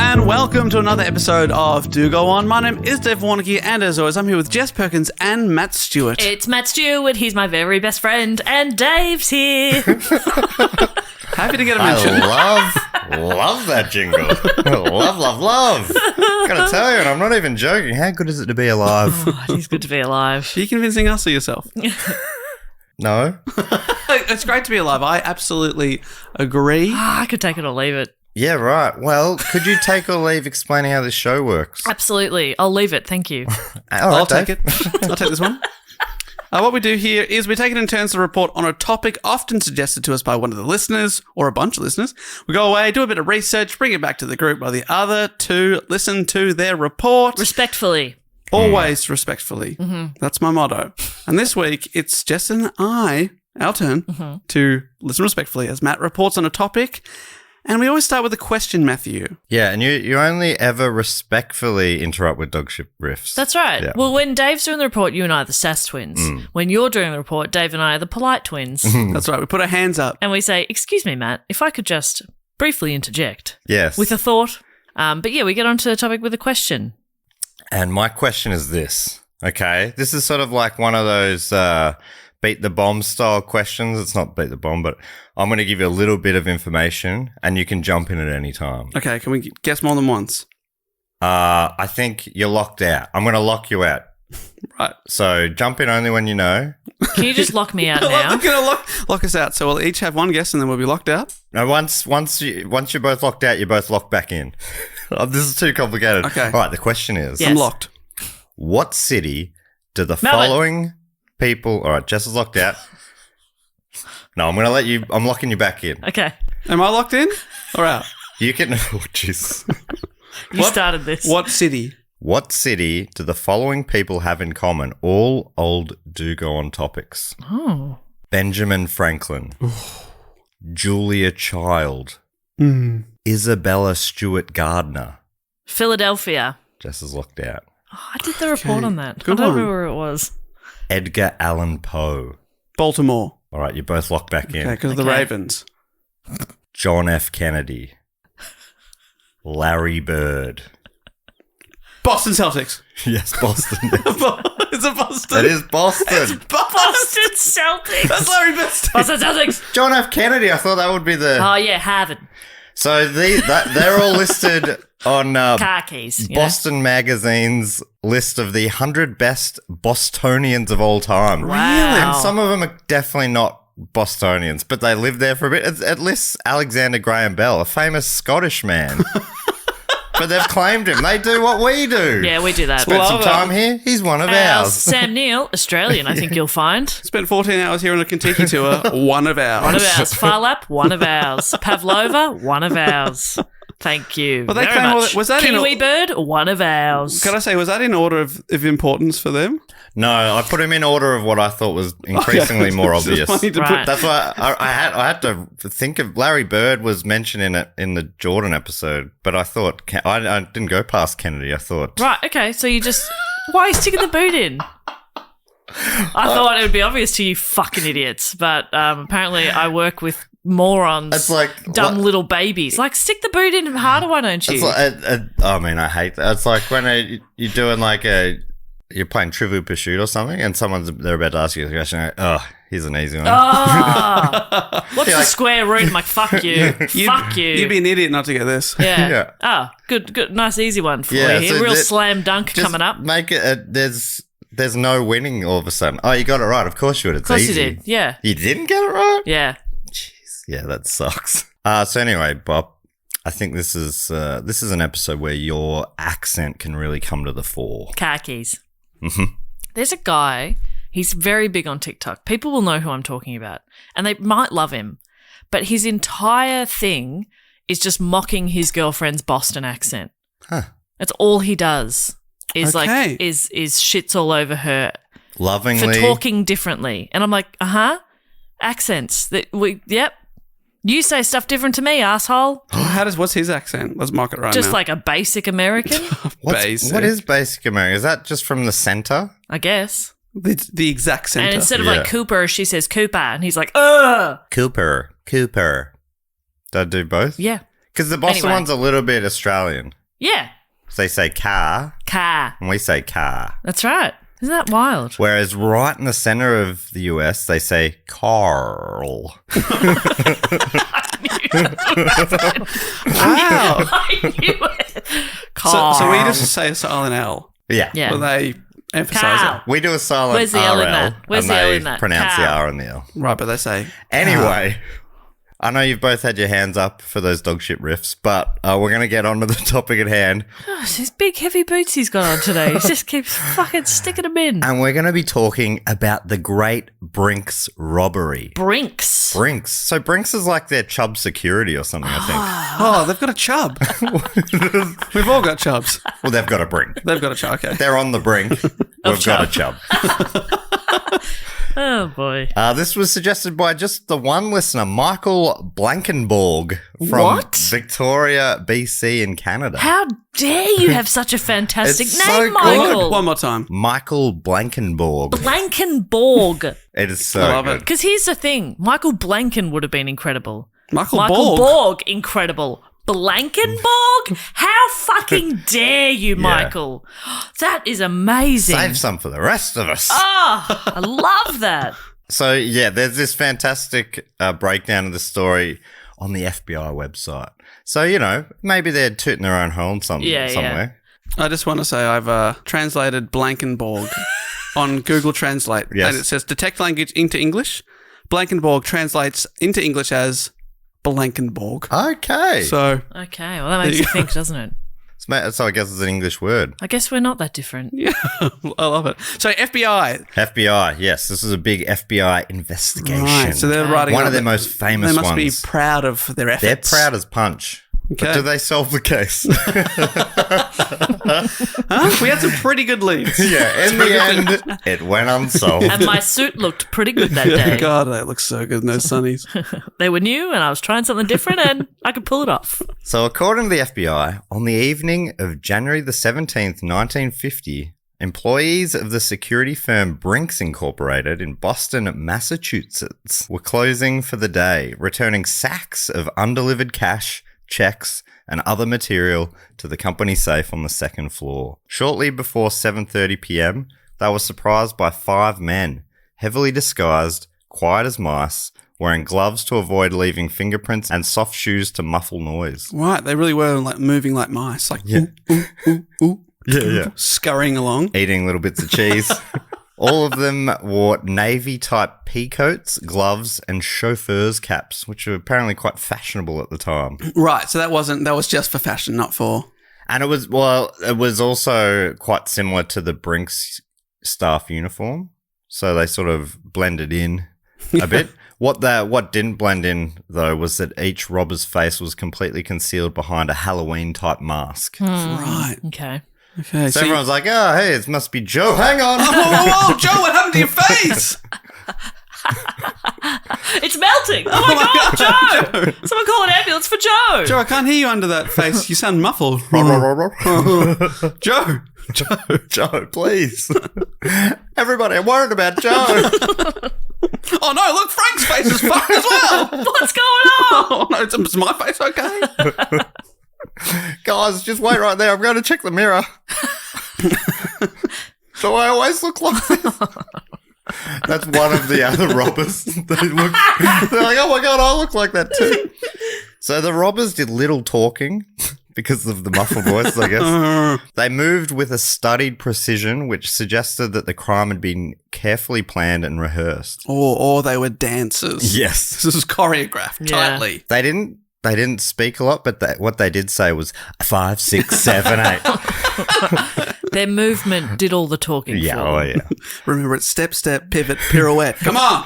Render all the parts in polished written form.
and welcome to another episode of Do Go On. My name is Dave Warnicky, and as always, I'm here with Jess Perkins and Matt Stewart. It's Matt Stewart, he's my very best friend, and Dave's here. Happy to get a mention. I love that jingle. love. Gotta tell you, and I'm not even joking, how good is it to be alive? Oh, it is good to be alive. Are you convincing us or yourself? No? It's great to be alive. I absolutely agree. I could take it or leave it. Yeah, right. Well, could you take or leave explaining how this show works? Absolutely. I'll leave it. Thank you. I'll take it. I'll take this one. What we do here is we take it in turns to report on a topic often suggested to us by one of the listeners or a bunch of listeners. We go away, do a bit of research, bring it back to the group while the other two listen to their report. Respectfully. Always respectfully. Mm-hmm. That's my motto. And this week, it's Jess and our turn to listen respectfully as Matt reports on a topic. And we always start with a question, Matthew. Yeah, and you only ever respectfully interrupt with dogship riffs. That's right. Yeah. Well, when Dave's doing the report, you and I are the sass twins. When you're doing the report, Dave and I are the polite twins. That's right. We put our hands up. And we say, excuse me, Matt, if I could just briefly interject. Yes. With a thought. But yeah, we get onto the topic with a question. And my question is this, okay? This is sort of like one of those beat the bomb style questions. It's not beat the bomb, but I'm going to give you a little bit of information and you can jump in at any time. Okay, can we guess more than once? I think you're locked out. I'm going to lock you out. Right. So jump in only when you know. Can you just lock me out now? I'm going to lock us out. So we'll each have one guess and then we'll be locked out. No, once you're both locked out, you're both locked back in. This is too complicated. Okay. All right, the question is, Yes. I'm locked. What city do the Melbourne. following people... All right, Jess is locked out. No, I'm locking you back in. Okay. Am I locked in or out? You can... Oh, jeez. You started this. What city? What city do the following people have in common? All old do-go-on topics. Oh. Benjamin Franklin. Julia Child. Isabella Stewart Gardner. Philadelphia. Jess is locked out. Oh, I did the report on that. Good I don't one. remember where it was. Edgar Allan Poe. Baltimore. All right, you're both locked back in. Okay, because of the Okay. Ravens. John F. Kennedy. Larry Bird. Boston Celtics. Yes, Boston. Is it Boston? It is Boston. Boston Celtics. That's Larry Bird. Boston Celtics. John F. Kennedy. I thought that would be the... Oh, yeah, Harvard. So they're all listed on Car keys. You know? Boston Magazine's list of the 100 best Bostonians of all time. Wow. And some of them are definitely not Bostonians, but they lived there for a bit. It lists Alexander Graham Bell, a famous Scottish man. But they've claimed him. They do what we do. Yeah, we do that. Spent some time here. He's one of ours. Sam Neill, Australian, I think you'll find. Spent 14 hours here on a Kentucky tour. One of ours. One of ours. Farlap, one of ours. Pavlova, one of ours. Thank you Well, they very claim all much. that- was that in Kiwi a- bird, one of ours. Can I say, was that in order of importance for them? No, I put him in order of what I thought was increasingly more It's just obvious. funny to Right. put- That's why I had to think of Larry Bird was mentioned in it in the Jordan episode, but I thought I didn't go past Kennedy. I thought Right, okay, so you just... Why are you sticking the boot in? I thought it would be obvious to you fucking idiots, but apparently I work with morons, It's like dumb little babies. Like, stick the boot in harder, why don't you? it's like I mean, I hate that. It's like when you're doing you're playing Trivial Pursuit or something, and they're about to ask you a question. Like, oh, here's an easy one. What's the square root? I'm like, fuck you. Fuck you. You'd be an idiot not to get this. Yeah. Yeah. Oh, good. Nice, easy one for Yeah, you. so Real that- slam dunk Just coming up. Of Make it. There's no winning all of a sudden. Oh, you got it right. Of course you would. It's course easy. you did. Yeah. You didn't get it right. Yeah. Yeah, that sucks. So anyway, Bob, I think this is an episode where your accent can really come to the fore. Car keys. Mhm. There's a guy, he's very big on TikTok. People will know who I'm talking about, and they might love him. But his entire thing is just mocking his girlfriend's Boston accent. Huh. That's all he does. Is Okay. like is shits all over her for Lovingly. talking differently. And I'm like, accents. Yep. You say stuff different to me, asshole. What's his accent? Let's mock it right Just now. like a basic American, Basic. What is basic American? Is that just from the center? I guess. The exact center. And instead of Yeah. like Cooper, she says Cooper, and he's like, ugh. Cooper. Did I do both? Yeah. Because the Boston Anyway. one's a little bit Australian. Yeah. So they say car, Car. and we say car. That's right. Isn't that wild? Whereas right in the center of the US, they say Carl. Wow. I knew it. So we just say a silent L. Yeah. Yeah. But they emphasize Carl. it. We do a silent Where's the L in RL, that? Where's and the L they in that? pronounce the Carl. R and the L. Right, but they say. Anyway, I know you've both had your hands up for those dog shit riffs, but we're going to get on to the topic at hand. Gosh, these big heavy boots he's got on today. He just keeps fucking sticking them in. And we're going to be talking about the great Brinks robbery. Brinks. Brinks. So Brinks is like their Chubb security or something, I Oh, they've got a chub. We've all got chubs. think. Well, they've got a Brink. They've got a chub. Okay. They're on the brink. We've got a Chubb. Oh, boy. This was suggested by just the one listener, Michael Blankenborg from What? Victoria, BC in Canada. How dare you have such a fantastic It's name, so good. Michael? One more time. Michael Blankenborg. Blankenborg. It is so I love good. it. Because here's the thing. Michael Blanken would have been incredible. Michael Borg. Borg, incredible. Blankenborg? How fucking dare you, Michael? That is amazing. Save some for the rest of us. Oh, I love that. So, yeah, there's this fantastic breakdown of the story on the FBI website. So, you know, maybe they're tooting their own horn somewhere. I just want to say I've translated Blankenborg on Google Translate. Yes. And it says detect language into English. Blankenborg translates into English as Blankenborg. Okay. So, Okay, well, that makes you think, doesn't it? So I guess it's an English word. I guess we're not that different. yeah, I love it. So, FBI. FBI, yes. This is a big FBI investigation. Right, so they're writing One up of their the- most famous They must ones. be proud of their efforts. They're proud as punch. Okay. But do they solve the case? Huh? We had some pretty good leads. Yeah, in the end, it went unsolved. And my suit looked pretty good that day. God, they look so good in those sunnies. They were new and I was trying something different and I could pull it off. So according to the FBI, on the evening of January the 17th, 1950, employees of the security firm Brinks Incorporated in Boston, Massachusetts were closing for the day, returning sacks of undelivered cash, checks, and other material to the company safe on the second floor. Shortly before 7:30 p.m., they were surprised by 5 men, heavily disguised, quiet as mice, wearing gloves to avoid leaving fingerprints and soft shoes to muffle noise. Right, they really were like moving like mice, like Yeah. ooh, ooh, ooh, Yeah. scurrying along. Eating little bits of cheese. All of them wore navy-type pea coats, gloves, and chauffeurs' caps, which were apparently quite fashionable at the time. Right, so that was just for fashion, not for. And it was also quite similar to the Brinks staff uniform. So they sort of blended in a bit. What didn't blend in, though, was that each robber's face was completely concealed behind a Halloween-type mask. Right. Okay. Okay. So everyone's like, oh, hey, it must be Joe. Hang on. whoa, whoa, whoa, Joe, what happened to your face? It's melting. Oh my God, Joe. Someone call an ambulance for Joe. Joe, I can't hear you under that face. You sound muffled. Joe. Joe, please. Everybody, I'm worried about Joe. Oh no, look, Frank's face is fucked as well. What's going on? Oh no, is my face okay? Guys, just wait right there. I'm going to check the mirror. Do I always look like this? That's one of the other robbers. They're like, oh my God, I look like that too. So the robbers did little talking because of the muffled voice, I guess. They moved with a studied precision, which suggested that the crime had been carefully planned and rehearsed. Or they were dancers. Yes. This was choreographed Yeah. tightly. They didn't speak a lot, but what they did say was 5, 6, 7, 8. Their movement did all the talking Yeah, for oh them. yeah. Remember, it's step, step, pivot, pirouette. Come on.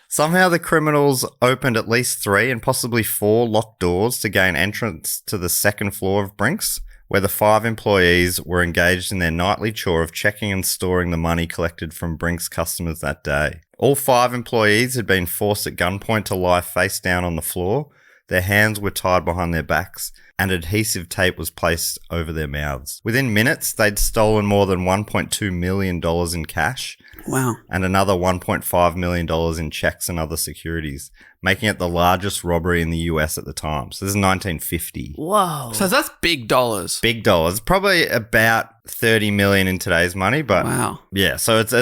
Somehow the criminals opened at least 3 and possibly 4 locked doors to gain entrance to the second floor of Brinks, where the 5 employees were engaged in their nightly chore of checking and storing the money collected from Brinks customers that day. All 5 employees had been forced at gunpoint to lie face down on the floor. Their hands were tied behind their backs, and adhesive tape was placed over their mouths. Within minutes, they'd stolen more than $1.2 million in cash Wow. and another $1.5 million in checks and other securities, making it the largest robbery in the US at the time. So this is 1950. Whoa. So that's big dollars. Big dollars. Probably about 30 million in today's money, but Wow. yeah, so it's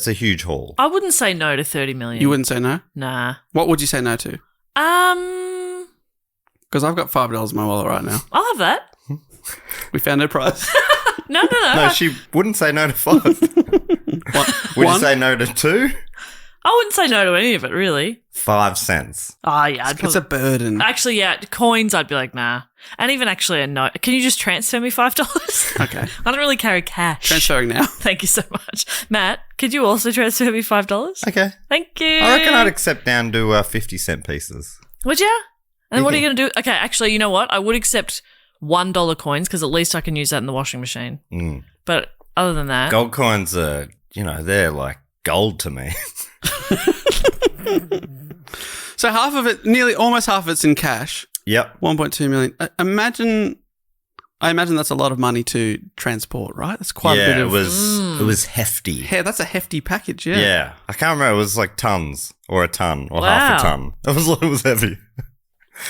a huge haul. I wouldn't say no to 30 million. You wouldn't say no? Nah. What would you say no to? Because I've got $5 in my wallet right now. I'll have that. We found no prize. No. No, she wouldn't say no to 5. Would you say no to 2? I wouldn't say no to any of it, really. 5 cents. Oh, yeah. It's a burden. Actually, yeah, coins, I'd be like, nah. And even actually a note. Can you just transfer me $5? Okay. I don't really carry cash. Transferring now. Thank you so much. Matt, could you also transfer me $5? Okay. Thank you. I reckon I'd accept down to 50-cent pieces. Would you? And then what are you going to do? Okay, actually, you know what? I would accept $1 coins because at least I can use that in the washing machine. But other than that. Gold coins are, they're like gold to me. So half of it, almost half of it's in cash. Yep. 1.2 million. I imagine that's a lot of money to transport, right? That's quite a bit of... it was hefty. Yeah, that's a hefty package, yeah. Yeah. I can't remember. It was like tons or a ton or Wow. half a ton. It was heavy.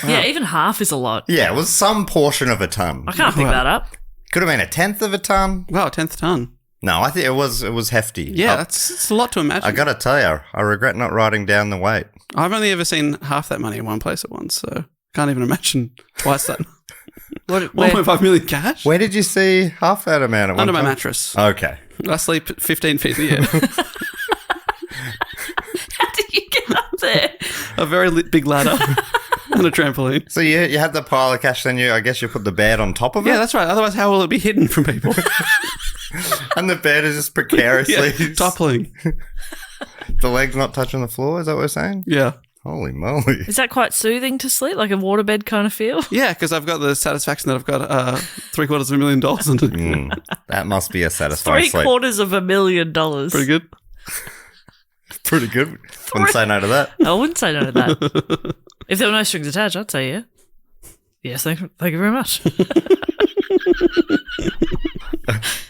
Yeah, even half is a lot. Yeah, it was some portion of a ton. I can't pick that up. Could have been a tenth of a ton. Wow, a 10th ton. No, I think it was hefty. Yeah, it's a lot to imagine. I got to tell you, I regret not writing down the weight. I've only ever seen half that money in one place at once, so can't even imagine twice that. 1.5 million cash? Where did you see half that amount at one Under my time? mattress. Okay. I sleep 15 feet in the air. How did you get up there? A very big ladder and a trampoline. So you had the pile of cash, then I guess you put the bed on top of it? Yeah, that's right. Otherwise, how will it be hidden from people? And the bed is just precariously... Yeah, toppling. The leg's not touching the floor, is that what we're saying? Yeah. Holy moly. Is that quite soothing to sleep? Like a waterbed kind of feel? Yeah, because I've got the satisfaction that I've got $750,000 in it. That must be a satisfying sleep. $750,000. Pretty good. Pretty good. Wouldn't say no to that. I wouldn't say no to that. If there were no strings attached, I'd say yeah. Yes, thank you very much.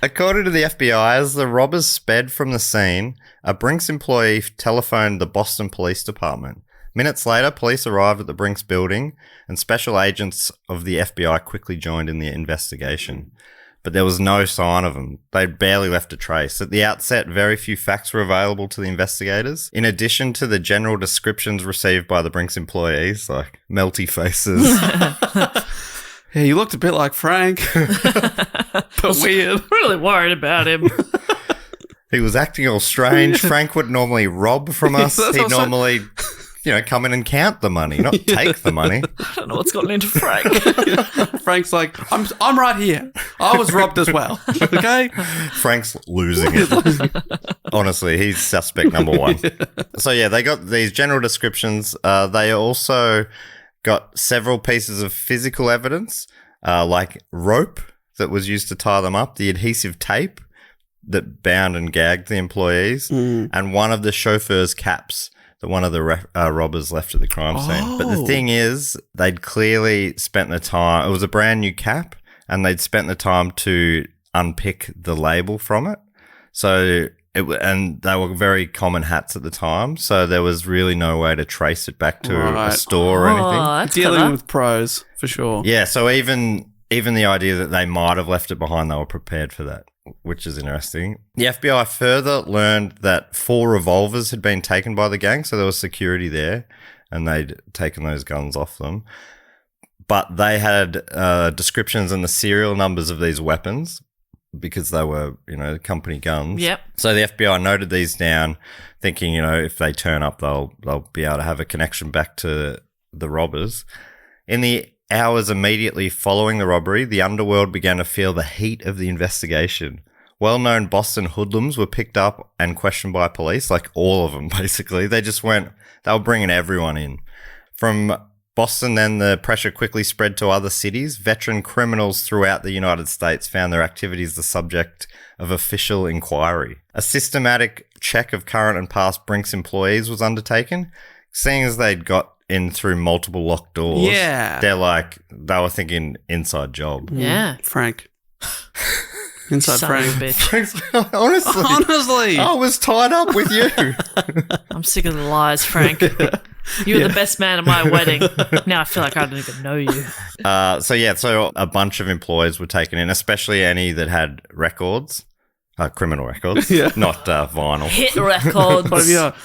According to the FBI, as the robbers sped from the scene, a Brinks employee telephoned the Boston Police Department. Minutes later, police arrived at the Brinks building, and special agents of the FBI quickly joined in the investigation. But there was no sign of them. They'd barely left a trace. At the outset, very few facts were available to the investigators. In addition to the general descriptions received by the Brinks employees, like melty faces. Yeah, you looked a bit like Frank, but weird. Really worried about him. He was acting all strange. Frank would normally rob from us. That's He'd also- normally, come in and count the money, not take the money. I don't know what's gotten into Frank. Frank's like, I'm right here. I was robbed as well. Okay? Frank's losing it. Honestly, he's suspect number 1. So, yeah, they got these general descriptions. They also got several pieces of physical evidence, like rope that was used to tie them up, the adhesive tape that bound and gagged the employees, and one of the chauffeur's caps that one of the robbers left at the crime scene. But the thing is, they'd clearly spent the time, it was a brand new cap, and they'd spent the time to unpick the label from it. So, and they were very common hats at the time, so there was really no way to trace it back to a store or anything. That's Dealing clever. with pros, for sure. Yeah, so even the idea that they might have left it behind, they were prepared for that, which is interesting. The FBI further learned that 4 revolvers had been taken by the gang, so there was security there, and they'd taken those guns off them. But they had descriptions and the serial numbers of these weapons because they were, company guns. Yep. So the FBI noted these down, thinking, if they turn up, they'll be able to have a connection back to the robbers. In the hours immediately following the robbery, the underworld began to feel the heat of the investigation. Well-known Boston hoodlums were picked up and questioned by police, like all of them, basically. They were bringing everyone in. From Boston, then the pressure quickly spread to other cities. Veteran criminals throughout the United States found their activities the subject of official inquiry. A systematic check of current and past Brinks employees was undertaken, seeing as they'd got in through multiple locked doors. Yeah. They were thinking inside job. Yeah. Frank. Inside Son of a Frank. bitch. Honestly. I was tied up with you. I'm sick of the lies, Frank. You were the best man at my wedding. Now I feel like I don't even know you. So a bunch of employees were taken in, especially any that had records, criminal records, not vinyl. Hit records. What have you got?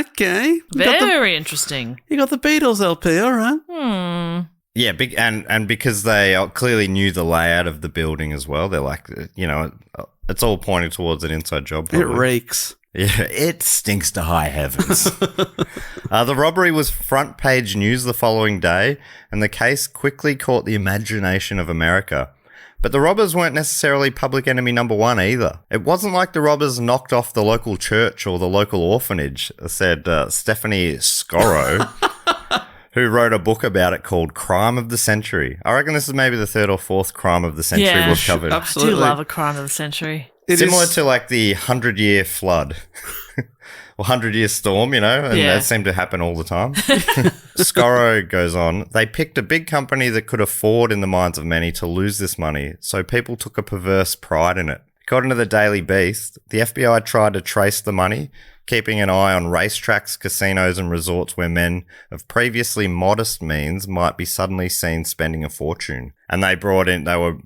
Okay. Very interesting. You got the Beatles LP, all right. Yeah, big and because they clearly knew the layout of the building as well. They're like, it's all pointing towards an inside job. It Probably. reeks. Yeah, it stinks to high heavens. The robbery was front page news the following day, and the case quickly caught the imagination of America. But the robbers weren't necessarily public enemy number one either. It wasn't like the robbers knocked off the local church or the local orphanage, said Stephanie Scorro, who wrote a book about it called Crime of the Century. I reckon this is maybe the third or fourth crime of the century we've covered. Absolutely. I do love a crime of the century. Similar to like the 100-year flood or 100-year storm, and that seemed to happen all the time. Scorro goes on, they picked a big company that could afford, in the minds of many, to lose this money, so people took a perverse pride in it. According to the Daily Beast, the FBI tried to trace the money, keeping an eye on racetracks, casinos, and resorts where men of previously modest means might be suddenly seen spending a fortune. And they were,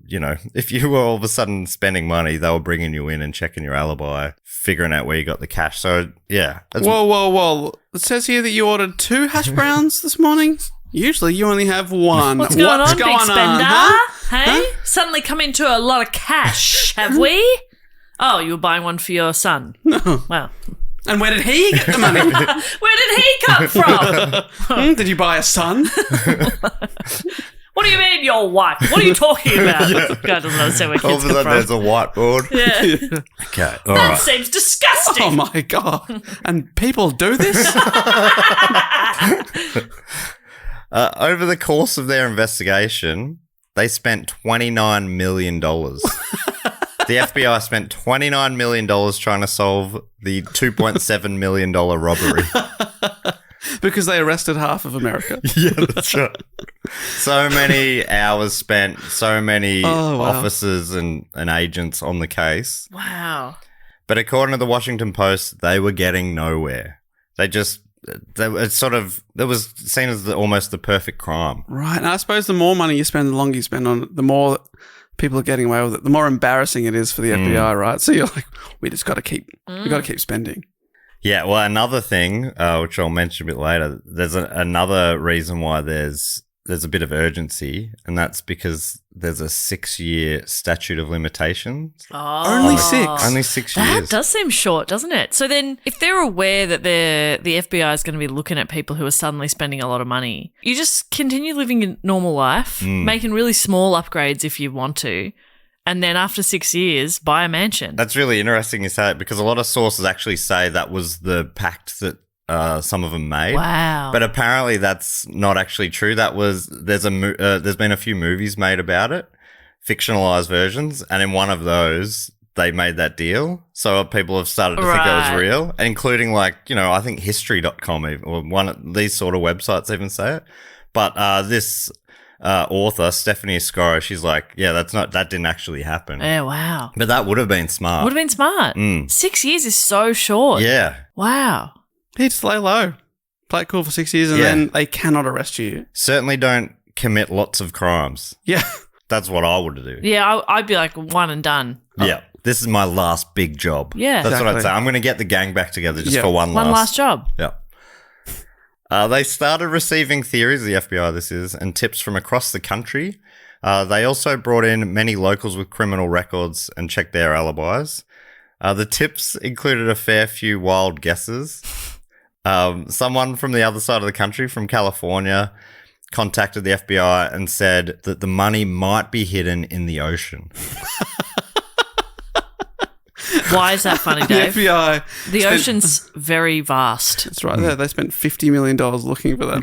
if you were all of a sudden spending money, they were bringing you in and checking your alibi, figuring out where you got the cash. So, yeah. Whoa. It says here that you ordered 2 hash browns this morning. Usually you only have 1. What's going on, big spender? Huh? Hey? Huh? Suddenly come into a lot of cash, have we? Oh, you were buying one for your son. No. Wow. And where did he get the money? Where did he come from? Did you buy a son? What do you mean, your wife? What are you talking about? God doesn't understand where all of kids a come sudden from. there's a whiteboard. Yeah. Okay, all That right. seems disgusting. Oh my God. And people do this? Over the course of their investigation, they spent $29 million. The FBI spent $29 million trying to solve the $2.7 million robbery. Because they arrested half of America. Yeah, that's right. So many hours spent, so many officers and agents on the case. Wow. But according to the Washington Post, they were getting nowhere. It was seen as almost the perfect crime. Right. And I suppose the more money you spend, the longer you spend on it, the more people are getting away with it, the more embarrassing it is for the FBI, right? So you're like, we just got to keep spending. Yeah, well, another thing, which I'll mention a bit later, there's another reason why there's a bit of urgency, and that's because there's a 6-year statute of limitations. Oh. Only 6? Only 6 That years. does seem short, doesn't it? So then if they're aware that the FBI is going to be looking at people who are suddenly spending a lot of money, you just continue living a normal life, making really small upgrades if you want to, and then after 6 years, buy a mansion. That's really interesting you say it, because a lot of sources actually say that was the pact that some of them made. Wow. But apparently that's not actually true. There's been a few movies made about it, fictionalized versions, and in one of those they made that deal. So people have started to think that was real, including I think history.com or one of these sort of websites even say it. But this author, Stephanie Scorro, she's like, yeah, that didn't actually happen. Yeah, wow. But that would have been smart. Would have been smart. 6 years is so short. Yeah. Wow. You just lay low. Play it cool for 6 years and then they cannot arrest you. Certainly don't commit lots of crimes. Yeah. That's what I would do. Yeah, I'd be like one and done. Yeah. This is my last big job. Yeah. That's what I'd Exactly. say. I'm going to get the gang back together just for one last job. Yeah. They started receiving theories, the FBI this is, and tips from across the country. They also brought in many locals with criminal records and checked their alibis. The tips included a fair few wild guesses. Someone from the other side of the country, from California, contacted the FBI and said that the money might be hidden in the ocean. Why is that funny, The Dave? FBI. The ocean's very vast. That's right there. They spent $50 million looking for that.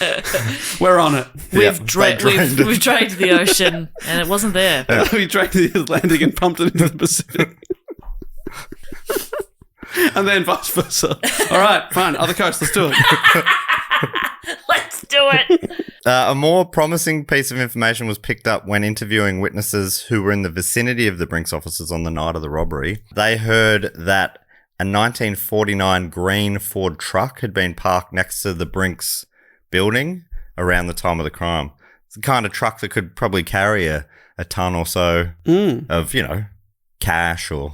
Yeah. We're on it. We've drained the ocean and it wasn't there. We dragged the Atlantic and pumped it into the Pacific. And then vice versa. All right, fine. Other coast, let's do it. Let's do it. A more promising piece of information was picked up when interviewing witnesses who were in the vicinity of the Brinks offices on the night of the robbery. They heard that a 1949 green Ford truck had been parked next to the Brinks building around the time of the crime. It's the kind of truck that could probably carry a ton or so of, cash or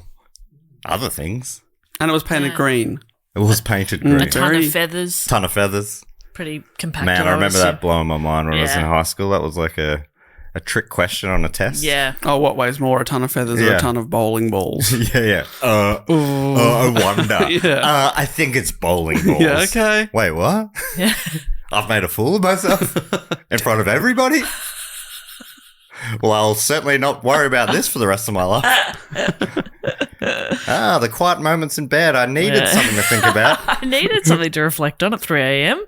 other things. And it was painted green. It was painted green. A ton of feathers. Ton of feathers. Pretty compact. Man, I remember that blowing my mind when I was in high school. That was like a trick question on a test. Yeah. Oh, what weighs more, a ton of feathers or a ton of bowling balls? Yeah. I wonder. Yeah. I think it's bowling balls. Yeah, okay. Wait, what? Yeah. I've made a fool of myself in front of everybody? Well, I'll certainly not worry about this for the rest of my life. The quiet moments in bed. I needed something to think about. I needed something to reflect on at 3 a.m.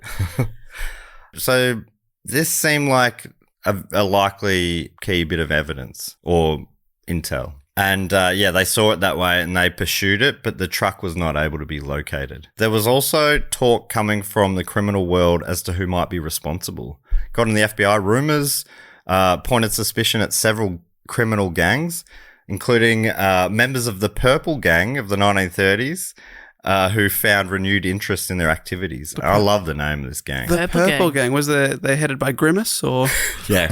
So this seemed like a likely key bit of evidence or intel. And they saw it that way and they pursued it, but the truck was not able to be located. There was also talk coming from the criminal world as to who might be responsible. According to the FBI, rumors pointed suspicion at several criminal gangs, including members of the Purple Gang of the 1930s, who found renewed interest in their activities. I love the name of this gang. The Purple Gang. Was they headed by Grimace or? Yeah.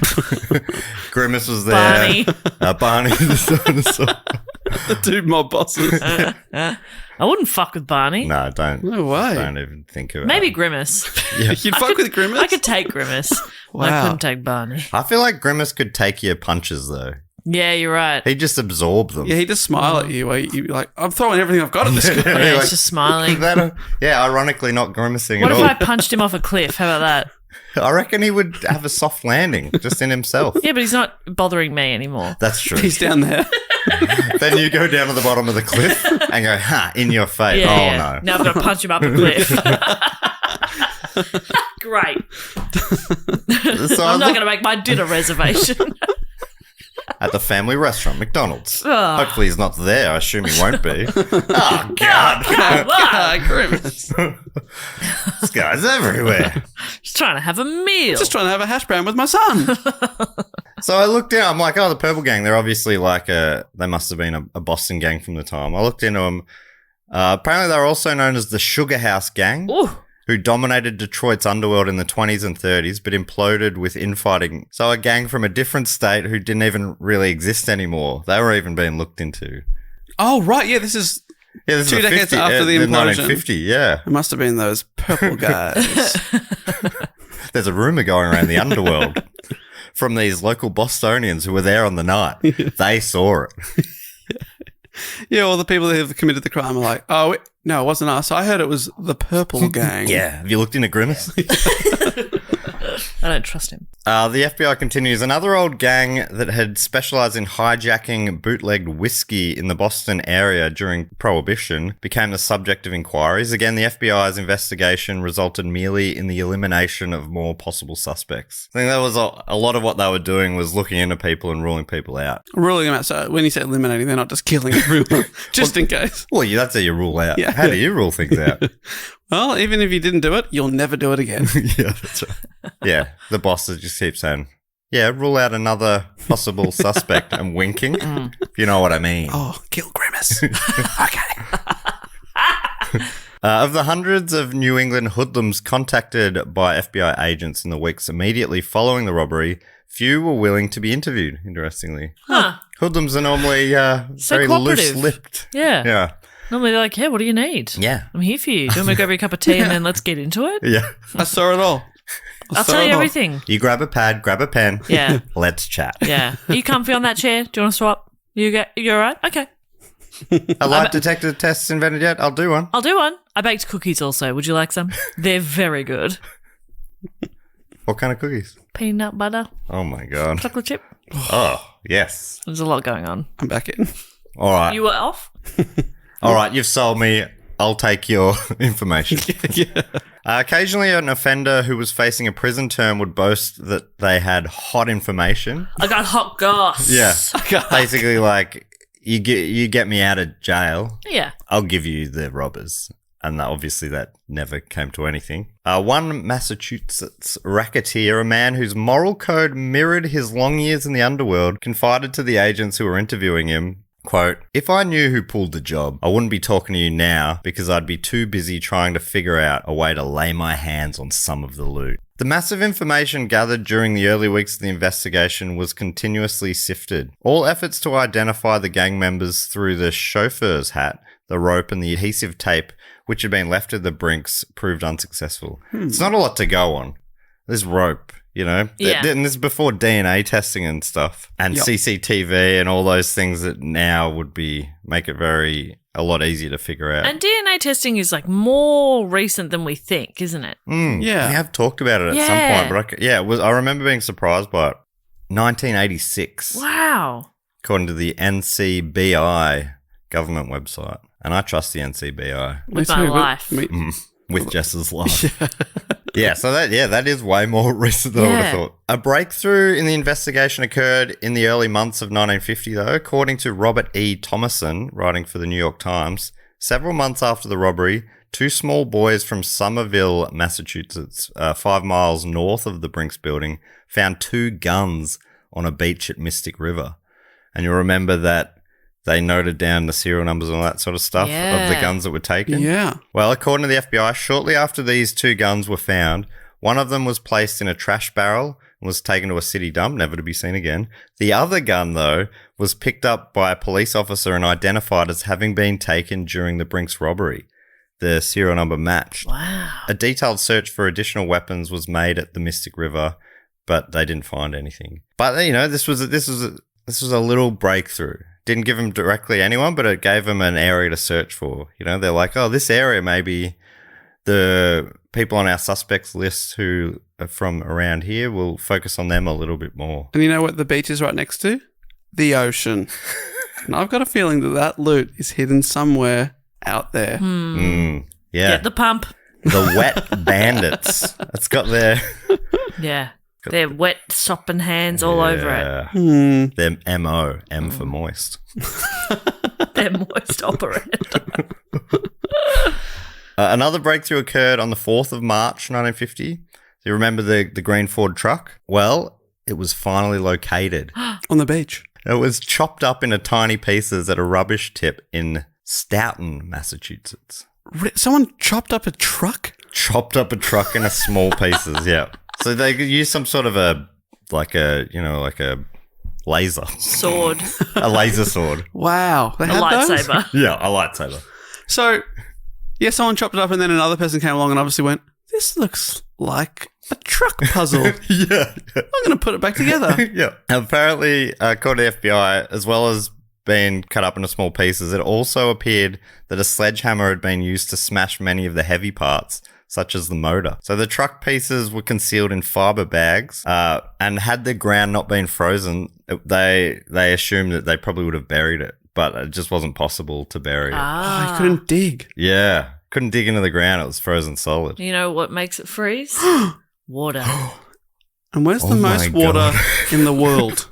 Grimace was there. Barney. Barney the dinosaur. The two mob bosses. I wouldn't fuck with Barney. No, don't. No way. Don't even think of it. Maybe Grimace. You'd fuck with Grimace? I could take Grimace. Wow. I couldn't take Barney. I feel like Grimace could take your punches, though. Yeah, you're right. He'd just absorb them. Yeah, he'd just smile at you. Where you're like, I'm throwing everything I've got at this guy. Yeah, he's just smiling. Ironically not grimacing What at if all. I punched him off a cliff? How about that? I reckon he would have a soft landing just in himself. Yeah, but he's not bothering me anymore. That's true. He's down there. Then you go down to the bottom of the cliff and go, in your face. Yeah. No. Now I've got to punch him up a cliff. Great. So I'm not going to make my dinner reservation. at the family restaurant, McDonald's. Oh. Hopefully he's not there. I assume he won't be. Oh, God. Grimace. This guy's everywhere. Just trying to have a meal. Just trying to have a hash brown with my son. So I looked down. I'm like, the Purple Gang. They're obviously like they must have been a Boston gang from the time. I looked into them. Apparently they're also known as the Sugar House Gang. Ooh. Who dominated Detroit's underworld in the 20s and 30s, but imploded with infighting. So a gang from a different state who didn't even really exist anymore. They were even being looked into. Oh, right. Yeah, this is 2 decades after the implosion. 1950, yeah. It must have been those purple guys. There's a rumour going around the underworld from these local Bostonians who were there on the night. They saw it. Yeah, all the people that have committed the crime are like, no, it wasn't us. I heard it was the Purple Gang. Yeah. Have you looked into Grimace? I don't trust him. The FBI continues. Another old gang that had specialised in hijacking bootlegged whiskey in the Boston area during Prohibition became the subject of inquiries. Again, the FBI's investigation resulted merely in the elimination of more possible suspects. I think that was a lot of what they were doing was looking into people and ruling people out. Ruling them out. So when you say eliminating, they're not just killing everyone, just in case. Well, that's how you rule out. Yeah. How do you rule things out? Well, even if you didn't do it, you'll never do it again. Yeah, that's right. Yeah, the bosses just keep saying, rule out another possible suspect and winking, if you know what I mean. Oh, kill Grimace. Okay. Of the hundreds of New England hoodlums contacted by FBI agents in the weeks immediately following the robbery, few were willing to be interviewed, interestingly. Huh. Hoodlums are normally very cooperative. loose-lipped. Yeah. Yeah. Normally they're like, what do you need? Yeah. I'm here for you. Do you want me to grab you a cup of tea and then let's get into it? Yeah. I saw it all. I'll tell you everything. You grab a pad, grab a pen. Yeah. Let's chat. Yeah. Are you comfy on that chair? Do you want to swap? You all right? Okay. A lie detector test invented yet? I'll do one. I'll do one. I baked cookies also. Would you like some? They're very good. What kind of cookies? Peanut butter, Oh, my God. chocolate chip. Oh, yes. There's a lot going on. I'm back in. All right. You were off? All right, you've sold me. I'll take your information. Yeah. Occasionally, an offender who was facing a prison term would boast that they had hot information. I got hot goss. Yeah. Basically, like, you get me out of jail, Yeah. I'll give you the robbers. And obviously that never came to anything. One Massachusetts racketeer, a man whose moral code mirrored his long years in the underworld, confided to the agents who were interviewing him, quote, "If I knew who pulled the job, I wouldn't be talking to you now because I'd be too busy trying to figure out a way to lay my hands on some of the loot." The massive information gathered during the early weeks of the investigation was continuously sifted. All efforts to identify the gang members through the chauffeur's hat, the rope, and the adhesive tape which had been left at the Brinks proved unsuccessful. It's not a lot to go on. This rope, you know? Yeah. And this is before DNA testing and stuff. And CCTV and all those things that now would make it a lot easier to figure out. And DNA testing is like more recent than we think, isn't it? Yeah. We have talked about it at some point, but I remember being surprised by it. 1986, Wow. according to the NCBI government website. And I trust the NCBI With my life. with Jess's life. So that is way more recent than I would have thought. A breakthrough in the investigation occurred in the early months of 1950, though, according to Robert E. Thomason, writing for the New York Times. Several months after the robbery, two small boys from Somerville, Massachusetts, 5 miles north of the Brinks building, found 2 guns on a beach at Mystic River. And you'll remember that they noted down the serial numbers and all that sort of stuff of the guns that were taken. Yeah. Well, according to the FBI, shortly after these 2 guns were found, one of them was placed in a trash barrel and was taken to a city dump, never to be seen again. The other gun, though, was picked up by a police officer and identified as having been taken during the Brinks robbery. The serial number matched. Wow. A detailed search for additional weapons was made at the Mystic River, but they didn't find anything. But, you know, this was a little breakthrough. Didn't give them directly anyone, but it gave them an area to search for. You know, they're like, oh, this area, maybe the people on our suspects list who are from around here, will focus on them a little bit more. And you know what the beach is right next to? The ocean. And I've got a feeling that loot is hidden somewhere out there. Yeah. Get the pump. The wet bandits. It's got their... Yeah. Their wet sopping hands all over it. Their M.O. M for moist. Their moist operator. Another breakthrough occurred on the 4th of March, 1950. Do you remember the green Ford truck? Well, it was finally located. On the beach. It was chopped up into tiny pieces at a rubbish tip in Stoughton, Massachusetts. Someone chopped up a truck? Chopped up a truck into small pieces, yeah. So they could use some sort of a laser. Sword. A laser sword. Wow. They A had those? lightsaber. Yeah, a lightsaber. So, yeah, someone chopped it up and then another person came along and obviously went, this looks like a truck puzzle. Yeah. I'm going to put it back together. Yeah. Apparently, according to the FBI, as well as being cut up into small pieces, it also appeared that a sledgehammer had been used to smash many of the heavy parts, such as the motor. So the truck pieces were concealed in fiber bags, and had the ground not been frozen, they assumed that they probably would have buried it, but it just wasn't possible to bury it. Oh, I couldn't dig. Yeah. Couldn't dig into the ground. It was frozen solid. You know what makes it freeze? Water. And where's the Oh my most water God. in the world?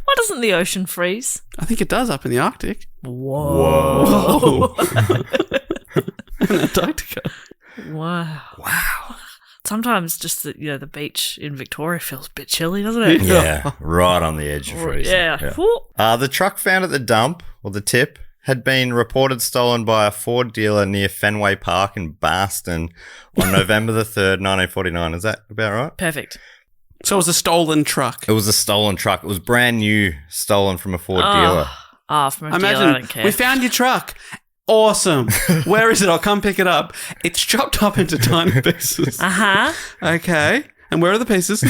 Why doesn't the ocean freeze? I think it does up in the Arctic. Whoa. In Antarctica. Wow. Sometimes just the beach in Victoria feels a bit chilly, doesn't it? Yeah, right on the edge of freezing. Yeah. The truck found at the dump, or the tip, had been reported stolen by a Ford dealer near Fenway Park in Boston on November the 3rd, 1949. Is that about right? Perfect. So it was a stolen truck. It was a stolen truck. It was brand new, stolen from a Ford dealer. From a dealer, I Imagine, don't care. we found your truck. Awesome. Where is it? I'll come pick it up. It's chopped up into tiny pieces. Uh-huh. Okay. And where are the pieces?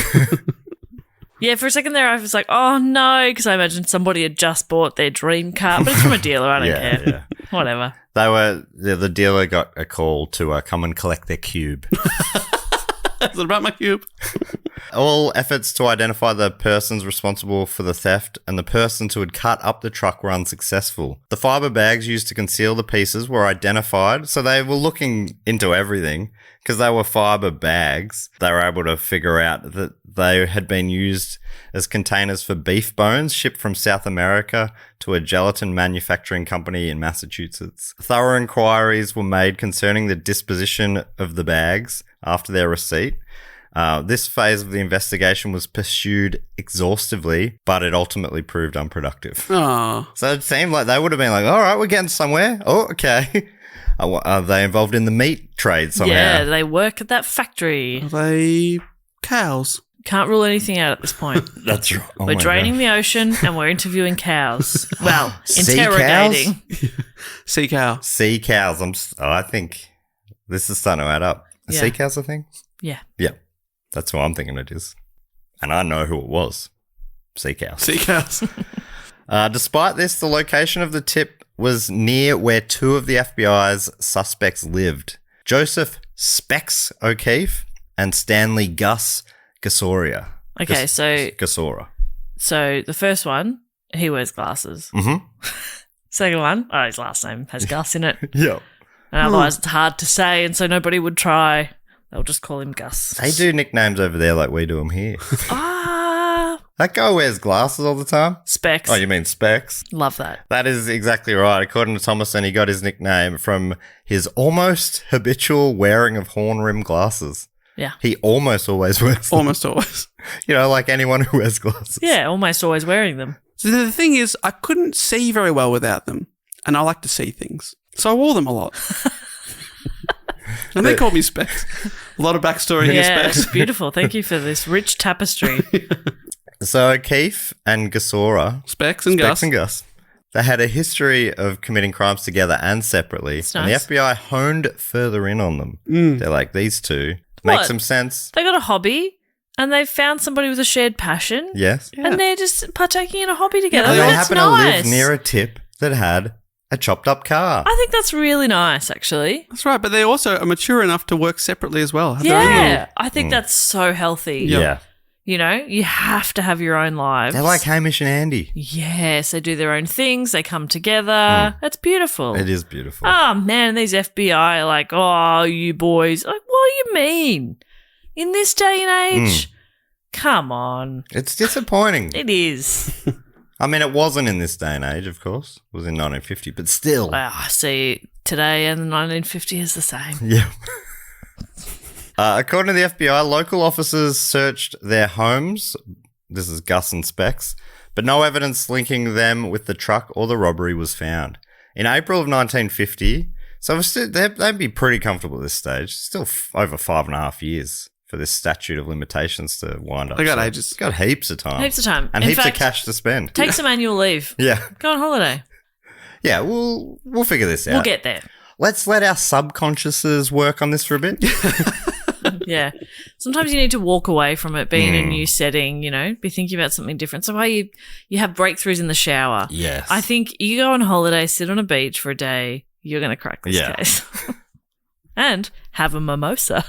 Yeah, for a second there I was like, oh no, because I imagined somebody had just bought their dream car, but it's from a dealer, I don't care. Yeah. Whatever. The dealer got a call to come and collect their cube. Is it about my cube? All efforts to identify the persons responsible for the theft and the persons who had cut up the truck were unsuccessful. The fiber bags used to conceal the pieces were identified, so they were looking into everything. Because they were fiber bags, they were able to figure out that they had been used as containers for beef bones shipped from South America to a gelatin manufacturing company in Massachusetts. Thorough inquiries were made concerning the disposition of the bags after their receipt. This phase of the investigation was pursued exhaustively, but it ultimately proved unproductive. Oh. So it seemed like they would have been like, all right, we're getting somewhere. Oh, okay. Are they involved in the meat trade somehow? Yeah, they work at that factory. Are they cows? Can't rule anything out at this point. That's right. Oh we're my draining God. the ocean and we're interviewing cows. Well, Sea interrogating. Sea cow. Sea cows. I think this is starting to add up. Are Yeah. sea cows a thing? Yeah. Yeah. That's what I'm thinking it is. And I know who it was. Sea cows. Sea cows. Despite this, the location of the tip was near where two of the FBI's suspects lived. Joseph Specs O'Keefe and Stanley Gus Gasoria. Okay, Gasora. so the first one, he wears glasses. Mm-hmm. Second one, his last name has Gus in it. Yeah. And otherwise it's hard to say, and so nobody would try. They'll just call him Gus. They do nicknames over there like we do them here. That guy wears glasses all the time. Specs. Oh, you mean Specs? Love that. That is exactly right. According to Thomason, he got his nickname from his almost habitual wearing of horn-rimmed glasses. Yeah. He almost always wears them. Almost always. Like anyone who wears glasses. Yeah, almost always wearing them. So the thing is, I couldn't see very well without them, and I like to see things. So I wore them a lot. And they called me Specs. A lot of backstory in Yeah, Specs. it's beautiful. Thank you for this rich tapestry. So O'Keefe and Gasora, Specs and Gus. they had a history of committing crimes together and separately. That's And nice. the FBI honed further in on them. They're like, these two What? make some sense. They got a hobby and they've found somebody with a shared passion Yes. Yeah. and they're just partaking in a hobby together. And they That's happen nice. to live near a tip that had a chopped up car. I think that's really nice, actually. That's right, but they also are mature enough to work separately as well. Have their own Yeah, little- I think that's so healthy. Yeah. You know, you have to have your own lives. They're like Hamish and Andy. Yes, they do their own things. They come together. That's beautiful. It is beautiful. Oh, man, these FBI are like, oh, you boys. Like, what do you mean? In this day and age? Come on. It's disappointing. It is. I mean, it wasn't in this day and age, of course. It was in 1950, but still. Wow, see, today and 1950 is the same. Yeah. According to the FBI, local officers searched their homes. This is Gus and Specs, but no evidence linking them with the truck or the robbery was found. In April of 1950, so they'd be pretty comfortable at this stage. Still over 5.5 years for this statute of limitations to wind up. They got So ages. it's got heaps of time. Heaps of time. And In heaps fact, of cash to spend. Take some annual leave. Yeah. Go on holiday. Yeah, we'll figure this out. We'll get there. Let's let our subconsciouses work on this for a bit. Yeah. Sometimes you need to walk away from it being a new setting, you know, be thinking about something different. So why you have breakthroughs in the shower. Yes. I think you go on holiday, sit on a beach for a day, you're going to crack this case. And have a mimosa.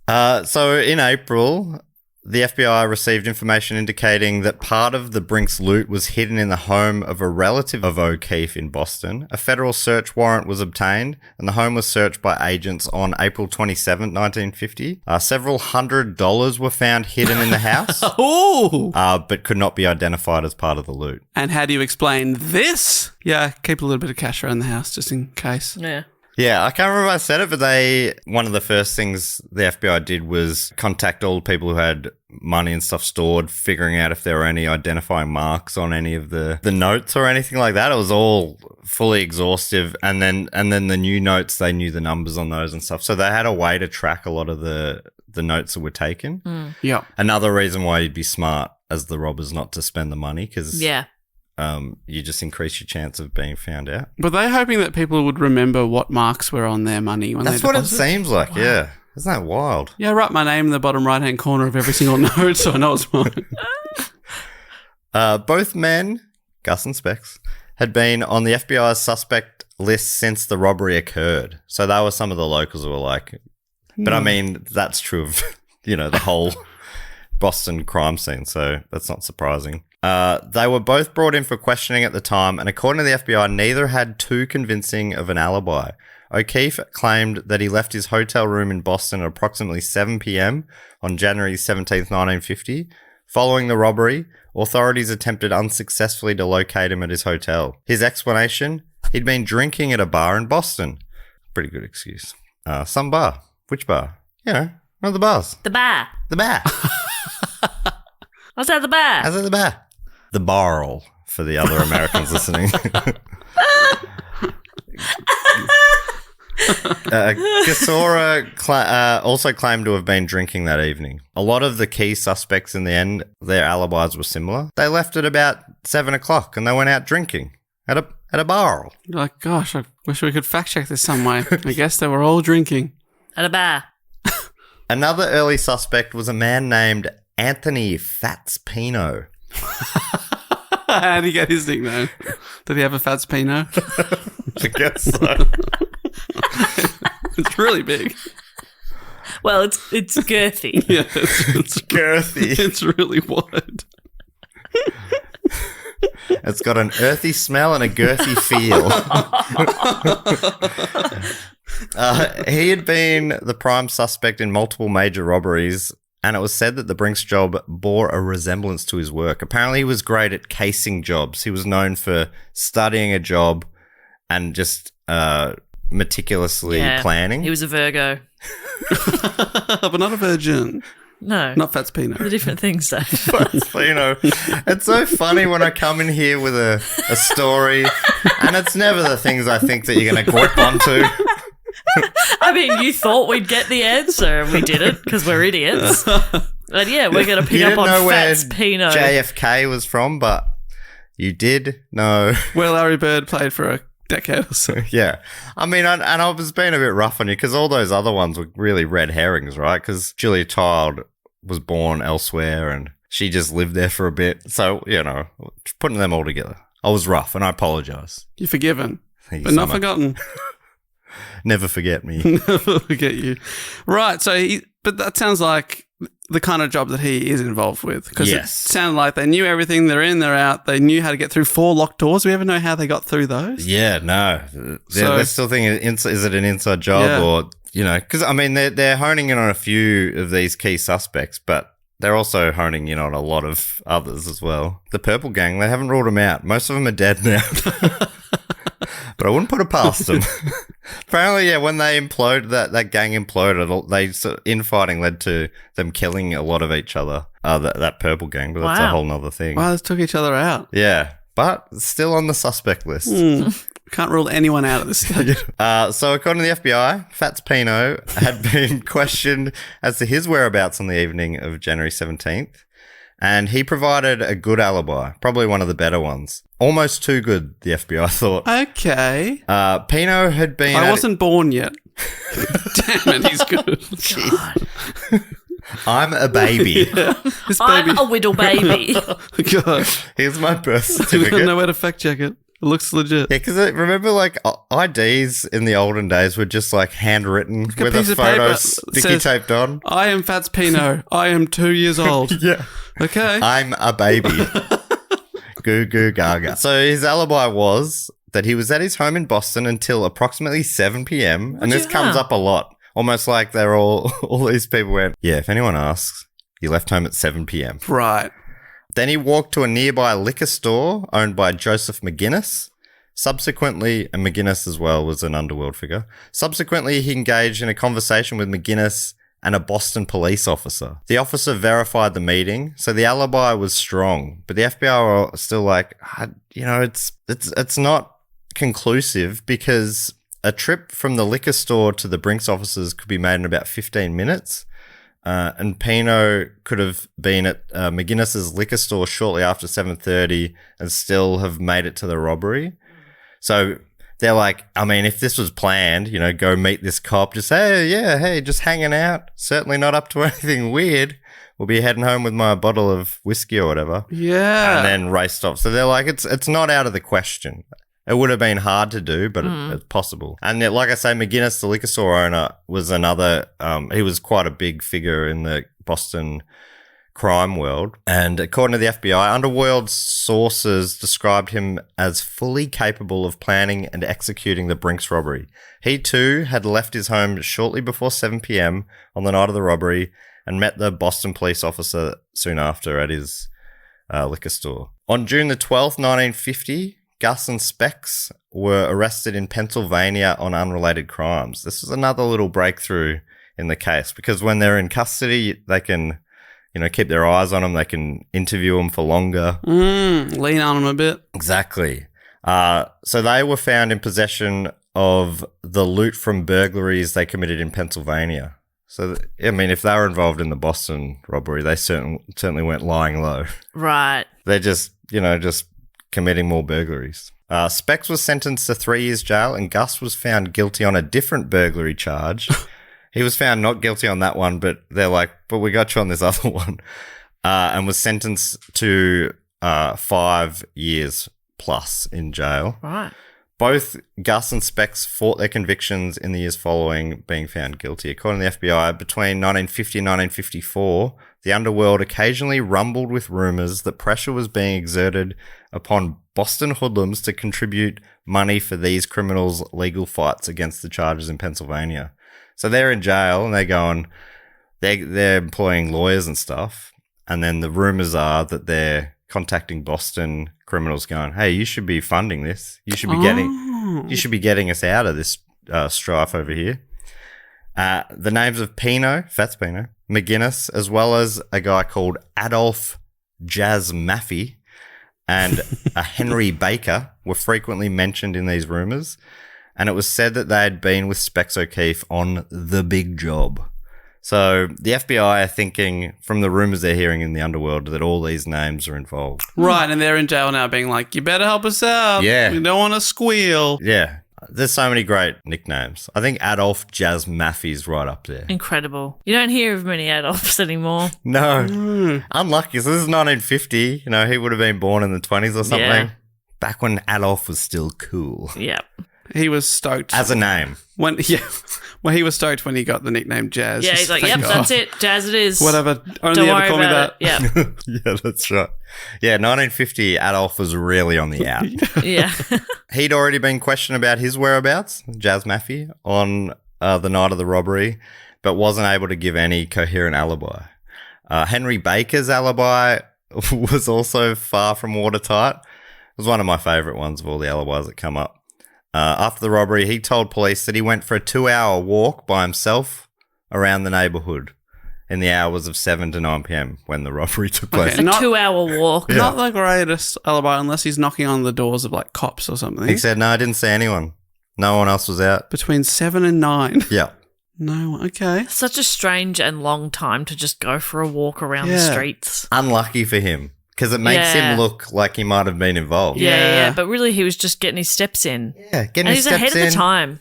So in April, the FBI received information indicating that part of the Brinks loot was hidden in the home of a relative of O'Keefe in Boston. A federal search warrant was obtained, and the home was searched by agents on April 27, 1950. Several $100 were found hidden in the house, Oh! but could not be identified as part of the loot. And how do you explain this? Yeah, keep a little bit of cash around the house just in case. Yeah. Yeah, I can't remember if I said it, but one of the first things the FBI did was contact all the people who had money and stuff stored, figuring out if there were any identifying marks on any of the notes or anything like that. It was all fully exhaustive. And then the new notes, they knew the numbers on those and stuff. So they had a way to track a lot of the notes that were taken. Yeah. Another reason why you'd be smart as the robbers not to spend the money, because you just increase your chance of being found out. Were they hoping that people would remember what marks were on their money when That's they what it deposited? seems like, yeah. Isn't that wild? Yeah, write my name in the bottom right-hand corner of every single note so I know it's mine. Both men, Gus and Specs, had been on the FBI's suspect list since the robbery occurred. So that was some of the locals who were like, but I mean, that's true of the whole Boston crime scene, so that's not surprising. They were both brought in for questioning at the time, and according to the FBI, neither had too convincing of an alibi. O'Keefe claimed that he left his hotel room in Boston at approximately 7 p.m. on January 17th, 1950. Following the robbery, authorities attempted unsuccessfully to locate him at his hotel. His explanation? He'd been drinking at a bar in Boston. Pretty good excuse. Some bar. Which bar? One of the bars. The bar. The bar. I was at the bar. I was at the bar. The barrel for the other Americans listening. Gasora also claimed to have been drinking that evening. A lot of the key suspects in the end, their alibis were similar. They left at about 7 o'clock and they went out drinking at a bar. You're like, gosh, I wish we could fact check this some way. I guess they were all drinking. At a bar. Another early suspect was a man named Anthony Fats Pino. How did he get his nickname? Did he have a Fats Pino? I guess so. It's really big. Well, it's girthy. Yeah, it's girthy. It's really wide. It's got an earthy smell and a girthy feel. He had been the prime suspect in multiple major robberies, and it was said that the Brinks job bore a resemblance to his work. Apparently, he was great at casing jobs. He was known for studying a job and just meticulously planning. He was a Virgo. But not a virgin. No. Not Fats Pino. The different things, though. Fats Pino. It's so funny when I come in here with a story, and it's never the things I think that you're going to grip onto. I mean, you thought we'd get the answer, and we didn't because we're idiots. But yeah, we're going to pick up on Fats Pino. JFK was from, but you did know. Well, Larry Bird played for a decade or so. Yeah. I mean, and I was being a bit rough on you because all those other ones were really red herrings, right? Because Julia Child was born elsewhere and she just lived there for a bit. So, putting them all together. I was rough and I apologise. You're forgiven, Thank you but so not much. Forgotten. Never forget me. Never forget you. Right. So, but that sounds like the kind of job that he is involved with. Because it sounded like they knew everything. They're in, they're out. They knew how to get through 4 locked doors. Do we ever know how they got through those? Yeah, no. They're still thinking, is it an inside job or, because, I mean, they're honing in on a few of these key suspects, but they're also honing in on a lot of others as well. The Purple Gang, they haven't ruled them out. Most of them are dead now. But I wouldn't put it past them. Apparently, when they imploded, that gang imploded, infighting led to them killing a lot of each other, that Purple Gang, but that's a whole nother thing. Wow, they took each other out. Yeah, but still on the suspect list. Can't rule anyone out at this stage. So according to the FBI, Fats Pino had been questioned as to his whereabouts on the evening of January 17th. And he provided a good alibi, probably one of the better ones. Almost too good, the FBI thought. Okay. Pino had been... I wasn't born yet. Damn it, he's good. I'm a baby. Yeah. I'm a widow baby. Gosh. Here's my birth I don't certificate. know where to fact check it. It looks legit. Yeah, because remember, IDs in the olden days were just handwritten with a piece of photo paper sticky says, taped on. I am Fats Pino. I am 2 years old. Yeah. Okay. I'm a baby. Goo goo gaga. So his alibi was that he was at his home in Boston until approximately 7 p.m. And this comes up a lot. Almost like they're all these people went, yeah, if anyone asks, he left home at 7 p.m. Right. Then he walked to a nearby liquor store owned by Joseph McGinnis. Subsequently, and McGinnis as well was an underworld figure. Subsequently, he engaged in a conversation with McGinnis and a Boston police officer. The officer verified the meeting, so the alibi was strong. But the FBI were still like, it's not conclusive because a trip from the liquor store to the Brinks offices could be made in about 15 minutes. And Pino could have been at McGinnis's liquor store shortly after 7:30 and still have made it to the robbery. So they're like, I mean, if this was planned, go meet this cop, just hey, just hanging out. Certainly not up to anything weird. We'll be heading home with my bottle of whiskey or whatever. Yeah. And then raced off. So they're like, it's not out of the question. It would have been hard to do, but it's possible. And like I say, McGuinness, the liquor store owner, was another, he was quite a big figure in the Boston crime world. And according to the FBI, underworld sources described him as fully capable of planning and executing the Brinks robbery. He too had left his home shortly before 7 p.m. on the night of the robbery and met the Boston police officer soon after at his liquor store. On June the 12th, 1950, Gus and Specs were arrested in Pennsylvania on unrelated crimes. This was another little breakthrough in the case because when they're in custody, they can, keep their eyes on them. They can interview them for longer. Lean on them a bit. Exactly. So they were found in possession of the loot from burglaries they committed in Pennsylvania. So, if they were involved in the Boston robbery, they certainly weren't lying low. Right. They're just committing more burglaries. Specs was sentenced to 3 years jail and Gus was found guilty on a different burglary charge. He was found not guilty on that one, but they're like, but we got you on this other one. And was sentenced to 5 years plus in jail. Right. Both Gus and Specs fought their convictions in the years following being found guilty. According to the FBI, between 1950 and 1954, the underworld occasionally rumbled with rumors that pressure was being exerted upon Boston hoodlums to contribute money for these criminals' legal fights against the charges in Pennsylvania. So they're in jail and they're employing lawyers and stuff. And then the rumors are that they're contacting Boston criminals going, hey, you should be funding this. You should be getting us out of this strife over here. The names of Fats Pino, McGuinness, as well as a guy called Adolph Jazz Maffey and a Henry Baker were frequently mentioned in these rumors. And it was said that they had been with Specs O'Keefe on the big job. So the FBI are thinking from the rumors they're hearing in the underworld that all these names are involved. Right, and they're in jail now being like, you better help us out. Yeah. We don't want to squeal. Yeah. There's so many great nicknames. I think Adolph Jazz Maffey's right up there. Incredible. You don't hear of many Adolphs anymore. No. Unlucky. So this is 1950. He would have been born in the 20s or something. Yeah. Back when Adolph was still cool. Yep. He was stoked. As a name. Well, he was stoked when he got the nickname Jazz. Yeah, he's like, Thank yep, God. that's it. Jazz it is. Whatever. Only Don't ever worry call me about that. it. Yeah. Yeah, that's right. Yeah, 1950, Adolph was really on the out. Yeah. He'd already been questioned about his whereabouts, Jazz Maffey, on the night of the robbery, but wasn't able to give any coherent alibi. Henry Baker's alibi was also far from watertight. It was one of my favourite ones of all the alibis that come up. After the robbery, he told police that he went for a 2-hour walk by himself around the neighbourhood in the hours of 7 to 9 p.m. when the robbery took place. Okay. A Not- 2-hour walk. Yeah. Not the greatest alibi unless he's knocking on the doors of like cops or something. He said, no, I didn't see anyone. No one else was out. Between 7 and 9. Yeah. No, okay. Such a strange and long time to just go for a walk around the Yeah. streets. Unlucky for him because it makes Yeah. him look like he might have been involved. Yeah. Yeah. But really, he was just getting his steps in. Yeah, getting And his he's ahead steps of the in. time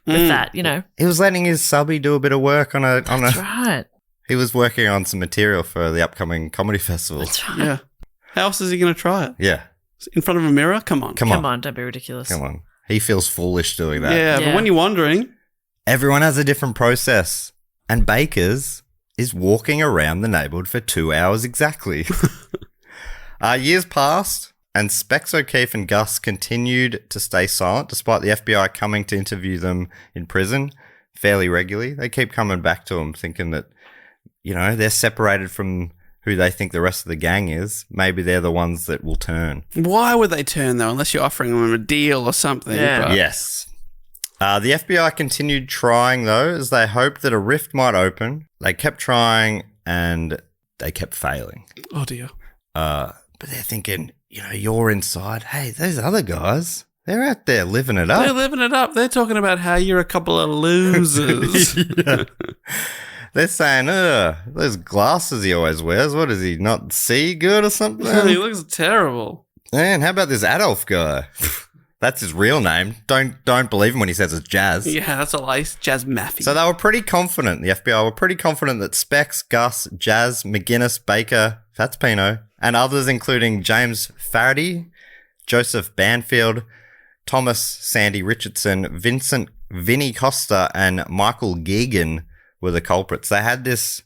with that, He was letting his subby do a bit of work on a. That's right. He was working on some material for the upcoming comedy festival. That's right. Yeah. How else is he going to try it? Yeah, In front of a mirror? Come on. come Come on, on, don't be ridiculous. come on. He feels foolish doing that. Yeah, Yeah. but when you're wandering, Everyone has a different process, and Baker's is walking around the neighborhood for 2 hours exactly. Years passed, and Specs O'Keefe and Gus continued to stay silent despite the FBI coming to interview them in prison fairly regularly. They keep coming back to them thinking that, they're separated from who they think the rest of the gang is. Maybe they're the ones that will turn. why would they turn though? Unless you're offering them a deal or something. Yeah. But- Yes. The FBI continued trying, though, as they hoped that a rift might open. They kept trying, and they kept failing. Oh dear. But they're thinking, you're inside. Hey, those other guys, they're out there living it They're up. living it up. They're talking about how you're a couple of losers. Yeah. They're saying, those glasses he always wears, what does he not see good or something? He looks terrible. Man, how about this Adolf guy? That's his real name. Don't believe him when he says it's Jazz. Yeah, that's all ice. Jazz Maffey. So they were pretty confident, the FBI were pretty confident that Specs, Gus, Jazz, McGuinness, Baker, Fats Pino, and others including James Faraday, Joseph Banfield, Thomas Sandy Richardson, Vincent Vinnie Costa, and Michael Geegan were the culprits. They had this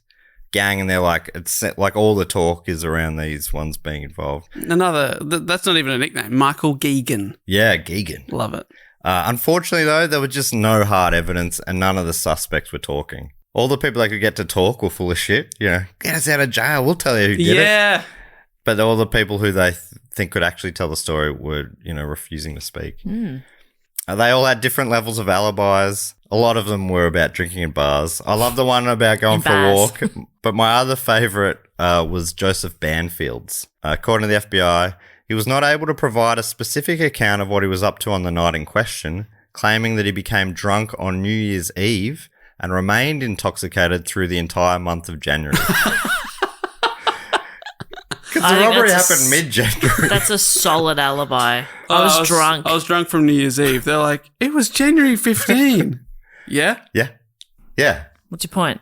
gang, and they're like, it's like all the talk is around these ones being involved. That's not even a nickname. Michael Geegan. Yeah, Geegan. Love it. Unfortunately, though, there was just no hard evidence, and none of the suspects were talking. All the people they could get to talk were full of shit. You know, get us out of jail. We'll tell you who did it. Yeah. But all the people who they think could actually tell the story were, refusing to speak. They all had different levels of alibis. A lot of them were about drinking in bars. I love the one about going for a walk. But my other favourite was Joseph Banfield's. According to the FBI, he was not able to provide a specific account of what he was up to on the night in question, claiming that he became drunk on New Year's Eve and remained intoxicated through the entire month of January. Because the robbery happened mid-January. That's a solid alibi. I was drunk. I was drunk from New Year's Eve. They're like, it was January 15. Yeah? Yeah. What's your point?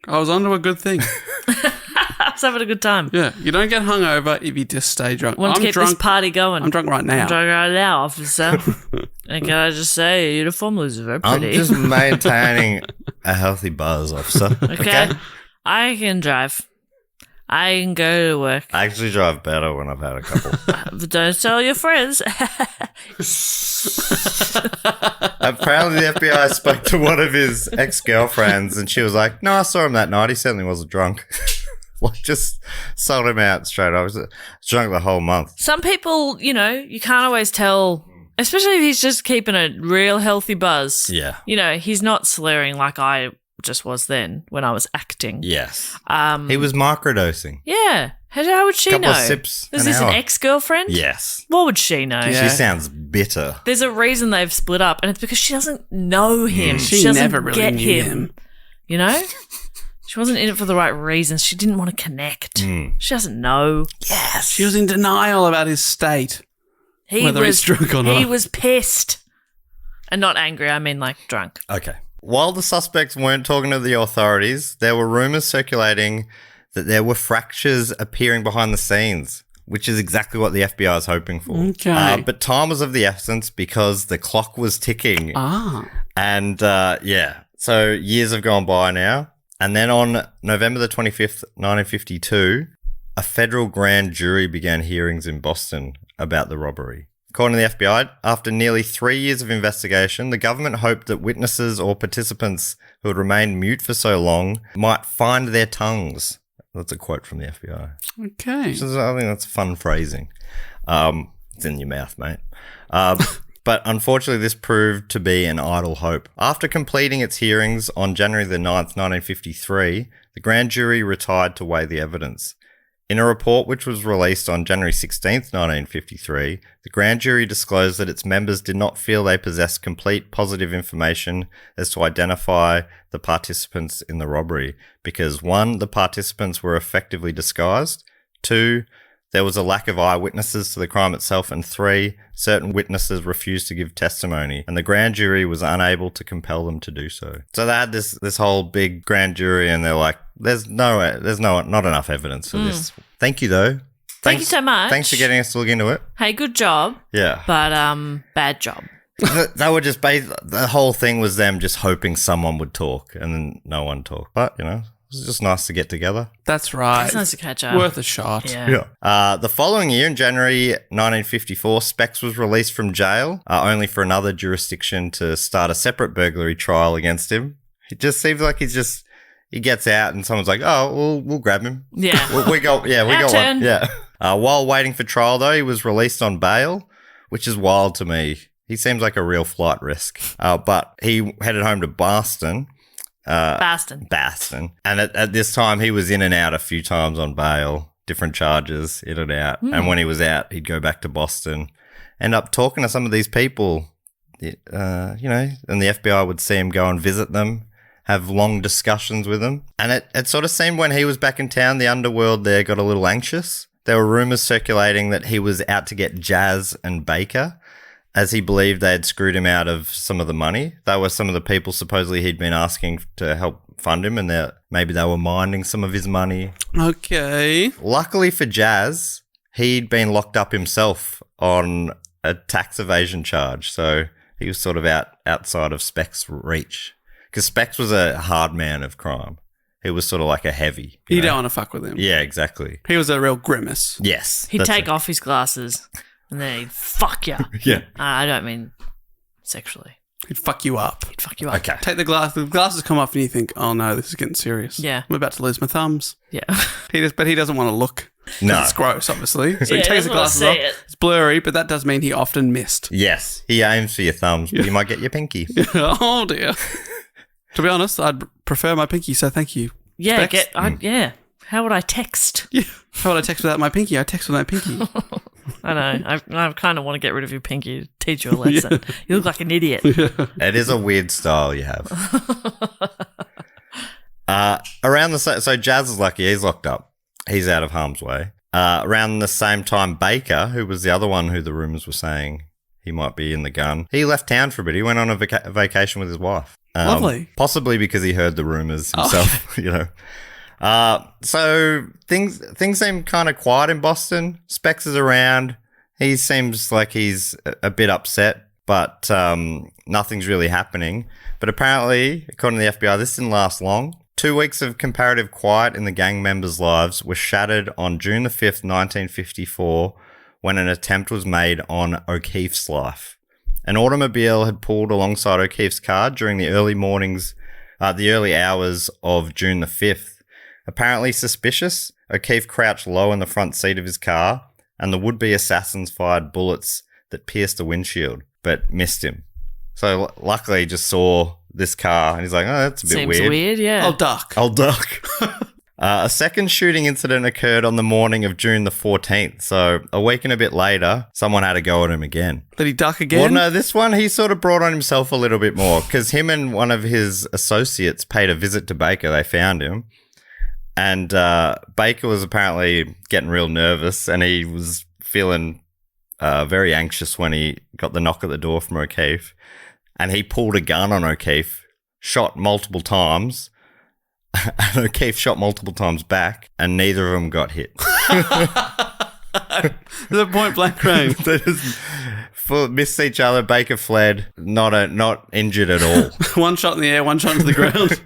I was onto a good thing. I was having a good time. Yeah. You don't get hungover if you just stay drunk. Want to keep this party going. I'm drunk right now. I'm drunk right now, officer. And can I just say, your uniform looks very pretty. I'm just maintaining a healthy buzz, officer. Okay? I can drive. I can go to work. I actually drive better when I've had a couple. But don't tell your friends. Apparently, the FBI spoke to one of his ex-girlfriends, and she was like, "No, I saw him that night. He certainly wasn't drunk." Like, just sold him out straight. I was drunk the whole month. Some people, you can't always tell, especially if he's just keeping a real healthy buzz. Yeah. He's not slurring like I just was then when I was acting. Yes. He was microdosing. Yeah. How would she know? Couple of sips Is an this hour. an ex-girlfriend? Yes. What would she know? Yeah. She sounds bitter. There's a reason they've split up, and it's because she doesn't know him. She doesn't never really get knew him. You know? She wasn't in it for the right reasons. She didn't want to connect. She doesn't know. Yes. She was in denial about his state. Whether he's drunk or not. He was pissed. And not angry, I mean like drunk. Okay. While the suspects weren't talking to the authorities, there were rumours circulating that there were fractures appearing behind the scenes, which is exactly what the FBI is hoping for. Okay. But time was of the essence because the clock was ticking. And, so years have gone by now. And then on November the 25th, 1952, a federal grand jury began hearings in Boston about the robbery. According to the FBI, after nearly 3 years of investigation, the government hoped that witnesses or participants who had remained mute for so long might find their tongues. That's a quote from the FBI. Okay. I think that's fun phrasing. It's in your mouth, mate. But unfortunately, this proved to be an idle hope. After completing its hearings on January the 9th, 1953, the grand jury retired to weigh the evidence. In a report which was released on January 16th, 1953, the grand jury disclosed that its members did not feel they possessed complete positive information as to identify the participants in the robbery because 1, the participants were effectively disguised, 2, there was a lack of eyewitnesses to the crime itself, and 3, certain witnesses refused to give testimony, and the grand jury was unable to compel them to do so. So they had this whole big grand jury, and they're like, there's not enough evidence for this. Thank you, though. Thank you so much. Thanks for getting us to look into it. Hey, good job. Yeah. But bad job. They were just the whole thing was them just hoping someone would talk, and then no one talked. But, it was just nice to get together. That's right. It's nice to catch up. Worth a shot. Yeah. The following year, in January 1954, Specs was released from jail, only for another jurisdiction to start a separate burglary trial against him. It just seems like he gets out and someone's like, oh, we'll grab him. Yeah. we got one. Yeah. While waiting for trial, though, he was released on bail, which is wild to me. He seems like a real flight risk. But he headed home to Boston. Boston. And at this time, he was in and out a few times on bail, different charges, in and out. And when he was out, he'd go back to Boston, end up talking to some of these people, and the FBI would see him go and visit them, have long discussions with them. And it sort of seemed when he was back in town, the underworld there got a little anxious. There were rumors circulating that he was out to get Jazz and Baker, as he believed they had screwed him out of some of the money. They were some of the people supposedly he'd been asking to help fund him, and maybe they were minding some of his money. Okay. Luckily for Jazz, he'd been locked up himself on a tax evasion charge. So he was sort of outside of Specs' reach. Because Specs was a hard man of crime. He was sort of like a heavy. You don't want to fuck with him. Yeah, exactly. He was a real grimace. Yes. He'd take off his glasses and then he'd fuck you. Yeah. I don't mean sexually. He'd fuck you up. He'd fuck you up. Okay. Take the glasses come off and you think, oh no, this is getting serious. Yeah. I'm about to lose my thumbs. Yeah. But he doesn't want to look. No. It's gross, obviously. So Yeah, he takes the doesn't wanna glasses see off. it. It's blurry, but that does mean he often missed. Yes. He aims for your thumbs, but you might get your pinky. Oh dear. To be honest, I'd prefer my pinky, so thank you. Yeah, Specs? yeah. How would I text? Yeah. How would I text without my pinky? I text with my pinky. I know. I kind of want to get rid of your pinky to teach you a lesson. You look like an idiot. It is a weird style you have. So Jazz is lucky. He's locked up. He's out of harm's way. Around the same time, Baker, who was the other one who the rumours were saying he might be in the gun, he left town for a bit. He went on a vacation with his wife. Lovely. Possibly because he heard the rumours himself, you know. So things seem kind of quiet in Boston. Specs is around. He seems like he's a bit upset, but nothing's really happening. But apparently, according to the FBI, this didn't last long. 2 weeks of comparative quiet in the gang members' lives were shattered on June the 5th, 1954, when an attempt was made on O'Keefe's life. An automobile had pulled alongside O'Keefe's car during the early hours of June the 5th. Apparently suspicious, O'Keefe crouched low in the front seat of his car, and the would-be assassins fired bullets that pierced the windshield, but missed him. So luckily he just saw this car, and he's like, oh, that's a bit Seems weird, yeah. I'll duck. I'll duck. A second shooting incident occurred on the morning of June the 14th. So a week and a bit later, someone had to go at him again. Did he duck again? Well, no, this one he sort of brought on himself a little bit more because him and one of his associates paid a visit to Baker. They found him. And Baker was apparently getting real nervous and he was feeling very anxious when he got the knock at the door from O'Keefe. And he pulled a gun on O'Keefe, shot multiple times. And O'Keefe shot multiple times back, and neither of them got hit. The point blank range. They just missed each other. Baker fled, not injured at all. One shot in the air, one shot into the ground.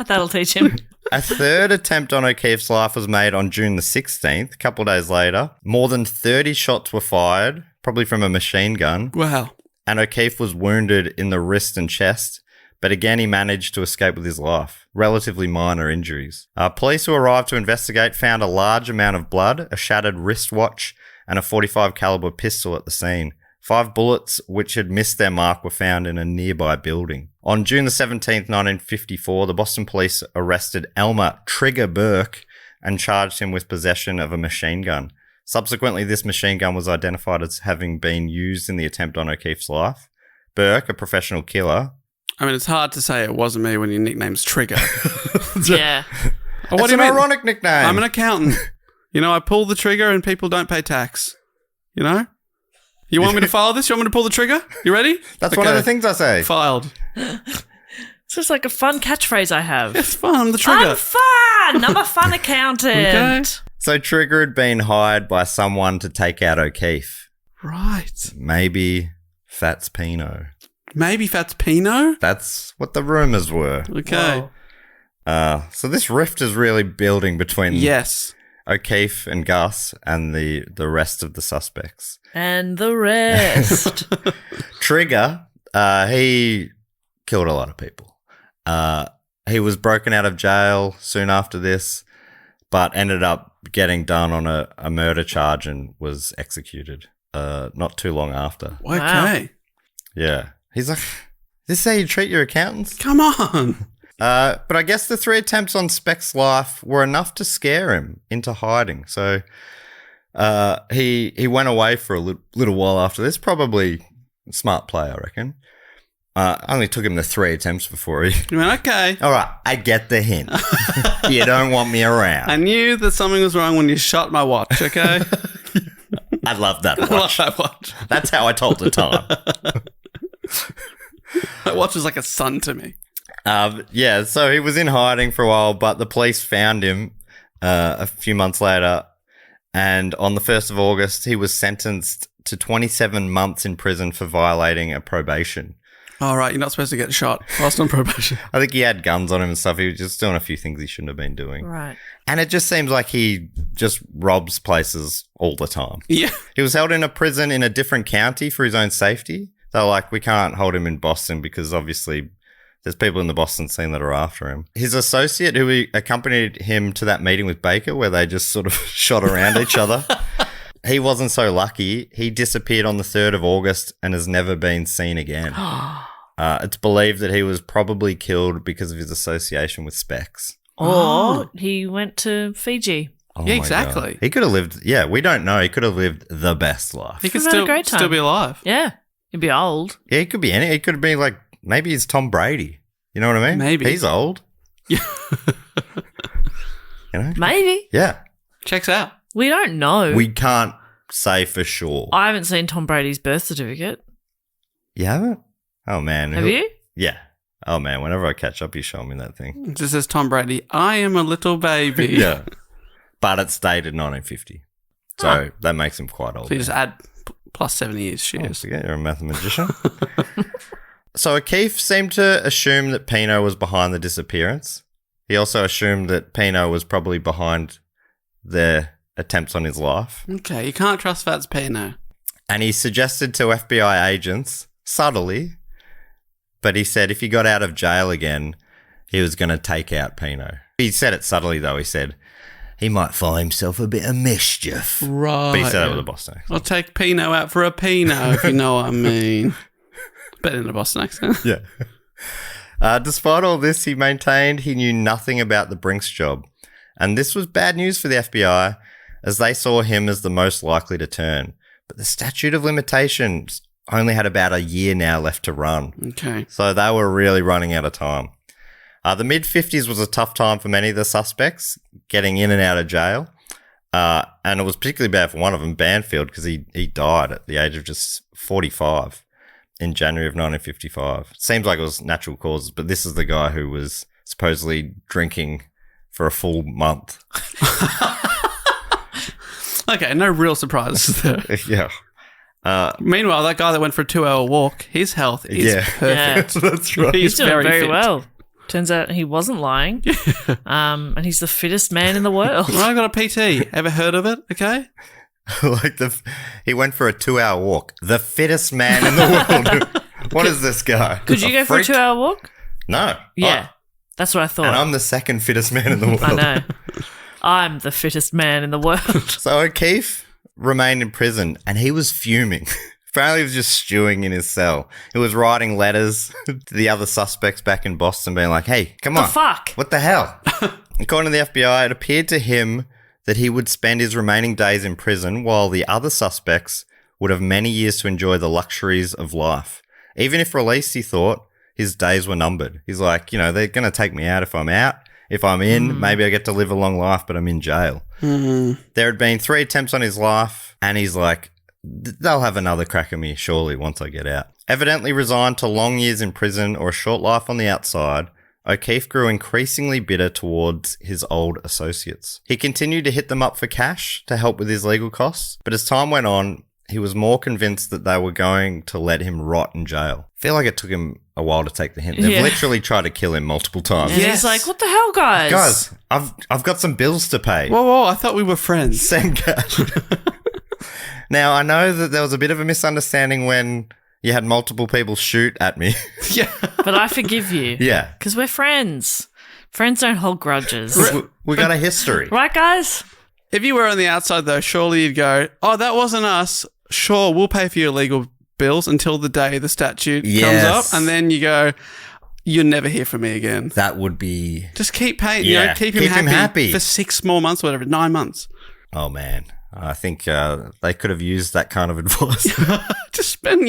That'll teach him. A third attempt on O'Keefe's life was made on June the 16th, a couple of days later. More than 30 shots were fired, probably from a machine gun. Wow. And O'Keefe was wounded in the wrist and chest. But again, he managed to escape with his life. Relatively minor injuries. Police who arrived to investigate found a large amount of blood, a shattered wristwatch, and a .45 caliber pistol at the scene. 5 bullets which had missed their mark were found in a nearby building. On June the 17th, 1954, the Boston police arrested Elmer Trigger Burke and charged him with possession of a machine gun. Subsequently, this machine gun was identified as having been used in the attempt on O'Keefe's life. Burke, a professional killer. I mean, it's hard to say it wasn't me when your nickname's Trigger. Yeah. What It's do you an mean? ironic nickname. I'm an accountant. You know, I pull the trigger and people don't pay tax. You know? You want me to file this? You want me to pull the trigger? You ready? That's one of the things I say. Filed. It's just like a fun catchphrase I have. It's fun. I'm the trigger. I'm fun. I'm a fun accountant. Okay. So Trigger had been hired by someone to take out O'Keefe. Right. Maybe Fats Pino. Maybe Fats Pino? That's what the rumours were. Okay. Whoa. So this rift is really building between Yes. O'Keefe and Gus and the rest of the suspects. And the rest. Trigger, he killed a lot of people. He was broken out of jail soon after this, but ended up getting done on a murder charge and was executed not too long after. Okay. Yeah. He's like, this is how you treat your accountants? Come on. But I guess the 3 attempts on Speck's life were enough to scare him into hiding. So he went away for a little while after this. Probably a smart play, I reckon. Only took him the 3 attempts before he... You went, okay. All right, I get the hint. You don't want me around. I knew that something was wrong when you shot my watch, okay? I love that watch. I love that watch. That's how I told the time. That watch is like a son to me. Yeah, so he was in hiding for a while, but the police found him a few months later, and on the 1st of August, he was sentenced to 27 months in prison for violating a probation. All right, you're not supposed to get shot whilst on probation. I think he had guns on him and stuff. He was just doing a few things he shouldn't have been doing. Right. And it just seems like he just robs places all the time. Yeah. He was held in a prison in a different county for his own safety. They're like, we can't hold him in Boston because obviously there's people in the Boston scene that are after him. His associate who accompanied him to that meeting with Baker where they just sort of shot around each other. He wasn't so lucky. He disappeared on the 3rd of August and has never been seen again. It's believed that he was probably killed because of his association with Specs. Or he went to Fiji. Oh Yeah, my exactly. God. He could have lived, we don't know. He could have lived the best life. He could I've had a great still time. be alive. Yeah. He'd be old. Yeah, he could be any. He could be like, maybe he's Tom Brady. You know what I mean? Maybe. He's old. Yeah. You know? Maybe. Yeah. Checks out. We don't know. We can't say for sure. I haven't seen Tom Brady's birth certificate. You haven't? Oh, man. Have you? Yeah. Oh, man. Whenever I catch up, you show me that thing. It just says Tom Brady, I am a little baby. Yeah. But it's dated 1950. So that makes him quite old. So you just add plus 70 years. Oh, Cheers. forget you're a mathematician. So O'Keefe seemed to assume that Pino was behind the disappearance. He also assumed that Pino was probably behind their attempts on his life. Okay, you can't trust Fats Pino. And he suggested to FBI agents, subtly, but he said if he got out of jail again, he was going to take out Pino. He said it subtly, though. He said he might find himself a bit of mischief. Right. But he said that with a Boston accent. I'll take Pino out for a Pino, if you know what I mean. Better than a Boston accent. Yeah. Despite all this, he maintained he knew nothing about the Brinks job. And this was bad news for the FBI, as they saw him as the most likely to turn. But the statute of limitations only had about a year now left to run. Okay. So they were really running out of time. The mid-50s was a tough time for many of the suspects getting in and out of jail. And it was particularly bad for one of them, Banfield, because he died at the age of just 45 in January of 1955. Seems like it was natural causes, but this is the guy who was supposedly drinking for a full month. Okay, no real surprises there. Yeah. Meanwhile, that guy that went for a 2-hour walk, his health is perfect. That's right. He's doing very fit. well. Turns out he wasn't lying. And he's the fittest man in the world. Well, I got a PT. Ever heard of it? Okay. He went for a 2-hour walk. The fittest man in the world. What is this guy? Could you go for a freak? 2-hour walk? No. Yeah. That's what I thought. And I'm the second fittest man in the world. I know. I'm the fittest man in the world. So O'Keefe remained in prison and he was fuming. Apparently he was just stewing in his cell. He was writing letters to the other suspects back in Boston being like, hey, come on. The fuck? What the hell? According to the FBI, it appeared to him that he would spend his remaining days in prison while the other suspects would have many years to enjoy the luxuries of life. Even if released, he thought, his days were numbered. He's like, you know, they're going to take me out if I'm out. If I'm in, maybe I get to live a long life, but I'm in jail. There had been 3 attempts on his life, and he's like, they'll have another crack at me, surely, once I get out. Evidently resigned to long years in prison or a short life on the outside, O'Keefe grew increasingly bitter towards his old associates. He continued to hit them up for cash to help with his legal costs, but as time went on, he was more convinced that they were going to let him rot in jail. I feel like it took him a while to take the hint. They've literally tried to kill him multiple times. And he's like, what the hell, guys? Guys, I've got some bills to pay. Whoa, I thought we were friends. Send cash. Now, I know that there was a bit of a misunderstanding when you had multiple people shoot at me. Yeah. But I forgive you. Yeah. Because we're friends. Friends don't hold grudges. We got a history. Right, guys? If you were on the outside, though, surely you'd go, oh, that wasn't us. Sure, we'll pay for your legal bills until the day the statute comes up. And then you go, you'll never hear from me again. That would be... Just keep paying, Yeah, keep him happy for 6 more months, whatever, 9 months. Oh, man. I think they could have used that kind of advice. Just spend,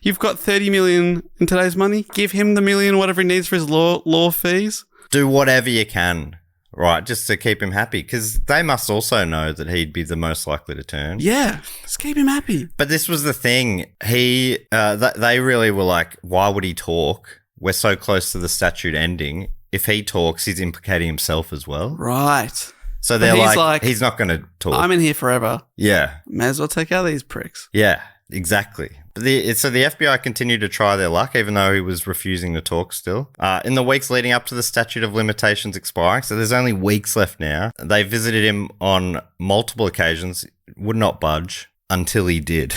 you've got 30 million in today's money. Give him the million, whatever he needs for his law fees. Do whatever you can, right, just to keep him happy, because they must also know that he'd be the most likely to turn. Yeah, just keep him happy. But this was the thing. They really were like, why would he talk? We're so close to the statute ending. If he talks, he's implicating himself as well. Right. So they're he's like, like, he's not going to talk. I'm in here forever. Yeah. May as well take out these pricks. Yeah, exactly. So the FBI continued to try their luck, even though he was refusing to talk still. In the weeks leading up to the statute of limitations expiring, so there's only weeks left now, they visited him on multiple occasions, would not budge until he did.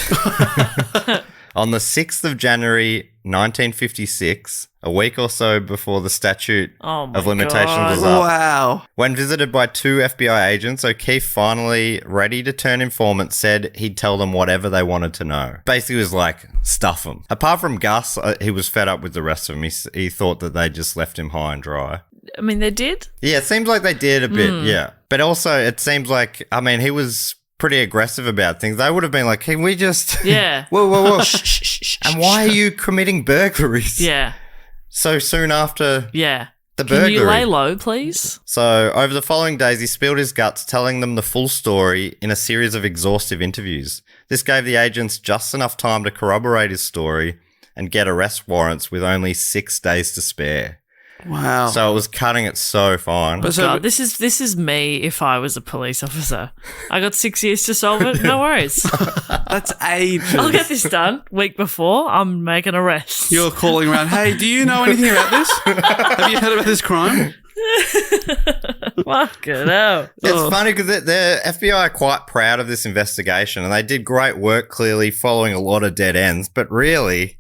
On the 6th of January, 1956, a week or so before the statute of limitations was up. Wow. When visited by 2 FBI agents, O'Keefe, finally ready to turn informant, said he'd tell them whatever they wanted to know. Basically, it was like, stuff them. Apart from Gus, he was fed up with the rest of them. He thought that they just left him high and dry. I mean, they did? Yeah, it seems like they did a bit, yeah. But also, it seems like, I mean, he was pretty aggressive about things. They would have been like, can we just... Yeah. Whoa. And why are you committing burglaries? Yeah. So soon after Yeah. the burglary. Can you lay low, please? So over the following days, he spilled his guts, telling them the full story in a series of exhaustive interviews. This gave the agents just enough time to corroborate his story and get arrest warrants with only 6 days to spare. Wow. So it was cutting it so fine. But God, this is me if I was a police officer. I got 6 years to solve it. No worries. that's ages. I'll get this done. Week before, I'm making arrests. You're calling around, hey, do you know anything about this? Have you heard about this crime? Fucking hell. It's funny because the FBI are quite proud of this investigation and they did great work, clearly following a lot of dead ends. But really,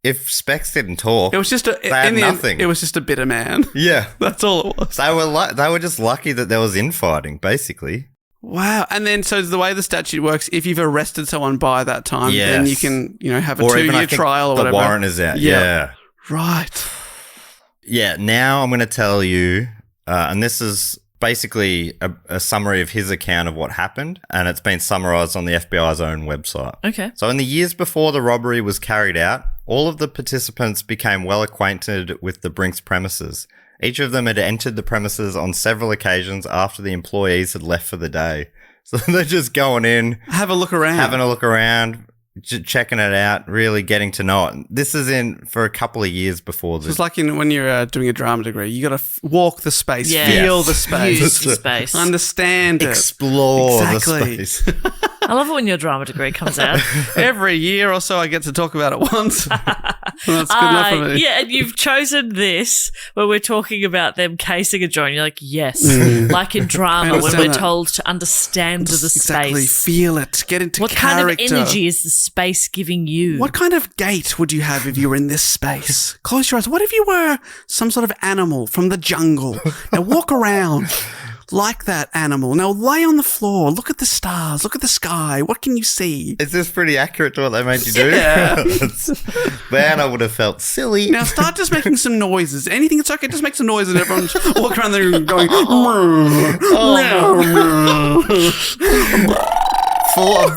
if Specs didn't talk, It was just they had nothing. It was just a bitter man. Yeah. That's all it was. They were just lucky that there was infighting, basically. Wow. And then, so the way the statute works, if you've arrested someone by that time, then you can, have a Or even, 2-year trial or the whatever. warrant is out. Yeah. Right. Yeah, now I'm going to tell you, and this is basically a summary of his account of what happened, and it's been summarised on the FBI's own website. Okay. So in the years before the robbery was carried out, all of the participants became well acquainted with the Brinks premises. Each of them had entered the premises on several occasions after the employees had left for the day. So they're just going in, Have a look around. having a look around, checking it out, really getting to know it. This is in for a couple of years before It's this. like when you're doing a drama degree, you got to walk the space, Yeah. feel Yes. the space, Use the space. understand it. Explore Exactly. the space. I love it when your drama degree comes out. Every year or so, I get to talk about it once. That's good enough for me. Yeah, and you've chosen this where we're talking about them casing a joint. You're like, yes. Like in I drama when understand we're that. told to understand the Exactly. space. Feel it. Get into What character. kind of energy is the space giving you? What kind of gait would you have if you were in this space? Close your eyes. What if you were some sort of animal from the jungle? Now walk around like that animal. Now lay on the floor. Look at the stars. Look at the sky. What can you see? Is this pretty accurate to what they made you do? Yeah. Man, I would have felt silly. Now start just making some noises. Anything that's okay, just make some noises and everyone's walking around there going,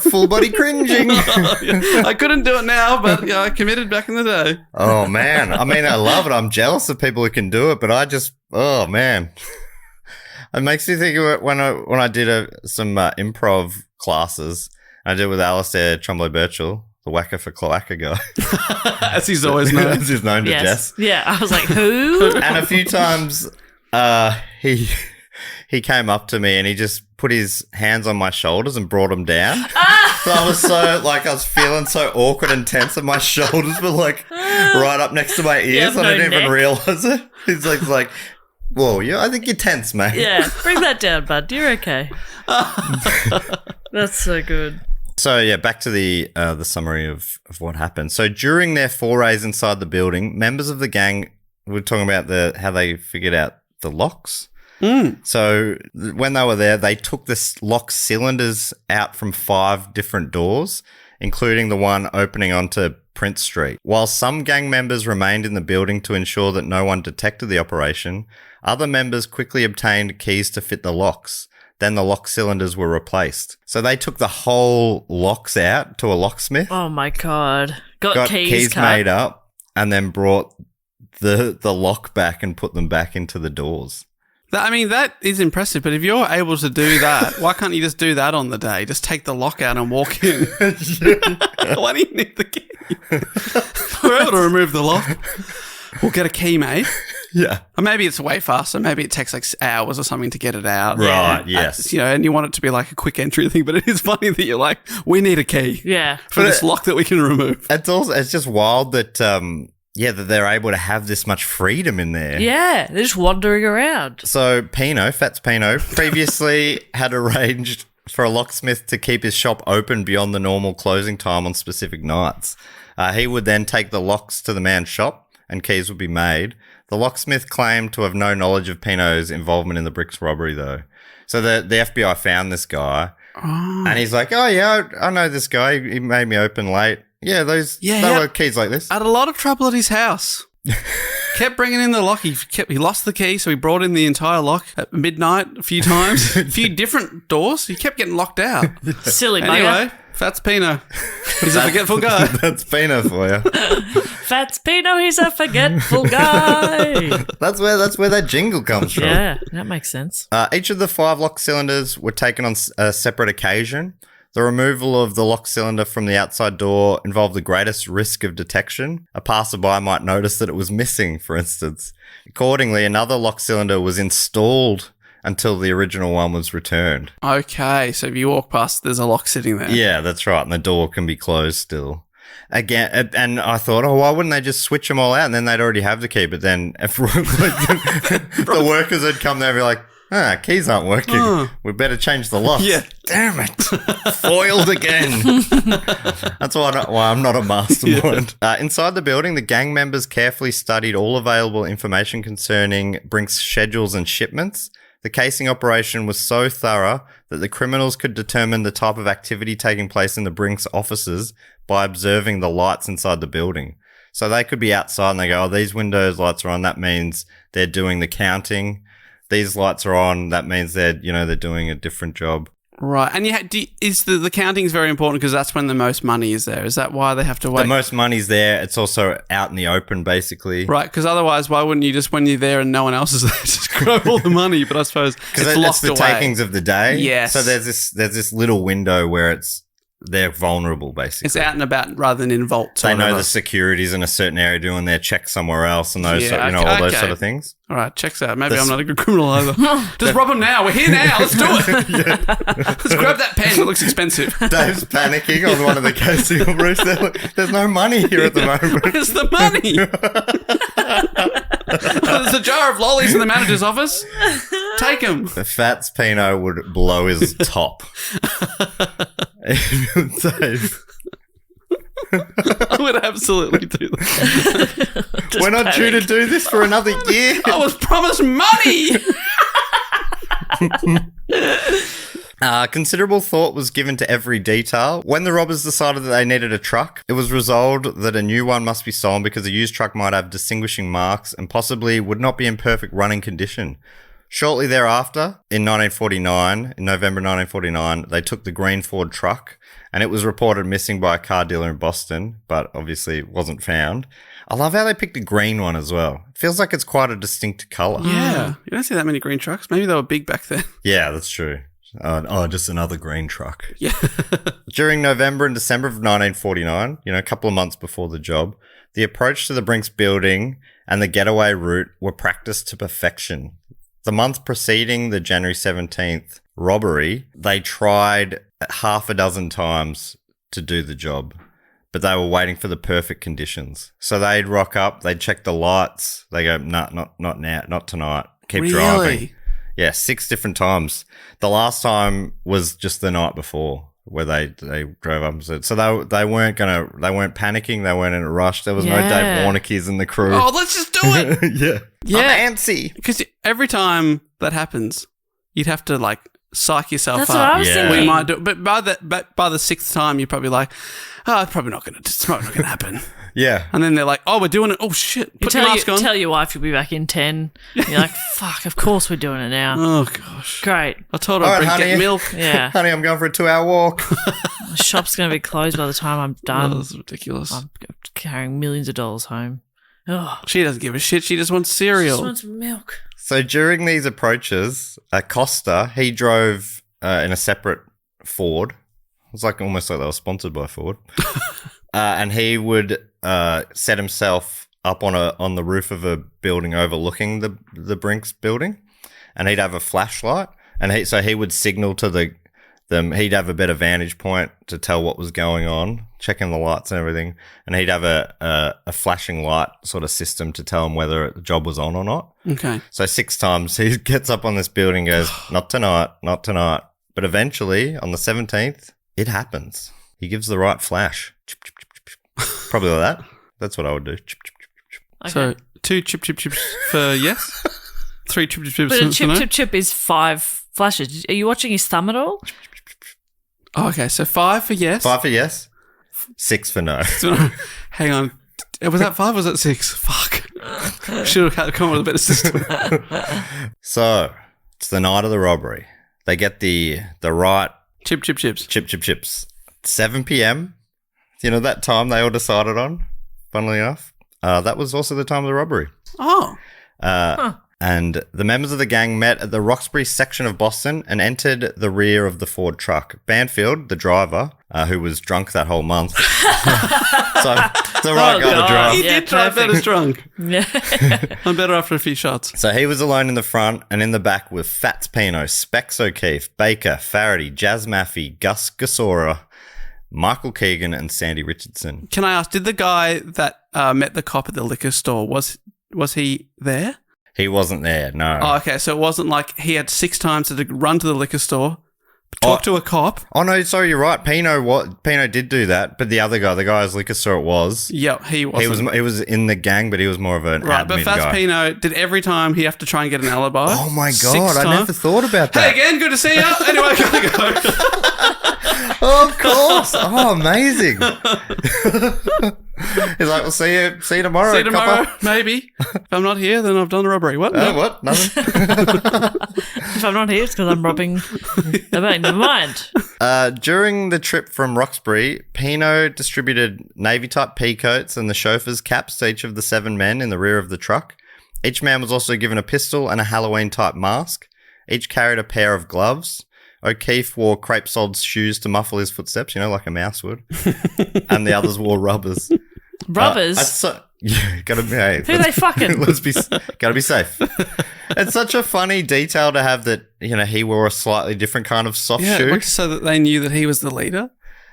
full body cringing. I couldn't do it now, but I committed back in the day. Oh man, I mean, I love it. I'm jealous of people who can do it, but oh man, it makes me think of it when I did some improv classes. I did it with Alistair Trombley-Birchall, the whacker for cloaca guy, As he's always known. as he's known to Jess. Yeah, I was like, who? And a few times, he came up to me and he just put his hands on my shoulders and brought them down. So I was feeling so awkward and tense, and my shoulders were like right up next to my ears. have I didn't no even neck. realize it. He's like, whoa, I think you're tense, mate. Yeah, bring that down, bud. You're okay. That's so good. So yeah, back to the summary of what happened. So during their forays inside the building, members of the gang were talking about how they figured out the locks. So when they were there, they took the lock cylinders out from 5 different doors, including the one opening onto Prince Street. While some gang members remained in the building to ensure that no one detected the operation, other members quickly obtained keys to fit the locks. Then the lock cylinders were replaced. So they took the whole locks out to a locksmith, Oh my god. Got keys cut. made up, and then brought the lock back and put them back into the doors. That is impressive, but if you're able to do that, why can't you just do that on the day? Just take the lock out and walk in. Why do you need the key? We're able to remove the lock. We'll get a key, mate. Yeah. Or maybe it's way faster. Maybe it takes like hours or something to get it out. Right, yes. And you want it to be like a quick entry thing, but it is funny that you're like, we need a key Yeah. for this lock that we can remove. It's just wild that, that they're able to have this much freedom in there. Yeah. They're just wandering around. So Fats Pino, previously had arranged for a locksmith to keep his shop open beyond the normal closing time on specific nights. He would then take the locks to the man's shop and keys would be made. The locksmith claimed to have no knowledge of Pino's involvement in the Brinks robbery, though. So the FBI found this guy, and he's like, "Oh yeah, I know this guy. He made me open late. Yeah, they were keys like this." Had a lot of trouble at his house. Kept bringing in the lock. He lost the key, so he brought in the entire lock at midnight a few times. A few different doors. He kept getting locked out. Silly bugger. Anyway, Fats Pino. He's a forgetful guy. That's Pino for you. Fats Pino, he's a forgetful guy. That's where that jingle comes from. Yeah, that makes sense. Each of the 5 lock cylinders were taken on a separate occasion. The removal of the lock cylinder from the outside door involved the greatest risk of detection. A passerby might notice that it was missing, for instance. Accordingly, another lock cylinder was installed until the original one was returned. Okay, so if you walk past, there's a lock sitting there. Yeah, that's right. And the door can be closed still. Again, and I thought, why wouldn't they just switch them all out and then they'd already have the key? But then if the workers would come there and be like, keys aren't working. We better change the locks. Yeah. Damn it. Foiled again. That's why I'm not a mastermind. Inside the building, the gang members carefully studied all available information concerning Brink's schedules and shipments. The casing operation was so thorough that the criminals could determine the type of activity taking place in the Brinks offices by observing the lights inside the building. So they could be outside and they go, these windows lights are on. That means they're doing the counting. These lights are on. That means they're doing a different job. Right. And is the counting is very important because that's when the most money is there. Is that why they have to wait? The most money's there. It's also out in the open, basically. Right, because otherwise, why wouldn't you just, when you're there and no one else is there, just grab all the money? But I suppose it's locked the away. takings of the day. Yes. So there's this little window where they're vulnerable, basically. It's out and about rather than in vaults. They know the securities in a certain area doing their checks somewhere else and those, all those sort of things. All right, checks out. Maybe I'm not a good criminal either. Just rob them now. We're here now. Let's do it. Let's grab that pen. It looks expensive. Dave's panicking on one of the casing roofs. There's no money here at the moment. Where's the money? There's a jar of lollies in the manager's office. Take them. Fats Pino would blow his top. Dave. I would absolutely do that. We're not due to do this for another year. I was promised money. Considerable thought was given to every detail. When the robbers decided that they needed a truck, it was resolved that a new one must be sold because a used truck might have distinguishing marks and possibly would not be in perfect running condition. Shortly thereafter, in November 1949, they took the green Ford truck and it was reported missing by a car dealer in Boston, but obviously it wasn't found. I love how they picked a green one as well. It feels like it's quite a distinct colour. Yeah. You don't see that many green trucks. Maybe they were big back then. Yeah, that's true. Just another green truck. Yeah. During November and December of 1949, a couple of months before the job, the approach to the Brinks building and the getaway route were practiced to perfection. The month preceding the January 17th robbery, they tried half a dozen times to do the job, but they were waiting for the perfect conditions. So they'd rock up, they'd check the lights, they go, not now, not tonight, keep driving. Yeah, 6 different times. The last time was just the night before where they drove up and said, so they weren't panicking, they weren't in a rush. There was no Dave Warnicki's in the crew. Oh, let's just do it. Yeah. I'm antsy. Because every time that happens, you'd have to psych yourself up. That's what I was thinking. We might do it. But by the 6th time, you're probably like, it's probably not going to happen. Yeah. And then they're like, we're doing it. Oh, shit. Put your mask on. Tell your wife you'll be back in 10. You're like, fuck, of course we're doing it now. Oh, gosh. Great. I told her I'd get milk. Yeah. Honey, I'm going for a 2-hour walk. The shop's going to be closed by the time I'm done. Oh, that's ridiculous. I'm carrying millions of dollars home. Oh. She doesn't give a shit. She just wants cereal. She just wants milk. So during these approaches, Costa, he drove in a separate Ford. It was almost like they were sponsored by Ford. And he would set himself up on the roof of a building overlooking the Brinks building, and he'd have a flashlight, and he would signal to them. He'd have a better vantage point to tell what was going on, checking the lights and everything, and he'd have a flashing light sort of system to tell him whether the job was on or not. Okay. So 6 times he gets up on this building and goes, not tonight, not tonight. But eventually, on the 17th, it happens. He gives the right flash. Chip, chip, chip, chip, chip. Probably like that. That's what I would do. Chip, chip, chip, chip. Okay. So 2 chip chip chips for yes, 3 chip chip chips But for a chip no? chip chip is 5 flashes. Are you watching his thumb at all? Oh, okay, so 5 for yes. 5 for yes, 6 for no. Hang on. Was that 5 or was that 6? Fuck. Should have come up with a better system. So, it's the night of the robbery. They get the right Chip chip chips. chips. 7 p.m. You know that time they all decided on, funnily enough? That was also the time of the robbery. Oh. And the members of the gang met at the Roxbury section of Boston and entered the rear of the Ford truck. Banfield, the driver, who was drunk that whole month. So, the right guy to God. drive. He Yeah, did try better drunk. Yeah. I'm better after a few shots. So he was alone in the front, and in the back were Fats Pino, Specs O'Keefe, Baker, Faraday, Jazz Maffey, Gus Gasora, Michael Keegan, and Sandy Richardson. Can I ask, did the guy that met the cop at the liquor store, was he there? He wasn't there, no. Oh, okay. So it wasn't like he had 6 times to run to the liquor store, talk to a cop. Oh, no, sorry, you're right. Pino did do that, but the other guy, the guy whose liquor store it was, Yeah, he wasn't. he was in the gang, but he was more of an Right, admin but Fats guy. Pino did every time he have to try and get an alibi. Oh, my 6 God, I times. never thought about Hey that. again, good to see you. Anyway, gotta go. Oh, of course. Oh, amazing. He's like, we'll see you tomorrow. See you tomorrow, copper. maybe. If I'm not here, then I've done the robbery. What? No. What? Nothing. If I'm not here, it's because I'm robbing the bank. Never mind. During the trip from Roxbury, Pino distributed Navy-type pea coats and the chauffeur's caps to each of the 7 men in the rear of the truck. Each man was also given a pistol and a Halloween-type mask. Each carried a pair of gloves. O'Keefe wore crepe-soled shoes to muffle his footsteps, like a mouse would. And the others wore rubbers. Rubbers? Gotta be, hey, Who they fucking? Gotta be safe. It's such a funny detail to have that, he wore a slightly different kind of soft Yeah, shoe. so that they knew that he was the leader.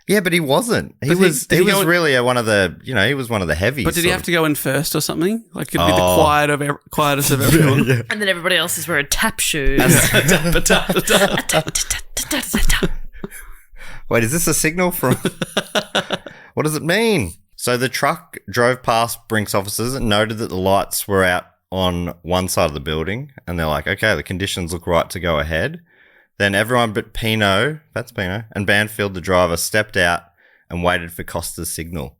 Yeah, but he wasn't. He But was did he go in- really one of the, he was one of the heavies. But did he sort have to go in first or something? Like, it'd be the Oh. quietest of everyone. Yeah. And then everybody else is wearing tap shoes. Wait, is this a signal from... What does it mean? So the truck drove past Brinks officers and noted that the lights were out on one side of the building. And they're like, okay, the conditions look right to go ahead. Then everyone but that's Pino, and Banfield, the driver, stepped out and waited for Costa's signal.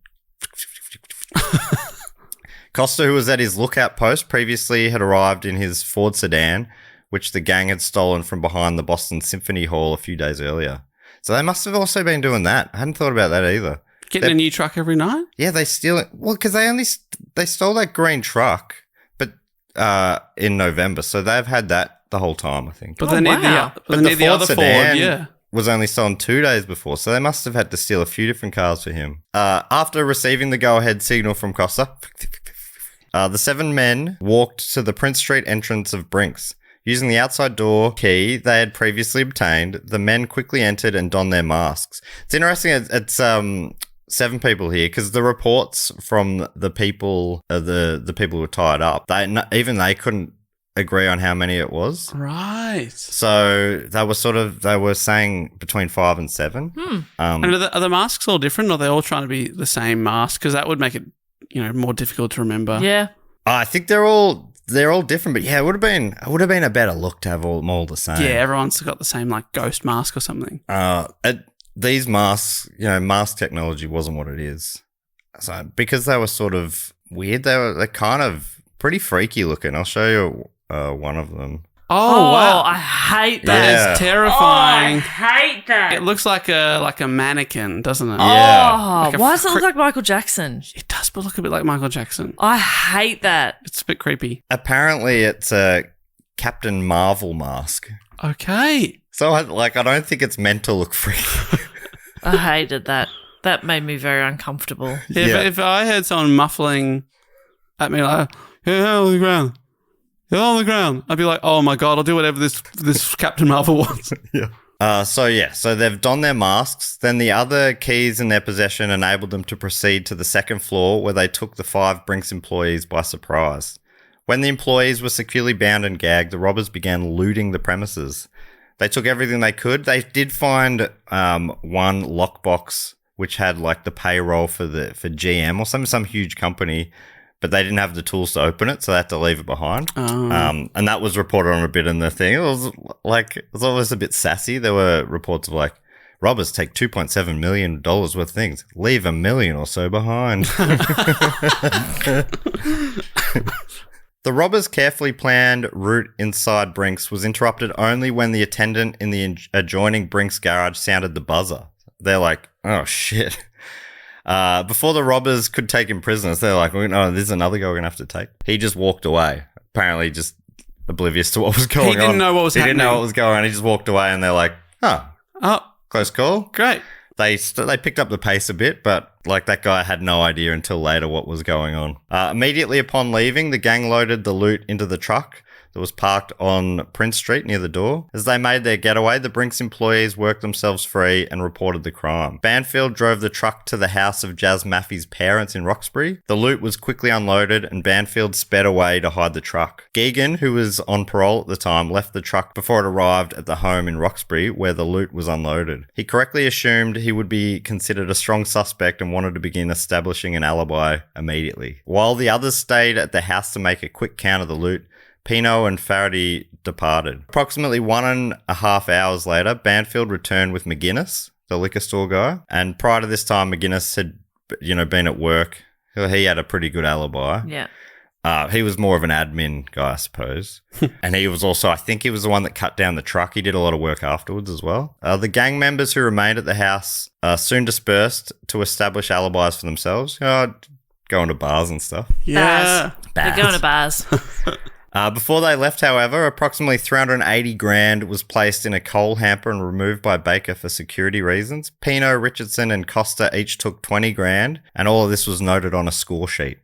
Costa, who was at his lookout post, previously had arrived in his Ford sedan, which the gang had stolen from behind the Boston Symphony Hall a few days earlier. So they must have also been doing that. I hadn't thought about that either. Getting a new truck every night? Yeah, they steal it. Well, because they stole that green truck, but in November, so they've had that the whole time, I think. But Oh, they need wow. the other Ford, yeah. was only stolen 2 days before, so they must have had to steal a few different cars for him. After receiving the go-ahead signal from Costa, the 7 men walked to the Prince Street entrance of Brinks. Using the outside door key they had previously obtained, the men quickly entered and donned their masks. It's interesting, it's 7 people here, because the reports from the people, the people who were tied up, even they couldn't agree on how many it was. Right. So they were saying between 5 and 7. And are the masks all different, or are they all trying to be the same mask? Because that would make it, more difficult to remember. Yeah. I think they're all different, but yeah, it would have been a better look to have them all the same. Yeah, everyone's got the same like ghost mask or something. These masks, mask technology wasn't what it is. So because they were sort of weird, they're kind of pretty freaky looking. I'll show you one of them. Oh, wow. I hate That that. Yeah. is terrifying. I hate that. It looks like a mannequin, doesn't it? Yeah. Oh, Like a why does it look cri- like Michael Jackson? It does look a bit like Michael Jackson. I hate that. It's a bit creepy. Apparently, it's a Captain Marvel mask. Okay. So I don't think it's meant to look freaky. I hated that. That made me very uncomfortable. Yeah, Yeah. If I heard someone muffling at me like, "Yeah, on the ground. Get on the ground." I'd be like, "Oh my God, I'll do whatever this Captain Marvel wants." So they've donned their masks. Then the other keys in their possession enabled them to proceed to the second floor where they took the 5 Brinks employees by surprise. When the employees were securely bound and gagged, the robbers began looting the premises. They took everything they could. They did find one lockbox which had like the payroll for GM or some huge company, but they didn't have the tools to open it, so they had to leave it behind. And that was reported on a bit in the thing. It was always a bit sassy. There were reports of like, robbers take $2.7 million worth of things, leave $1 million or so behind. The robbers' carefully planned route inside Brinks was interrupted only when the attendant in the adjoining Brinks garage sounded the buzzer. They're like, oh shit. Before the robbers could take him prisoners, they're like, oh, no, there's another guy we're going to have to take. He just walked away, apparently just oblivious to what was going on. He didn't know what was happening. He didn't know what was going on. He just walked away and they're like, oh, close call. Great. They picked up the pace a bit, but like that guy had no idea until later what was going on. Immediately upon leaving, the gang loaded the loot into the truck that was parked on Prince Street near the door. As they made their getaway, the Brinks employees worked themselves free and reported the crime. Banfield drove the truck to the house of Jazz Maffey's parents in Roxbury. The loot was quickly unloaded and Banfield sped away to hide the truck. Geoghegan, who was on parole at the time, left the truck before it arrived at the home in Roxbury where the loot was unloaded. He correctly assumed he would be considered a strong suspect and wanted to begin establishing an alibi immediately. While the others stayed at the house to make a quick count of the loot, Pino and Faraday departed. Approximately 1.5 hours later, Banfield returned with McGuinness, the liquor store guy. And prior to this time, McGuinness had, been at work. He had a pretty good alibi. Yeah. He was more of an admin guy, I suppose. And he was also, I think he was the one that cut down the truck. He did a lot of work afterwards as well. The gang members who remained at the house soon dispersed to establish alibis for themselves. Going to bars and stuff. Yeah. They're going to bars. Before they left, however, approximately $380,000 was placed in a coal hamper and removed by Baker for security reasons. Pino, Richardson, and Costa each took $20,000, and all of this was noted on a score sheet.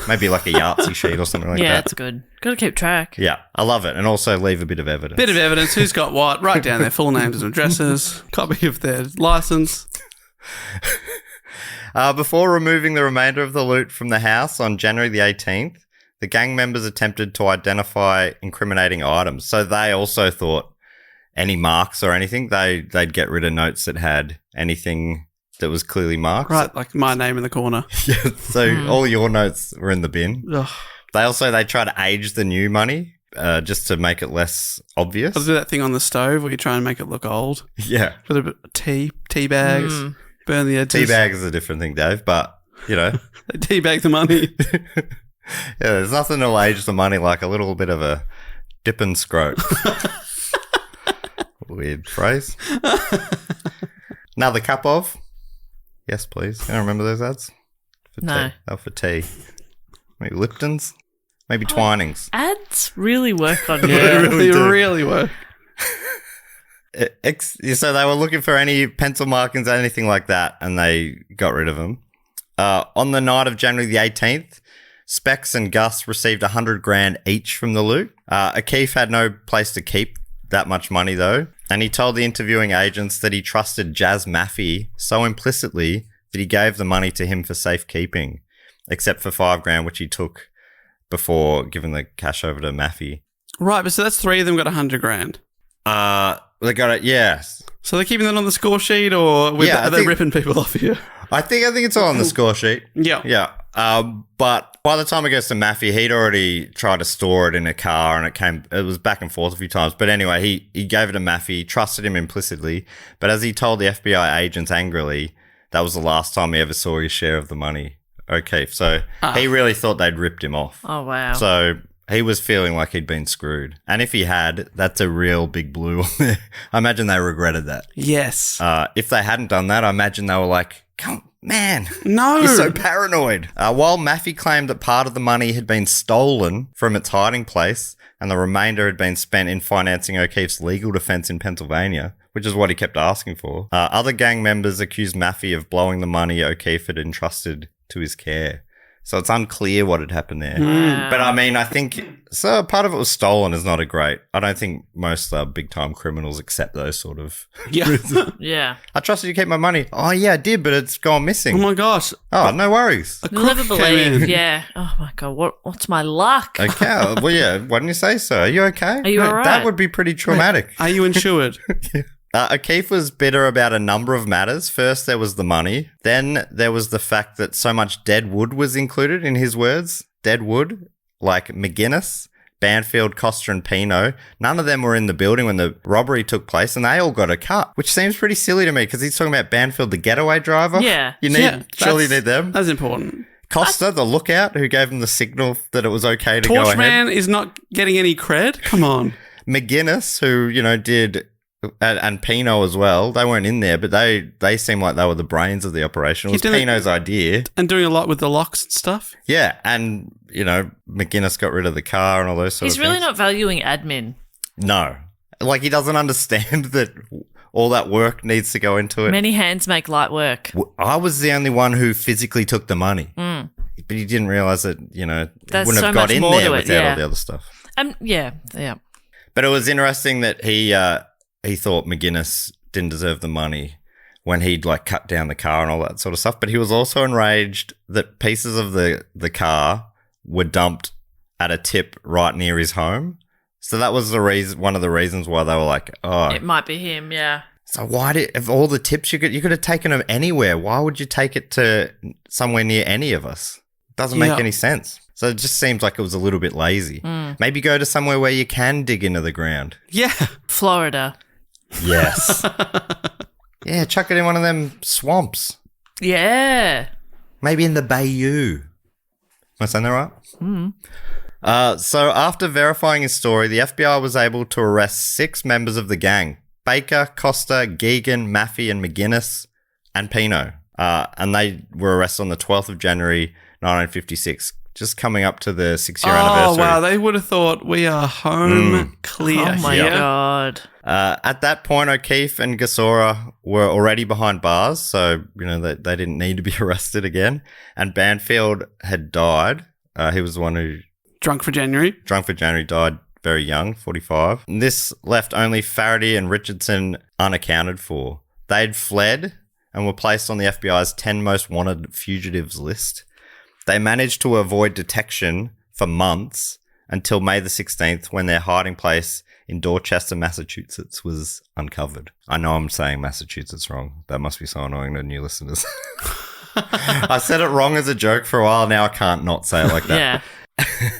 Maybe like a Yahtzee sheet or something like that. Yeah, that's good. Got to keep track. Yeah, I love it. And also leave a bit of evidence. Bit of evidence. Who's got what? Write down their full names and addresses. Copy of their license. Before removing the remainder of the loot from the house on January the 18th, the gang members attempted to identify incriminating items. So they also thought any marks or anything, they'd get rid of notes that had anything that was clearly marked. Right, like my name in the corner. Yeah, so all your notes were in the bin. Ugh. They try to age the new money just to make it less obvious. I'll do that thing on the stove where you try and make it look old. Yeah. Put a bit of tea bags, burn the edges. Tea bag is a different thing, Dave, but, They tea bag the money. Yeah, there's nothing to age the money like a little bit of a dip and scrote. Weird phrase. Another cup of? Yes, please. Can I remember those ads? No. Tea. Oh, for tea. Maybe Lipton's? Maybe Twinings. Ads really work on you. Yeah, really they do. really work. So they were looking for any pencil markings, anything like that, and they got rid of them. On the night of January the 18th, Specs and Gus received $100,000 each from the loot. O'Keefe had no place to keep that much money though, and he told the interviewing agents that he trusted Jazz Maffey so implicitly that he gave the money to him for safekeeping, except for $5,000 which he took before giving the cash over to Maffey. Right, but so that's 3 of them got $100,000. They got it, yes. So they're keeping that on the score sheet, or are they ripping people off here? I think it's all on the score sheet. Yeah. Yeah. But by the time it goes to Maffey, he'd already tried to store it in a car and it was back and forth a few times. But anyway, he gave it to Maffey, trusted him implicitly. But as he told the FBI agents angrily, that was the last time he ever saw his share of the money. O'Keefe. So he really thought they'd ripped him off. Oh, wow. So he was feeling like he'd been screwed. And if he had, that's a real big blue on there. I imagine they regretted that. Yes. If they hadn't done that, I imagine they were like, come man, no, you're so paranoid. While Maffey claimed that part of the money had been stolen from its hiding place and the remainder had been spent in financing O'Keefe's legal defense in Pennsylvania, which is what he kept asking for, other gang members accused Maffey of blowing the money O'Keefe had entrusted to his care. So it's unclear what had happened there. Wow. But I mean, I think so. Part of it was stolen is not a great. I don't think most big time criminals accept those sort of. Yeah. Yeah. I trusted you to keep my money. Oh yeah, I did, but it's gone Oh missing. my gosh. Oh, no worries. You'll never Crook came believe. in. Yeah. Oh my God. What's my luck? Okay. Well, yeah. Why didn't you say so? Are you okay? Are you all right? That would be pretty traumatic. Are you insured? O'Keefe was bitter about a number of matters. First, there was the money. Then there was the fact that so much dead wood was included in his words. Dead wood, like McGuinness, Banfield, Costa, and Pino. None of them were in the building when the robbery took place, and they all got a cut, which seems pretty silly to me because he's talking about Banfield, the getaway driver. Yeah. Surely you need them. That's important. Costa, the lookout, who gave him the signal that it was okay to go ahead. Torchman is not getting any cred? Come on. McGuinness, who, did... And Pino as well. They weren't in there, but they seemed like they were the brains of the operation. It was Pino's idea. And doing a lot with the locks and stuff. Yeah, and, McGuinness got rid of the car and all those sort of things. He's really not valuing admin. No. Like, he doesn't understand that all that work needs to go into it. Many hands make light work. I was the only one who physically took the money. But he didn't realise that, it There's wouldn't so have got much in more there to it, without yeah. all the other stuff. Yeah. But it was interesting that he thought McGuinness didn't deserve the money when he'd cut down the car and all that sort of stuff. But he was also enraged that pieces of the car were dumped at a tip right near his home. So that was one of the reasons why they were like, oh, It might be him, yeah. so of all the tips you could have taken them anywhere, why would you take it to somewhere near any of us? It doesn't make any sense. So it just seems like it was a little bit lazy. Maybe go to somewhere where you can dig into the ground. Yeah. Florida. Yes. Yeah, chuck it in one of them swamps. Yeah. Maybe in the Bayou. Am I saying that right? So after verifying his story, the FBI was able to arrest 6 members of the gang. Baker, Costa, Geegan, Maffey, and McGuinness, and Pino. And they were arrested on the 12th of January, 1956. Just coming up to the 6-year anniversary. Oh, wow. They would have thought we are home clear. Oh my here. God. At that point, O'Keefe and Gasora were already behind bars, so they didn't need to be arrested again. And Banfield had died. He was the one who Drunk for January, died very young, 45. And this left only Faraday and Richardson unaccounted for. They'd fled and were placed on the FBI's 10 most wanted fugitives list. They managed to avoid detection for months until May the 16th, when their hiding place in Dorchester, Massachusetts was uncovered. I know I'm saying Massachusetts wrong. That must be so annoying to new listeners. I said it wrong as a joke for a while. Now I can't not say it like that. Yeah.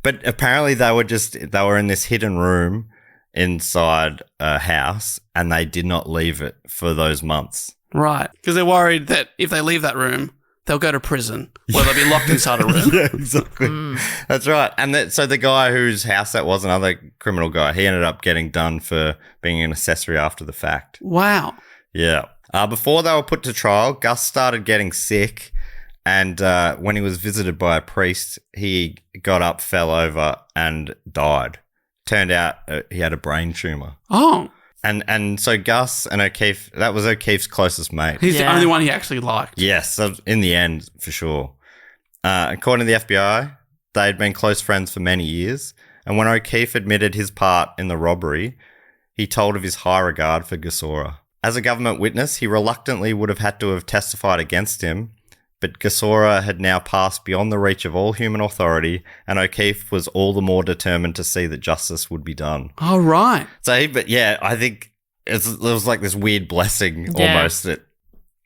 But apparently they were in this hidden room inside a house, and they did not leave it for those months. right? Because they're worried that if they leave that room, they'll go to prison, or they'll be locked inside a room. Yeah, exactly. That's right. And so the guy whose house that was, another criminal guy, he ended up getting done for being an accessory after the fact. Wow. Yeah. Before they were put to trial, Gus started getting sick, and when he was visited by a priest, he got up, fell over, and died. Turned out he had a brain tumor. Oh. And so Gus and O'Keefe, that was O'Keefe's closest mate. He's the Yeah. only one he actually liked. Yes, in the end, for sure. According to the FBI, they'd been close friends for many years, and when O'Keefe admitted his part in the robbery, he told of his high regard for Gasora. As a government witness, he reluctantly would have had to have testified against him, but Gasora had now passed beyond the reach of all human authority, and O'Keefe was all the more determined to see that justice would be done. Oh, right. So, I think it was like this weird blessing almost that,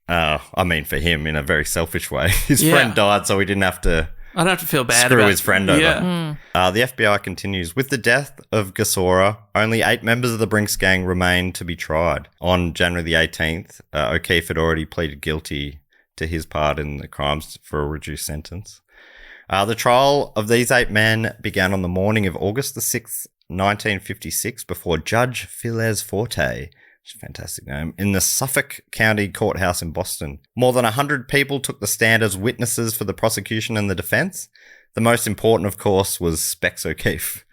for him in a very selfish way. His friend died, so he didn't have to I don't have to feel bad screw about his friend over. Yeah. The FBI continues. With the death of Gasora, only 8 members of the Brinks gang remained to be tried. On January the 18th, O'Keefe had already pleaded guilty to his part in the crimes for a reduced sentence. The trial of these 8 men began on the morning of August the 6th, 1956, before Judge Philez Forte, which is a fantastic name, in the Suffolk County Courthouse in Boston. More than 100 people took the stand as witnesses for the prosecution and the defense. The most important, of course, was Specs O'Keefe.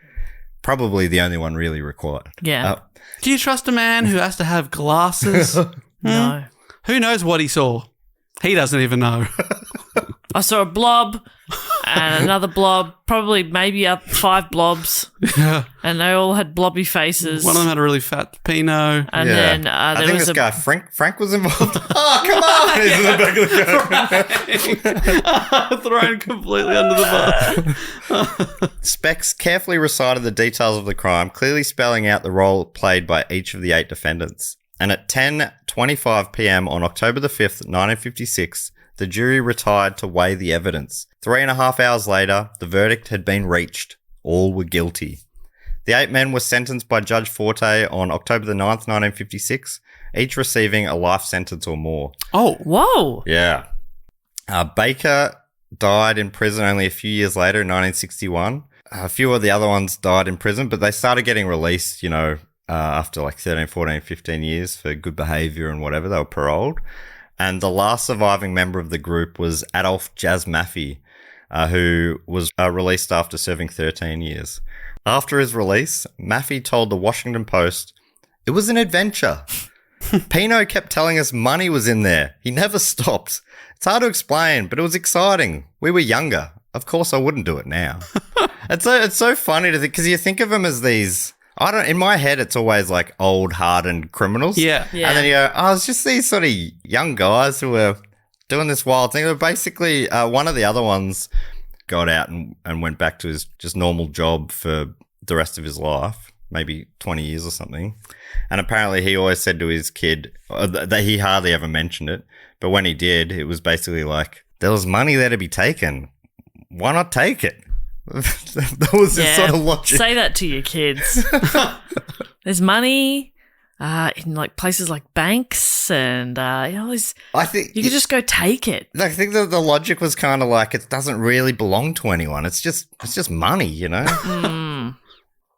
Probably the only one really required. Yeah. Do you trust a man who has to have glasses? No. Who knows what he saw? He doesn't even know. I saw a blob and another blob, probably maybe 5 blobs, Yeah. and they all had blobby faces. One of them had a really fat Pinot. And then I there think was this guy, Frank was involved. Oh, come on! He's in the back of the car. Thrown completely under the bus. Specs carefully recited the details of the crime, clearly spelling out the role played by each of the 8 defendants. And at 10:25 p.m. on October the 5th, 1956, the jury retired to weigh the evidence. 3.5 hours later, the verdict had been reached. All were guilty. The 8 men were sentenced by Judge Forte on October the 9th, 1956, each receiving a life sentence or more. Oh. Whoa. Yeah. Baker died in prison only a few years later in 1961. A few of the other ones died in prison, but they started getting released, after like 13, 14, 15 years for good behavior and whatever. They were paroled. And the last surviving member of the group was Adolf Jazz Maffei, who was released after serving 13 years. After his release, Maffei told the Washington Post, "It was an adventure. Pino kept telling us money was in there. He never stopped. It's hard to explain, but it was exciting. We were younger. Of course, I wouldn't do it now." It's so funny to think, because you think of them as these... in my head, it's always like old, hardened criminals. Yeah. Yeah. And then you go, it's just these sort of young guys who were doing this wild thing. But basically, one of the other ones got out and went back to his just normal job for the rest of his life, maybe 20 years or something. And apparently he always said to his kid that he hardly ever mentioned it. But when he did, it was basically like, there was money there to be taken. Why not take it? That was his sort of logic. Say that to your kids. There's money in like places like banks, and I think you could just go take it. I think the logic was kind of like, it doesn't really belong to anyone. It's just money, And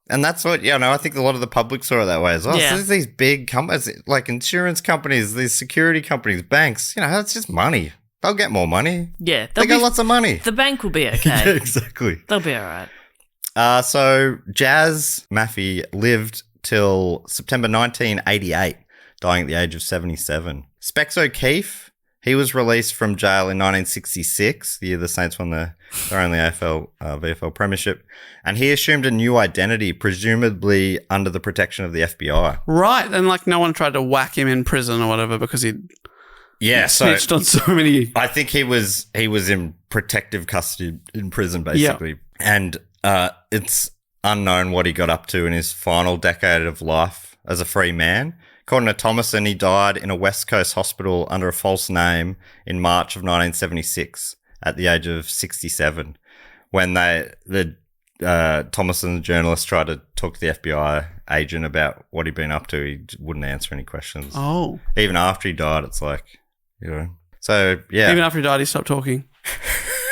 that's what, I think a lot of the public saw it that way as well. Yeah. So there's these big companies, like insurance companies, these security companies, banks, it's just money. They'll get more money. Yeah. They got lots of money. The bank will be okay. Yeah, exactly. They'll be all right. So Jazz Maffei lived till September 1988, dying at the age of 77. Specs O'Keefe, he was released from jail in 1966, the year the Saints won their only VFL premiership, and he assumed a new identity, presumably under the protection of the FBI. Right. And like no one tried to whack him in prison or whatever because he snitched on so many. I think he was in protective custody in prison, basically. Yep. And it's unknown what he got up to in his final decade of life as a free man. According to Thomason, he died in a West Coast hospital under a false name in March of 1976 at the age of 67. When Thomason, the journalist, tried to talk to the FBI agent about what he'd been up to, he wouldn't answer any questions. Oh. Even after he died, it's like, So, yeah. Even after he died, he stopped talking.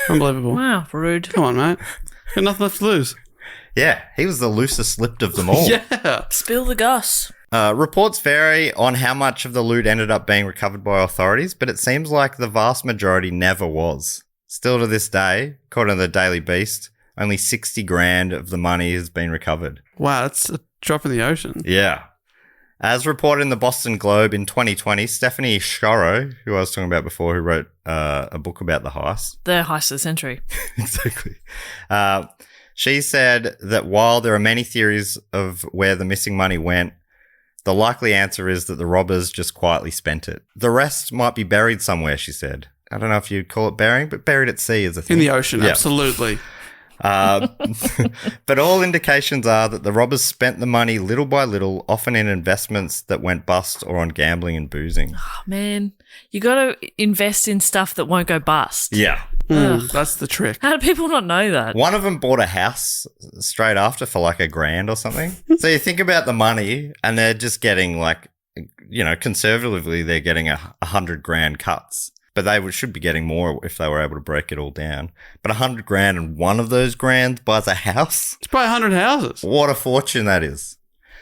Unbelievable. Wow, rude. Come on, mate. Got nothing left to lose. Yeah, he was the loosest lipped of them all. Yeah. Spill the goss. Reports vary on how much of the loot ended up being recovered by authorities, but it seems like the vast majority never was. Still to this day, according to the Daily Beast, only 60 grand of the money has been recovered. Wow, that's a drop in the ocean. Yeah. As reported in the Boston Globe in 2020, Stephanie Shorrow, who I was talking about before, who wrote a book about the heist. The heist of the century. Exactly. She said that while there are many theories of where the missing money went, the likely answer is that the robbers just quietly spent it. The rest might be buried somewhere, she said. I don't know if you'd call it burying, but buried at sea is a thing. In the ocean, Yeah. absolutely. But all indications are that the robbers spent the money little by little, often in investments that went bust or on gambling and boozing. Oh, man, you got to invest in stuff that won't go bust. Yeah. That's the trick. How do people not know that? One of them bought a house straight after for like $1,000 or something. So you think about the money and they're just getting like, conservatively, they're getting 100 grand cuts. But they should be getting more if they were able to break it all down. But 100 grand and one of those grand buys a house? It's probably 100 houses. What a fortune that is.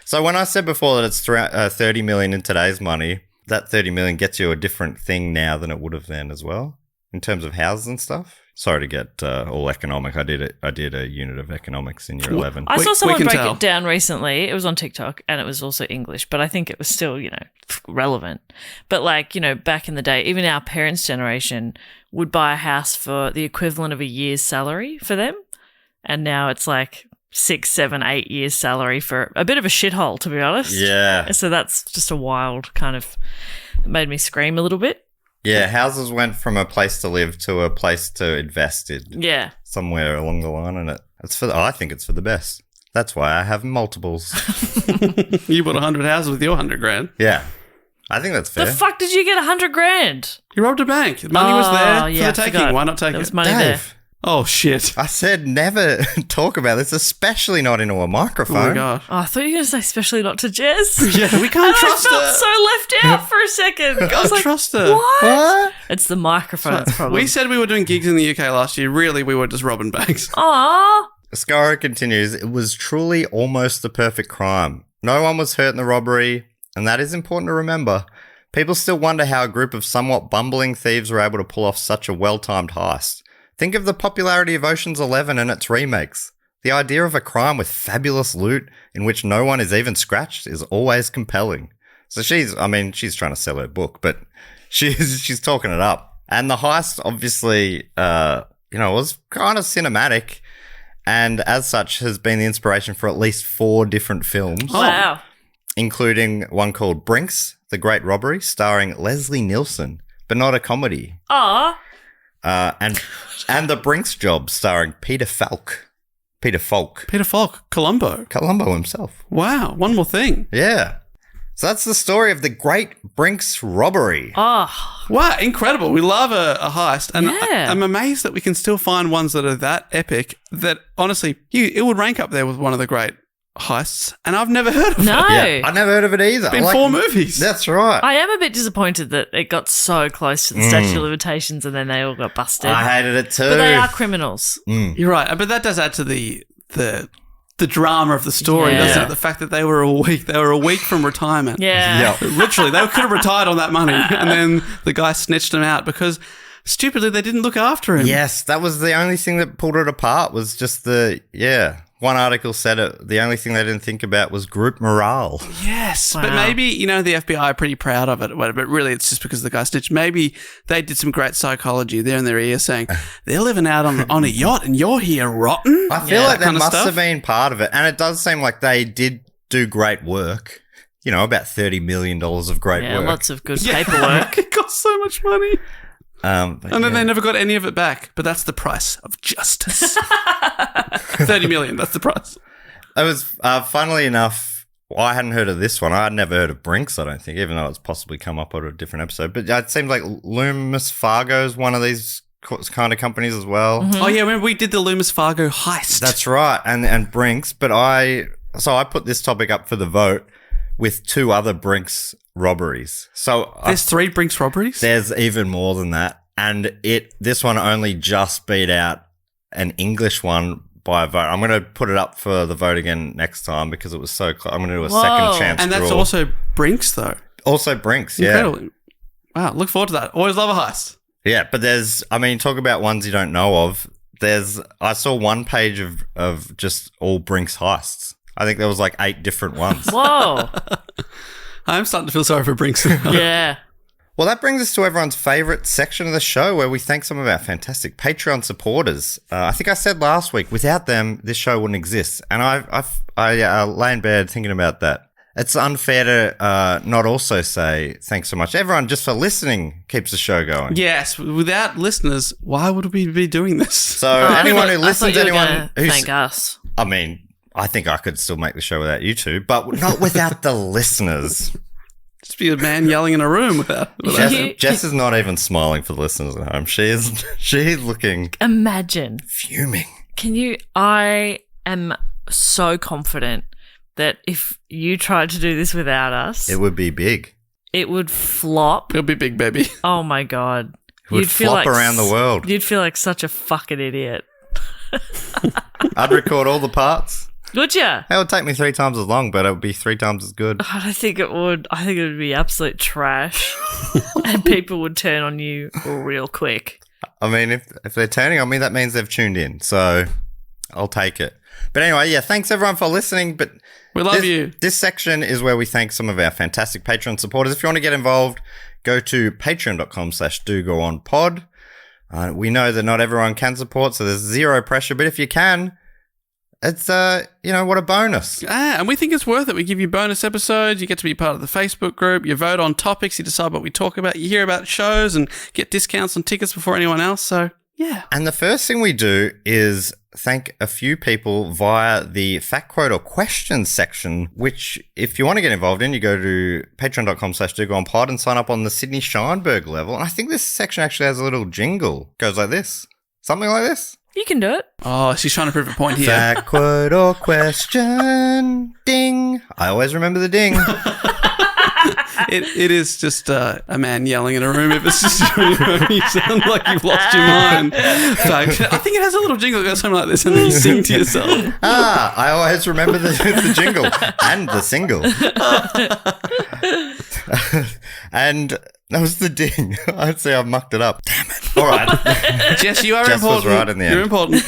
So when I said before that it's 30 million in today's money, that 30 million gets you a different thing now than it would have then as well. in terms of houses and stuff. Sorry to get all economic. I did a unit of economics in year 11. I saw We someone can break tell. it down recently. It was on TikTok and it was also English, but I think it was still, relevant. But back in the day, even our parents' generation would buy a house for the equivalent of a year's salary for them. And now it's like 6, 7, 8 years salary for a bit of a shithole, to be honest. Yeah. So that's just a wild kind of made me scream a little bit. Yeah, houses went from a place to live to a place to invest in. Yeah. Somewhere along the line, and I think it's for the best. That's why I have multiples. You bought 100 houses with your 100 grand. Yeah, I think that's fair. The fuck did you get 100 grand? You robbed a bank. Money was there for yeah, the I taking. forgot. Why not take There was it? money there. Dave, Oh, shit. I said never talk about this, especially not into a Oh, microphone. my God. Oh, I thought you were going to say especially not to Jess. Yeah, we can't trust I felt her. so left out for a second. I was Can't like, trust her. what? What? It's the microphone's problem. We said we were doing gigs in the UK last year. Really, we were just robbing banks. Aww. Scarra continues, it was truly almost the perfect crime. No one was hurt in the robbery, and that is important to remember. People still wonder how a group of somewhat bumbling thieves were able to pull off such a well-timed heist. Think of the popularity of Ocean's 11 and its remakes. The idea of a crime with fabulous loot in which no one is even scratched is always compelling. So she's trying to sell her book, but she's talking it up. And the heist obviously, was kind of cinematic, and as such has been the inspiration for at least 4 different films. Wow. Including one called Brinks, The Great Robbery, starring Leslie Nielsen, but not a comedy. Aw. And The Brinks Job, starring Peter Falk. Peter Falk, Columbo. Columbo himself. Wow, one more thing. Yeah. So that's the story of the Great Brinks Robbery. Oh. Wow, incredible. We love a heist. And Yeah. I'm amazed that we can still find ones that are that epic that, honestly, it would rank up there with one of the great heists. And I've never heard of No. it. Yeah, I never heard of it either. It's been 4 movies. That's right. I am a bit disappointed that it got so close to the statute of limitations and then they all got busted. I hated it too. But they are criminals. You're right. But that does add to the drama of the story, Yeah. doesn't it? The fact that they were a week from retirement. Yeah. Yeah. Literally, they could have retired on that money. And then the guy snitched them out because, stupidly, they didn't look after him. Yes, that was the only thing that pulled it apart was just one article said it. The only thing they didn't think about was group morale. Yes, Wow. but maybe, the FBI are pretty proud of it, but really it's just because the guy snitched. Maybe they did some great psychology there in their ear saying, they're living out on a yacht and you're here rotten. I feel like that kind of must stuff. have been part of it. And it does seem like they did do great work. About $30 million of great Yeah, work. lots of good paperwork. It cost so much money. But And then yeah. they never got any of it back. But that's the price of justice. 30 million, that's the price. It was, funnily enough, I hadn't heard of this one. I had never heard of Brinks, I don't think, even though it's possibly come up on a different episode. But it seems like Loomis Fargo is one of these kind of companies as well. Mm-hmm. Oh, yeah, remember we did the Loomis Fargo heist. That's right, and Brinks. But I put this topic up for the vote with 2 other Brinks robberies. So There's 3 Brinks robberies? there's even more than that, and this one only just beat out an English one by a vote. I'm going to put it up for the vote again next time because it was so close. I'm going to do a Whoa. second chance And that's draw. also Brinks, though. Also Brinks, yeah. Incredible. Wow, look forward to that. Always love a heist. Yeah, but talk about ones you don't know of. I saw one page of just all Brinks heists. I think there was like 8 different ones. Whoa. I'm starting to feel sorry for Brinks. Yeah. Well, that brings us to everyone's favourite section of the show where we thank some of our fantastic Patreon supporters. I think I said last week, without them, this show wouldn't exist. And I lay in bed thinking about that. It's unfair to not also say thanks so much. Everyone, just for listening, keeps the show going. Yes, without listeners, why would we be doing this? So anyone who listens, anyone who's... thank us. I think I could still make the show without you two, but not without the listeners. Just be a man yelling in a room without Jess is not even smiling for the listeners at home. She's looking Imagine. fuming. I am so confident that if you tried to do this without us, It would be big. it would flop. It'll be big, baby. Oh my God. It would flop around the world. You'd feel like such a fucking idiot. I'd record all the parts. Would you? It would take me 3 times as long, but it would be 3 times as good. I don't think it would. I think it would be absolute trash. And people would turn on you real quick. I mean, if they're turning on me, that means they've tuned in. So I'll take it. But anyway, yeah, thanks everyone for listening. But We love you. This section is where we thank some of our fantastic Patreon supporters. If you want to get involved, go to patreon.com/dogoonpod. We know that not everyone can support, so there's zero pressure. But if you can, it's, what a bonus. And we think it's worth it. We give you bonus episodes. You get to be part of the Facebook group. You vote on topics. You decide what we talk about. You hear about shows and get discounts on tickets before anyone else. So, yeah. And the first thing we do is thank a few people via the fact quote or questions section, which if you want to get involved in, you go to patreon.com/dogoonpod and sign up on the Sydney Scheinberg level. And I think this section actually has a little jingle. Goes like this. Something like this. You can do it. Oh, she's trying to prove a point here. Fact quote or question. Ding. I always remember the ding. It is just a man yelling in a room. If it's just you sound like you've lost your mind. Fact. I think it has a little jingle that goes something like this, and then you sing to yourself. I always remember the jingle and the single. And that was the ding. I'd say I've mucked it up. Damn it. All right. Jess, you are Jess important. was right in the end. You're important.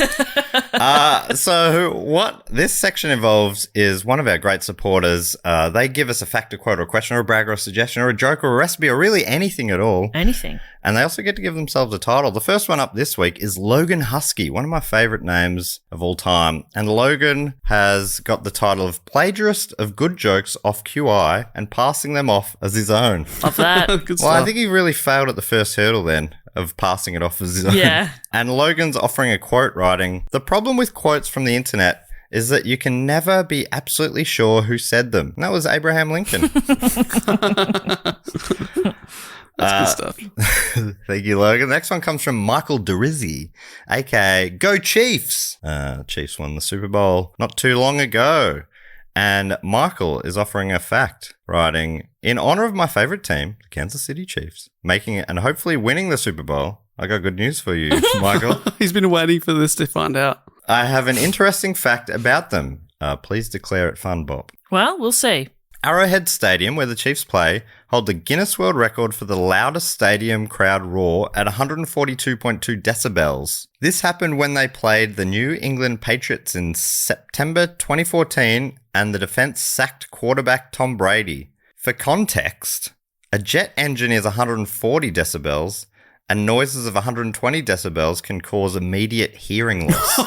So what this section involves is one of our great supporters. They give us a fact, a quote, or a question, or a brag, or a suggestion, or a joke, or a recipe, or really anything at all. Anything. And they also get to give themselves a title. The first one up this week is Logan Husky, one of my favorite names of all time. And Logan has got the title of plagiarist of good jokes off QI and passing them off as his own. Love that. Good Well, I stuff. think he really failed at the first hurdle then of passing it off as his own. Yeah. And Logan's offering a quote writing. The problem with quotes from the internet is that you can never be absolutely sure who said them. And that was Abraham Lincoln. That's good stuff. Thank you, Logan. The next one comes from Michael Derizzi, aka Go Chiefs. Chiefs won the Super Bowl not too long ago. And Michael is offering a fact, writing, in honor of my favorite team, the Kansas City Chiefs, making it and hopefully winning the Super Bowl. I got good news for you, Michael. He's been waiting for this to find out. I have an interesting fact about them. Please declare it fun, Bob. Well, we'll see. Arrowhead Stadium, where the Chiefs play, hold the Guinness World Record for the loudest stadium crowd roar at 142.2 decibels. This happened when they played the New England Patriots in September 2014 and the defense sacked quarterback Tom Brady. For context, a jet engine is 140 decibels and noises of 120 decibels can cause immediate hearing loss.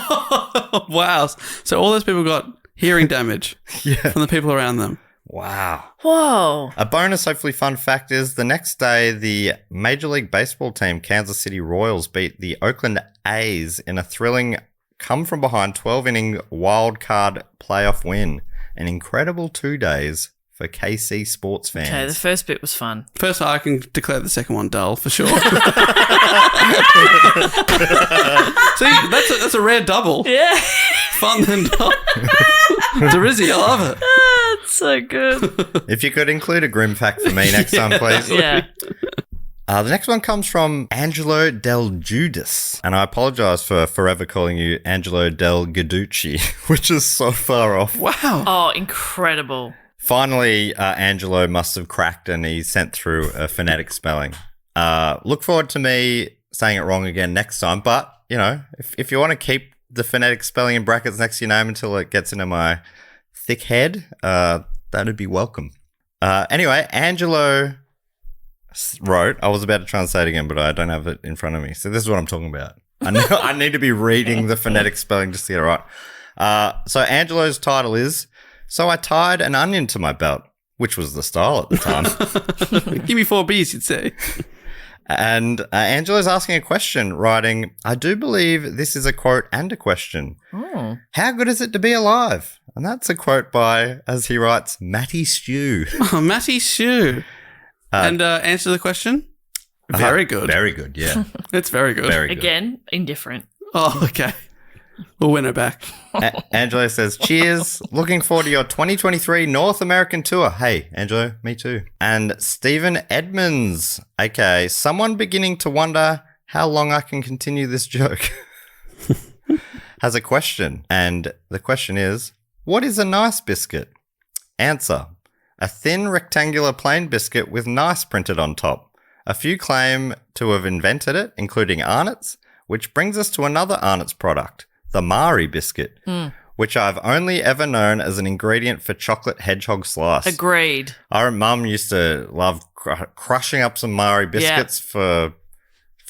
Wow. So all those people got hearing damage from the people around them. Wow. Whoa. A bonus, hopefully fun fact is the next day, the Major League Baseball team, Kansas City Royals, beat the Oakland A's in a thrilling come-from-behind 12-inning wild card playoff win. An incredible 2 days for KC sports fans. Okay, the first bit was fun. First, I can declare the second one dull for sure. See, that's a rare double. Yeah. Fun then dull. Derizzi, I love it. That's so good. If you could include a grim fact for me next time, please. Yeah. The next one comes from Angelo Del Giudice. And I apologize for forever calling you Angelo Del Gaducci, which is so far off. Wow. Oh, incredible. Finally, Angelo must have cracked and he sent through a phonetic spelling. Look forward to me saying it wrong again next time. But, you know, if you want to keep the phonetic spelling in brackets next to your name until it gets into my thick head, that'd be welcome. Anyway, Angelo wrote, I was about to try and say it again, but I don't have it in front of me. So this is what I'm talking about. I need to be reading the phonetic spelling just to get it right. So Angelo's title is, So I Tied an Onion to My Belt, which was the style at the time. Give me 4 Bs, you'd say. And Angelo's asking a question, writing, I do believe this is a quote and a question. Oh. How good is it to be alive? And that's a quote by, as he writes, Matty Stew. Oh, Matty Shoe. And answer the question? Very good. Very good, yeah. It's very good. Very good. Again, indifferent. Oh, okay. We'll win it back. Angelo says, cheers. Looking forward to your 2023 North American tour. Hey, Angelo, me too. And Stephen Edmonds, aka someone beginning to wonder how long I can continue this joke, has a question. And the question is, what is a nice biscuit? Answer, a thin rectangular plain biscuit with nice printed on top. A few claim to have invented it, including Arnott's, which brings us to another Arnott's product, the Mari biscuit, which I've only ever known as an ingredient for chocolate hedgehog slice. Agreed. Our mum used to love crushing up some Mari biscuits for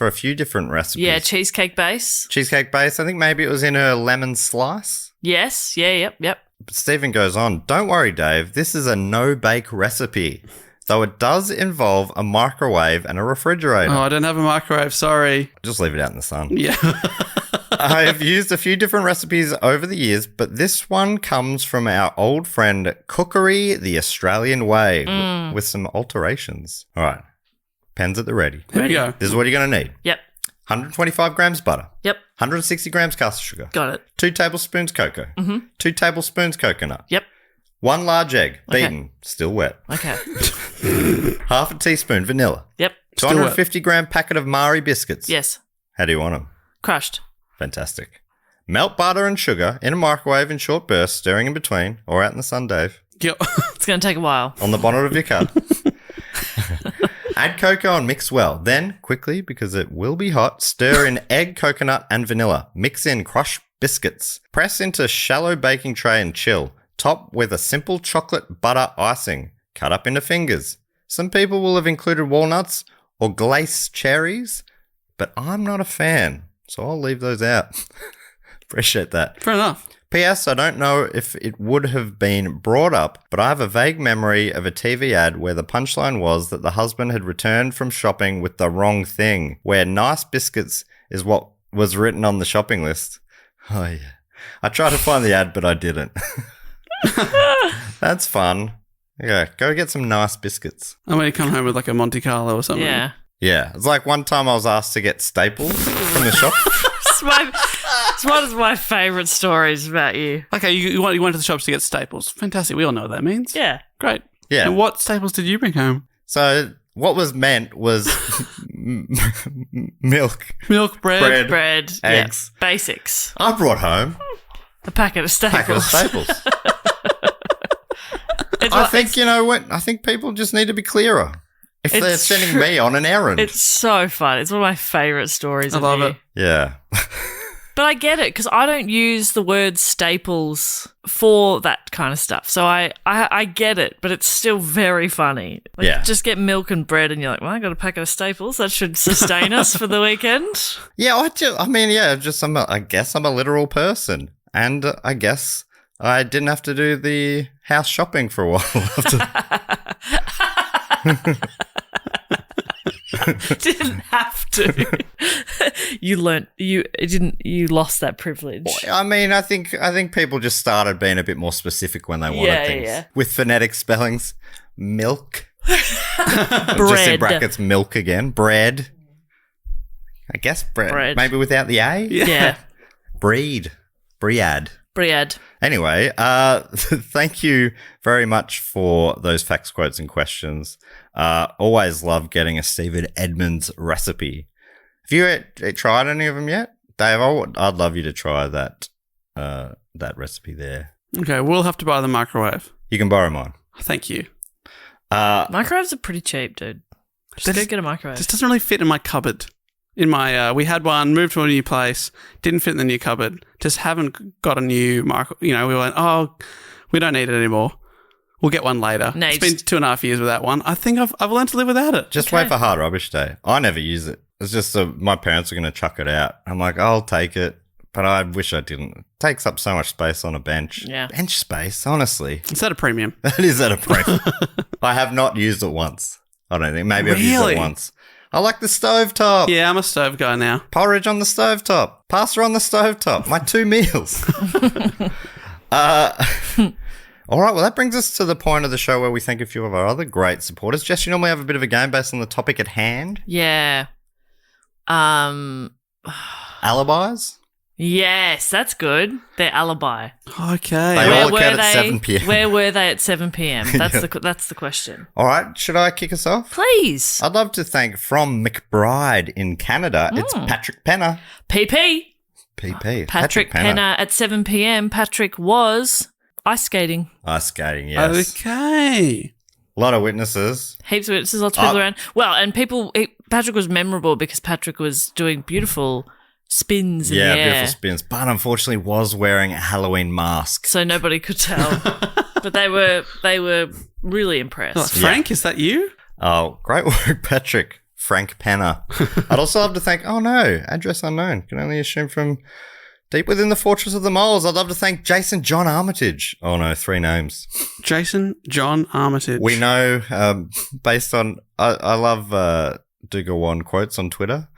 a few different recipes. Yeah, cheesecake base. Cheesecake base. I think maybe it was in her lemon slice. Yes. Yeah, yep. But Stephen goes on, don't worry, Dave. This is a no-bake recipe, though it does involve a microwave and a refrigerator. Oh, I don't have a microwave. Sorry. Just leave it out in the sun. Yeah. I have used a few different recipes over the years, but this one comes from our old friend Cookery the Australian Way with some alterations. All right. Pens at the ready. Here we go. This is what you're going to need. Yep. 125 grams butter. Yep. 160 grams caster sugar. Got it. 2 tablespoons cocoa. 2 tablespoons coconut. Yep. 1 large egg, beaten, still wet. Okay. Half a teaspoon vanilla. Yep. 250 gram packet of Mari biscuits. Yes. How do you want them? Crushed. Fantastic. Melt butter and sugar in a microwave in short bursts, stirring in between, or out in the sun, Dave, Yep. It's going to take a while. on the bonnet of your car. Add cocoa and mix well. Then, quickly, because it will be hot, stir in egg, coconut, and vanilla. Mix in crushed biscuits. Press into shallow baking tray and chill. Top with a simple chocolate butter icing. Cut up into fingers. Some people will have included walnuts or glaced cherries, but I'm not a fan, so I'll leave those out. Appreciate that. Fair enough. P.S. I don't know if it would have been brought up, but I have a vague memory of a TV ad where the punchline was that the husband had returned from shopping with the wrong thing, where nice biscuits is what was written on the shopping list. Oh, yeah. I tried to find the ad, but I didn't. That's fun. Yeah, go get some nice biscuits. I'm going to come home with like a Monte Carlo or something. Yeah. Yeah, it's like one time I was asked to get staples from the shop. It's one of my favourite stories about you. Okay, you went to the shops to get staples. Fantastic. We all know what that means. Yeah. Great. Yeah. And what staples did you bring home? So what was meant was milk, Milk, bread. Bread. eggs. Yeah. Basics. I brought home A packet of staples. packet of staples. I think, you know what? I think people just need to be clearer if they're It's sending true. me on an errand. It's so fun. It's one of my favourite stories I of love you. it. Yeah. But I get it because I don't use the word staples for that kind of stuff. So I get it, but it's still very funny. Like, Yeah. just get milk and bread and you're like, well, I got a packet of staples. That should sustain us for the weekend. Yeah, I guess I'm a literal person. And I guess I didn't have to do the house shopping for a while. Didn't have to. You lost that privilege. I mean, I think people just started being a bit more specific when they wanted Yeah, things. yeah. With phonetic spellings. Milk. Just in Bread. brackets, milk again. Bread. I guess bread. Maybe without the A? Yeah. Breed. Briad. Briad. Anyway, thank you very much for those facts, quotes, and questions. Always love getting a Stephen Edmonds recipe. Have you tried any of them yet? Dave, I'd love you to try that recipe there. Okay, we'll have to buy the microwave. You can borrow mine. Thank you. Microwaves are pretty cheap, dude. Just go get a microwave. This doesn't really fit in my cupboard. In my, we had one, moved to a new place, didn't fit in the new cupboard. Just haven't got a new microwave. You know, we went, we don't need it anymore. We'll get one later. No, it's been 2.5 years without one. I think I've learned to live without it. Just wait for Hard Rubbish Day. I never use it. It's just my parents are going to chuck it out. I'm like, I'll take it, but I wish I didn't. It takes up so much space on a bench. Yeah. Bench space, honestly. It's at a premium. That is at a premium. I have not used it once. I don't think. Maybe I've used Really? it once. I like the stovetop. Yeah, I'm a stove guy now. Porridge on the stovetop. Pasta on the stovetop. My 2 meals. All right, well, that brings us to the point of the show where we thank a few of our other great supporters. Jess, you normally have a bit of a game based on the topic at hand. Yeah. Alibis? Yes, that's good. Their alibi. Okay. They all were occurred at they? 7 p.m. Where were they at 7 p.m.? That's Yeah. that's the question. All right, should I kick us off? Please. I'd love to thank from McBride in Canada. It's Patrick Penner. PP. PP. Patrick Penner at 7 p.m. Patrick was ice skating. Ice skating, yes. Okay. A lot of witnesses. Heaps of witnesses, lots of people around. Well, and Patrick was memorable because Patrick was doing beautiful spins in the air. Beautiful spins. But unfortunately was wearing a Halloween mask. So nobody could tell. But they were really impressed. Oh, Frank, is that you? Oh, great work, Patrick. Frank Penner. I'd also love to thank, address unknown. Can only assume from deep within the fortress of the moles. I'd love to thank Jason John Armitage. Oh no, 3 names. Jason John Armitage. We know, based on, I love Dougal One quotes on Twitter.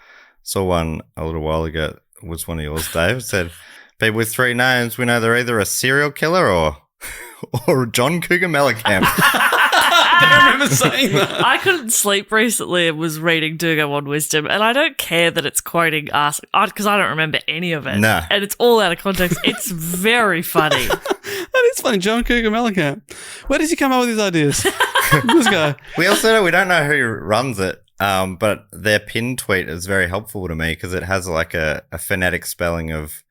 Saw one a little while ago. It was one of yours, Dave. It said, people with 3 names, we know they're either a serial killer or John Cougar Mellencamp. I remember saying that. I couldn't sleep recently and was reading Dugo on Wisdom, and I don't care that it's quoting us because I don't remember any of it. No. And it's all out of context. It's very funny. That is funny. John Cougar Mellencamp. Where does he come up with these ideas? This guy. We don't know who runs it, but their pin tweet is very helpful to me because it has like a phonetic spelling of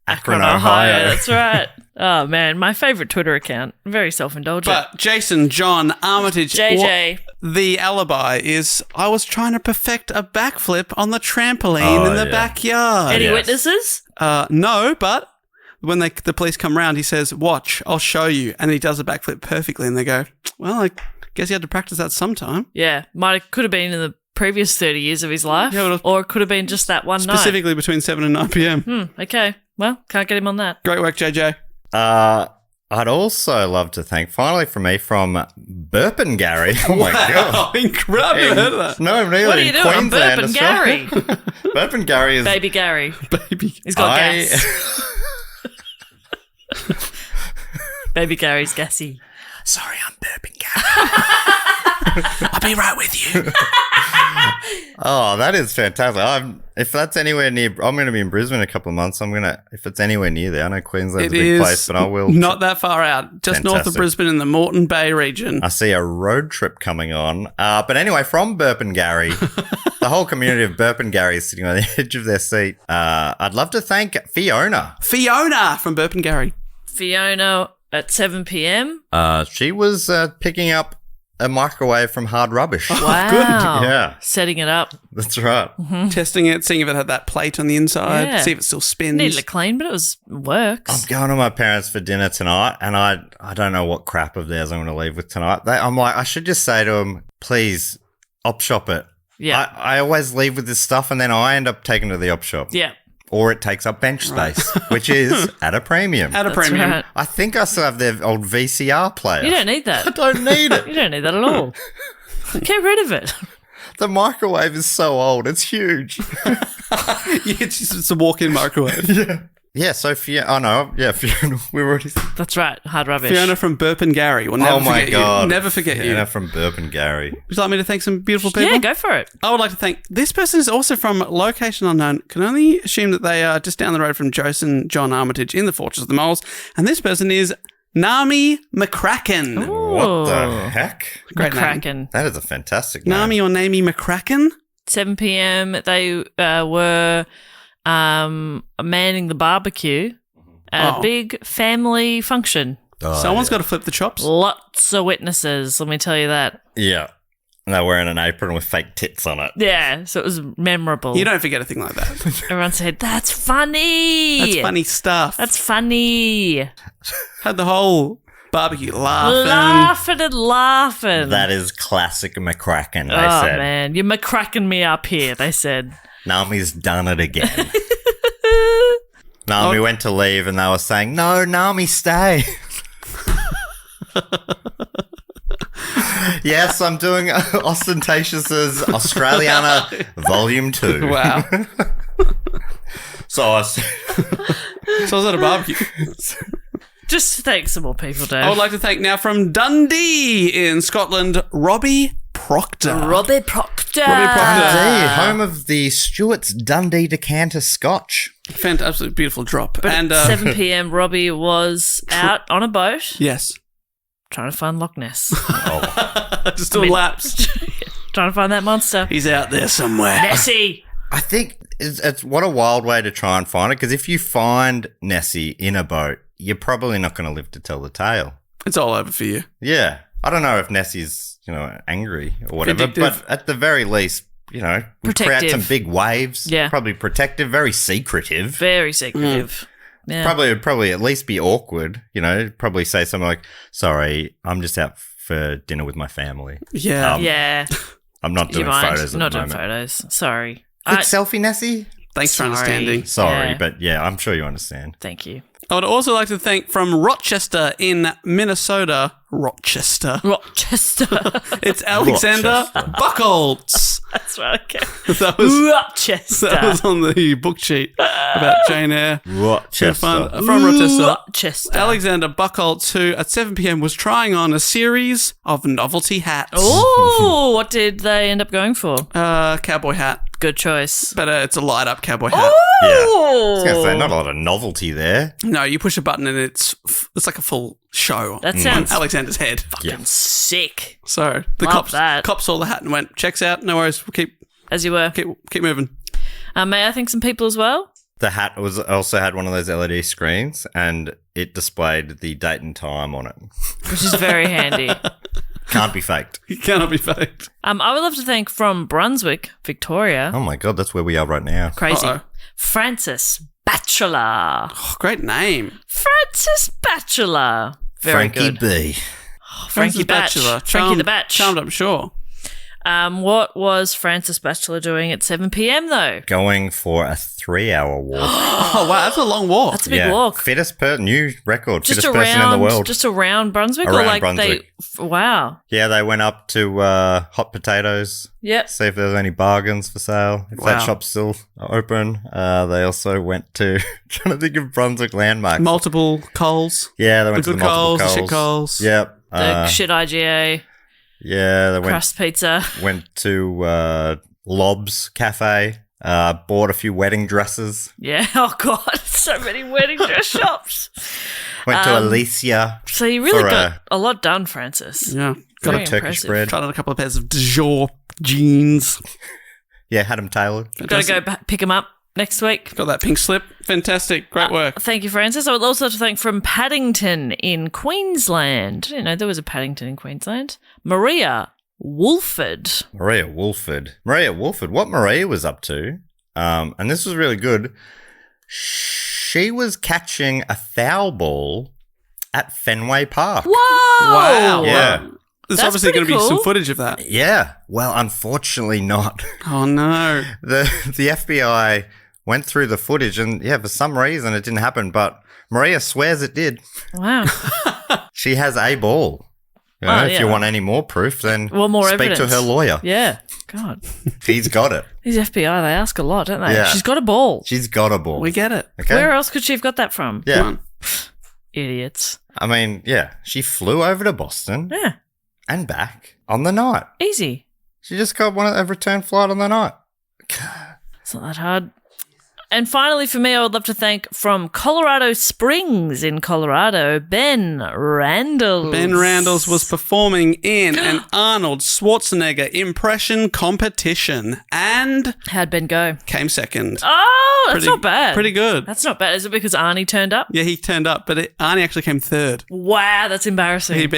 Akron, Ohio. That's right. Oh, man. My favorite Twitter account. Very self-indulgent. But Jason John Armitage. JJ. The alibi is I was trying to perfect a backflip on the trampoline in the backyard. Any witnesses? No, but when the police come round, he says, watch, I'll show you. And he does a backflip perfectly. And they go, well, I guess he had to practice that sometime. Yeah. Could have been in the previous 30 years of his life. Yeah, or it could have been just that one night. Specifically between 7 and 9 p.m. Okay. Well, can't get him on that. Great work, JJ. I'd also love to thank, finally from Burpin Gary. Oh my God. Incredible. I've never heard of that. No, really. What are you doing? I'm Burpin Gary. Burpin Gary is... Baby Gary. Baby. He's got gas. Baby Gary's gassy. Sorry, I'm Burpin Gary. I'll be right with you. Oh, that is fantastic. If that's anywhere near, I'm going to be in Brisbane in a couple of months. If it's anywhere near there, I know Queensland's a big place, but I will. Not that far out, just north of Brisbane in the Moreton Bay region. I see a road trip coming on. But anyway, from Burpin Gary, the whole community of Burpin Gary is sitting on the edge of their seat. I'd love to thank Fiona. Fiona from Burpin Gary. Fiona at 7 p.m. She was picking up a microwave from Hard Rubbish. Wow. Good. Yeah. Setting it up. That's right. Mm-hmm. Testing it, seeing if it had that plate on the inside, Yeah. see if it still spins. Needed it clean, but it works. I'm going to my parents for dinner tonight, and I don't know what crap of theirs I'm going to leave with tonight. I'm like, I should just say to them, please, op shop it. Yeah. I always leave with this stuff, and then I end up taking it to the op shop. Yeah. Or it takes up bench space, which is at a premium. At a That's premium. right. I think I still have their old VCR player. You don't need I that. don't need it. You don't need that at all. Get rid of it. The microwave is so old. It's huge. It's a walk-in microwave. Yeah, so Fiona, we already... That's right. Hard Rubbish. Fiona from Burpin Gary. We'll never Oh my forget God. you. Never forget Fiona you. from Burpin Gary. Would you like me to thank some beautiful people? Yeah, go for it. I would like to thank this person is also from location unknown. Can only assume that they are just down the road from Jason John Armitage in the Fortress of the Moles. And this person is Nami McCracken. What the heck? Great name. McCracken. That is a fantastic name. Nami or Nami McCracken. 7 p.m. They were manning the barbecue at a big family function. Oh, Someone's got to flip the chops. Lots of witnesses, let me tell you that. Yeah. And they're wearing an apron with fake tits on it. Yeah, so it was memorable. You don't forget a thing like that. Everyone said, that's funny. That's funny stuff. That's funny. Had the whole barbecue laughing. Laughing and laughing. That is classic McCracken, they oh, said. man. You're McCracking me up here, they said. Nami's done it again. Nami went to leave and they were saying, no, Nami, stay. Yes, I'm doing Ostentatious's Australiana Volume 2. Wow. So I said, So I was at a barbecue. Just thank some more people, Dave. I would like to thank now from Dundee in Scotland, Robbie Proctor. Robbie Proctor. Dundee, home of the Stewart's Dundee Decanter Scotch. Fantastic, absolutely beautiful drop. But and at 7 p.m, Robbie was out on a boat yes, trying to find Loch Ness. just doing laps. Trying to find that monster. He's out there somewhere. Nessie. I think it's what a wild way to try and find it, because if you find Nessie in a boat, you're probably not going to live to tell the tale. It's all over for you. Yeah. I don't know if Nessie's, angry or whatever, Vindictive. but at the very least, we create Protective. some big waves. Yeah. Probably protective, very secretive. Very secretive. Yeah. Probably at least be awkward, probably say something like, sorry, I'm just out for dinner with my family. Yeah. Yeah. I'm not Do you doing mind? photos at Not the doing moment. photos. Sorry. Quick selfie, Nessie? Thanks for Sorry. understanding. Sorry, Yeah. but yeah, I'm sure you understand. Thank you. I would also like to thank from Rochester in Minnesota. Rochester. It's Alexander Rochester. Buckholtz. That's right. Okay. That was Rochester. on the book sheet about Jane Eyre. Rochester. Fun. From Rochester. Rochester. Alexander Buckholtz, who at 7 p.m. was trying on a series of novelty hats. Oh, what did they end up going for? Cowboy hat. Good choice. But it's a light up cowboy hat. Yeah. I Oh, was going to say, not a lot of novelty there. No, you push a button and it's like a full show That on sounds Alexander's head. fucking sick. So the Love that. cops saw the hat and went, checks out, no worries, we'll As you were. keep moving. May I thank some people as well? The hat also had one of those LED screens, and it displayed the date and time on it. Which is very handy. Can't be faked. It cannot be faked. I would love to thank from Brunswick, Victoria. Oh my god, that's where we are right now. Crazy. Uh-oh. Francis Batchelor. Oh, great name. Francis Batchelor. Very Frankie good. B. Frankie Batch. Frankie the Batch. Charmed, I'm sure. What was Francis Batchelor doing at 7 p.m. though? Going for a 3-hour walk. Oh, wow, that's a long walk. That's a big walk. New record. Just fittest person in the world. Just around Brunswick, or Around like Brunswick. wow. Yeah, they went up to Hot Potatoes. Yep. See if there's any bargains for sale. If Wow. that shop's still open. They also went to trying to think of Brunswick landmarks. Multiple Coles. Yeah, they went The to good the multiple Coles, the shit Coles. Yep. The shit IGA, Yeah, they crust pizza. went to Lob's Cafe. Bought a few wedding dresses. Yeah. Oh god, so many wedding dress shops. Went to Alicia. So you really For, got a lot done, Francis. Yeah. Got Very a Turkish impressive. bread. Tried on a couple of pairs of de jour jeans. Yeah, had them tailored. Got to go pick them up next week. Got that pink slip. Fantastic. Great work. Thank you, Francis. I would also like to thank from Paddington in Queensland. I didn't know there was a Paddington in Queensland. Maria Wolford. Maria Wolford. What Maria was up to, and this was really good, she was catching a foul ball at Fenway Park. Whoa! Wow. Yeah. There's That's obviously going to pretty be some cool. footage of that. Yeah. Well, unfortunately not. Oh, no. The FBI went through the footage and, yeah, for some reason it didn't happen, but Maria swears it did. Wow. She has a ball. You know, Oh, if you yeah. want any more proof, then Well, more speak evidence. to her lawyer. Yeah. God. He's got it. These FBI, they ask a lot, don't they? Yeah. She's got a ball. She's got a ball. We get it. Okay. Where else could she have got that from? Yeah. Come on. Idiots. I mean, yeah, she flew over to Boston Yeah. and back on the night. Easy. She just got a return flight on the night. It's not that hard. And finally, for me, I would love to thank from Colorado Springs in Colorado, Ben Randall. Ben Randalls was performing in an Arnold Schwarzenegger impression competition and How'd Ben go? came second. Oh, that's Pretty- not bad. Pretty good. That's not bad. Is it because Arnie turned up? Yeah, he turned up, but Arnie actually came third. Wow, that's embarrassing.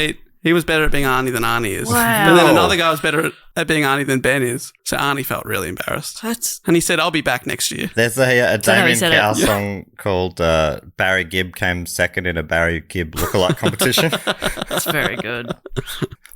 He was better at being Arnie than Arnie is. Wow. But then another guy was better at being Arnie than Ben is. So Arnie felt really embarrassed. That's And he said, I'll be back next year. There's a how he Damien said it. Cowell song called Barry Gibb came second in a Barry Gibb lookalike competition. that's very good.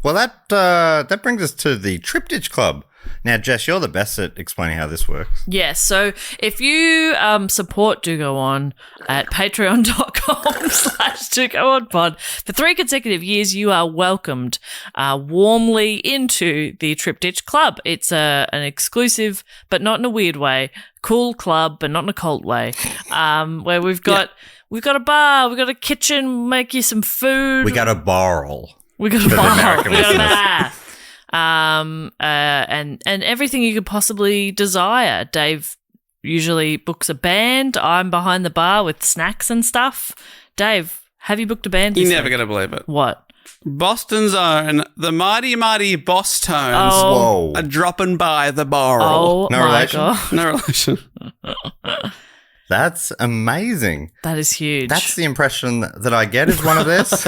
Well, that brings us to the Triptych Club. Now, Jess, you're the best at explaining how this works. Yes, so if you support Do Go On at patreon.com/DoGoOnPod for 3 consecutive years, you are welcomed warmly into the Triptych Club. It's an exclusive, but not in a weird way, cool club, but not in a cult way, where we've got a bar, we've got a kitchen, make you some food. We got a barrel. We got a the bar. American We got a listeners. bar. And everything you could possibly desire. Dave usually books a band. I'm behind the bar with snacks and stuff. Dave, have you booked a band? You're this never week? going to believe it. What? Boston's own, the mighty, mighty Boss Tones Oh. Whoa. are dropping by the barrel. Oh No my relation? god, No relation. That's amazing. that is huge. That's the impression that I get is one of this.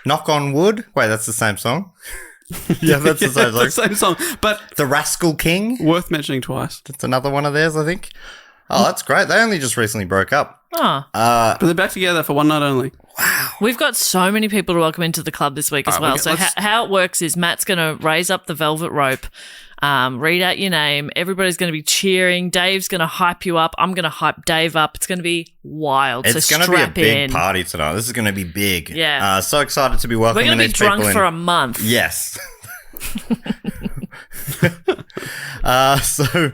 Knock on Wood. Wait, that's the same song? Yeah, that's the same song. the same song, but The Rascal King. worth mentioning twice. That's another one of theirs, I think. Oh, that's great. They only just recently broke up. Oh. But they're back together for one night only. We've got so many people to welcome into the club this week as well. So how it works is Matt's going to raise up the velvet rope, read out your name. Everybody's going to be cheering. Dave's going to hype you up. I'm going to hype Dave up. It's going to be wild. It's going to be a big party tonight. This is going to be big. Yeah. So excited to be welcoming We're going to be these people drunk in. for a month. Yes. So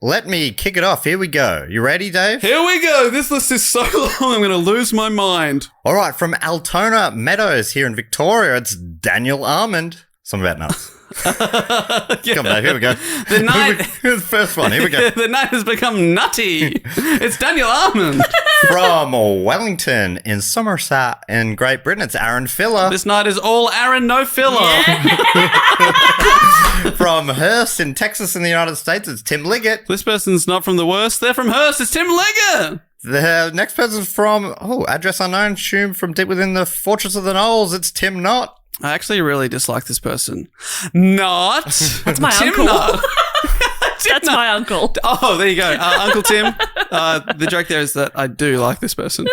let me kick it off. Here we go. You ready, Dave? Here we go. This list is so long, I'm going to lose my mind. All right. From Altona Meadows here in Victoria, it's Daniel Armand. Something about nuts. Come on, here we go. The night, The first one. Here we go. the night has become nutty. It's Daniel Armand. From Wellington in Somerset in Great Britain, it's Aaron Filler. This night is all Aaron, no filler. From Hearst in Texas in the United States, it's Tim Liggett. This person's not from the worst. They're from Hearst. It's Tim Liggett. The next person's from, address unknown, assumed from deep within the Fortress of the Knolls, it's Tim Knott. I actually really dislike this person. Not. That's my Tim uncle. Knott. That's my uncle. Oh, there you go. Uncle Tim. The joke there is that I do like this person.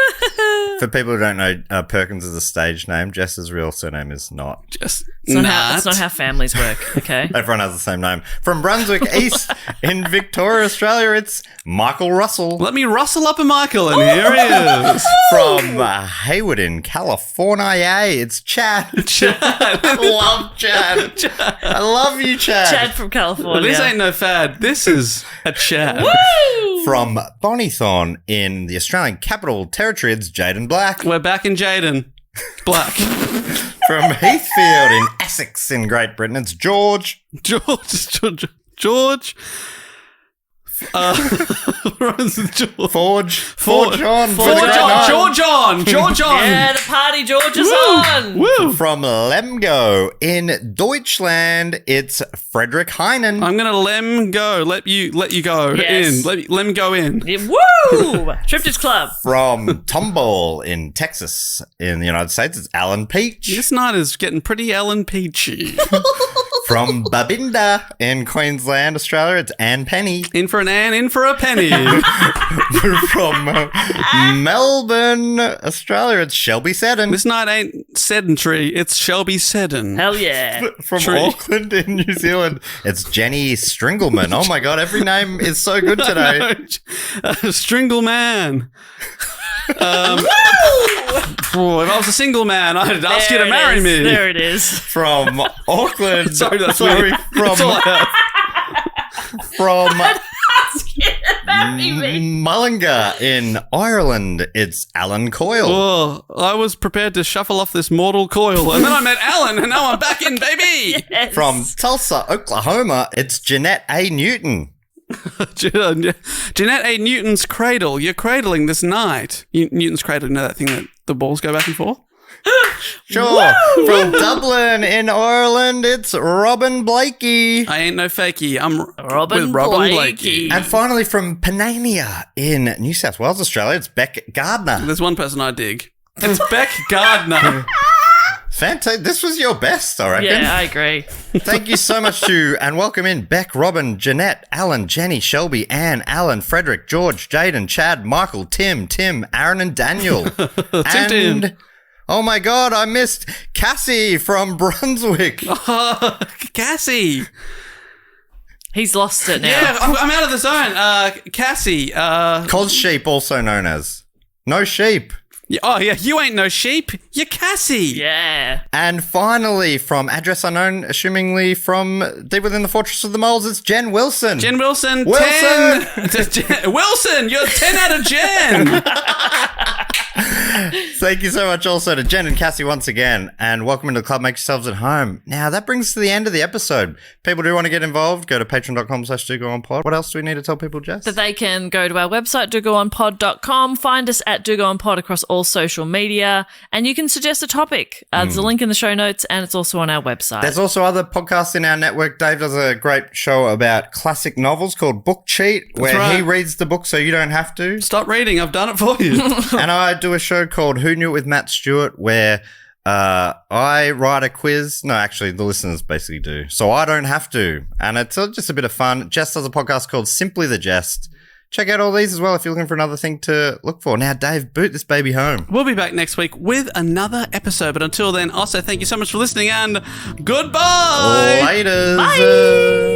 For people who don't know, Perkins is a stage name. Jess's real surname is not. Just That's not how families work, okay? Everyone has the same name. From Brunswick East in Victoria, Australia, it's Michael Russell. Let me rustle up a Michael, and here he is. From Hayward in California, it's Chad. I love Chad. I love you, Chad. Chad from California. This ain't no fad. This is a Chad. Woo! From Bonnythorn in the Australian Capital Territory, it's Jaden Black. We're back in Jaden. Black. From Heathfield in Essex in Great Britain, it's George. George. Runs with George. Forge on. for the great night. George on. Yeah, the party George is on. Woo. From Lemgo in Deutschland, it's Frederick Heinen. I'm gonna let you go Yes. in. Let him go in. Yeah, woo! Triptych Club. From Tomball in Texas in the United States, it's Alan Peach. This night is getting pretty Ellen Peachy. From Babinda in Queensland, Australia, it's Anne Penny. In for an Ann, in for a penny. From Melbourne, Australia, it's Shelby Seddon. This night ain't sedentary. It's Shelby Seddon. Hell yeah. From Tree. Auckland in New Zealand, it's Jenny Stringleman. Oh my God, every name is so good today. Stringle man. If I was a single man, I'd ask you to marry me. There it is. From Auckland. Sorry, that's weird. That's all I have. From Marry me. Mullingar in Ireland, it's Alan Coyle. Oh, I was prepared to shuffle off this mortal coil, and then I met Alan, and now I'm back in, baby. Yes. From Tulsa, Oklahoma, it's Jeanette A. Newton. Jeanette A. Newton's cradle. You're cradling this night. Newton's cradle, you know that thing that the balls go back and forth? Sure. From Dublin in Ireland, it's Robin Blakey. I ain't no fakey. I'm Robin with Robin Blakey. Blakey. And finally, from Panania in New South Wales, Australia, it's Beck Gardner. There's one person I dig. It's Beck Gardner. Fantastic. This was your best, I reckon. Yeah, I agree. Thank you so much to, and welcome in Beck, Robin, Jeanette, Alan, Jenny, Shelby, Anne, Alan, Frederick, George, Jaden, Chad, Michael, Tim, Aaron, and Daniel. Tim. Oh my God, I missed Cassie from Brunswick. Cassie. He's lost it now. Yeah, I'm out of the zone. Cassie. Cos sheep, also known as. No sheep. Oh, yeah, you ain't no sheep. You're Cassie. Yeah. And finally, from address unknown, assumingly from deep within the Fortress of the Moles, it's Jen Wilson. Jen Wilson, Wilson! 10. Wilson, you're 10 out of Jen. Thank you so much also to Jen and Cassie once again, and welcome into the club. Make yourselves at home. Now, that brings us to the end of the episode. People do want to get involved, go to patreon.com/dogoonpod. What else do we need to tell people, Jess? That they can go to our website, dogoonpod.com, find us at dogoonpod across all social media, and you can suggest a topic. There's a link in the show notes, and it's also on our website. There's also other podcasts in our network. Dave does a great show about classic novels called Book Cheat, where right. he reads the book so you don't have to. Stop reading. I've done it for you. And I do a show called Who Knew It with Matt Stewart, where I write a quiz. No, actually, the listeners basically do. So I don't have to. And it's just a bit of fun. Jess does a podcast called Simply the Jest. Check out all these as well if you're looking for another thing to look for. Now, Dave, boot this baby home. We'll be back next week with another episode. But until then, also thank you so much for listening and goodbye. Later. Bye.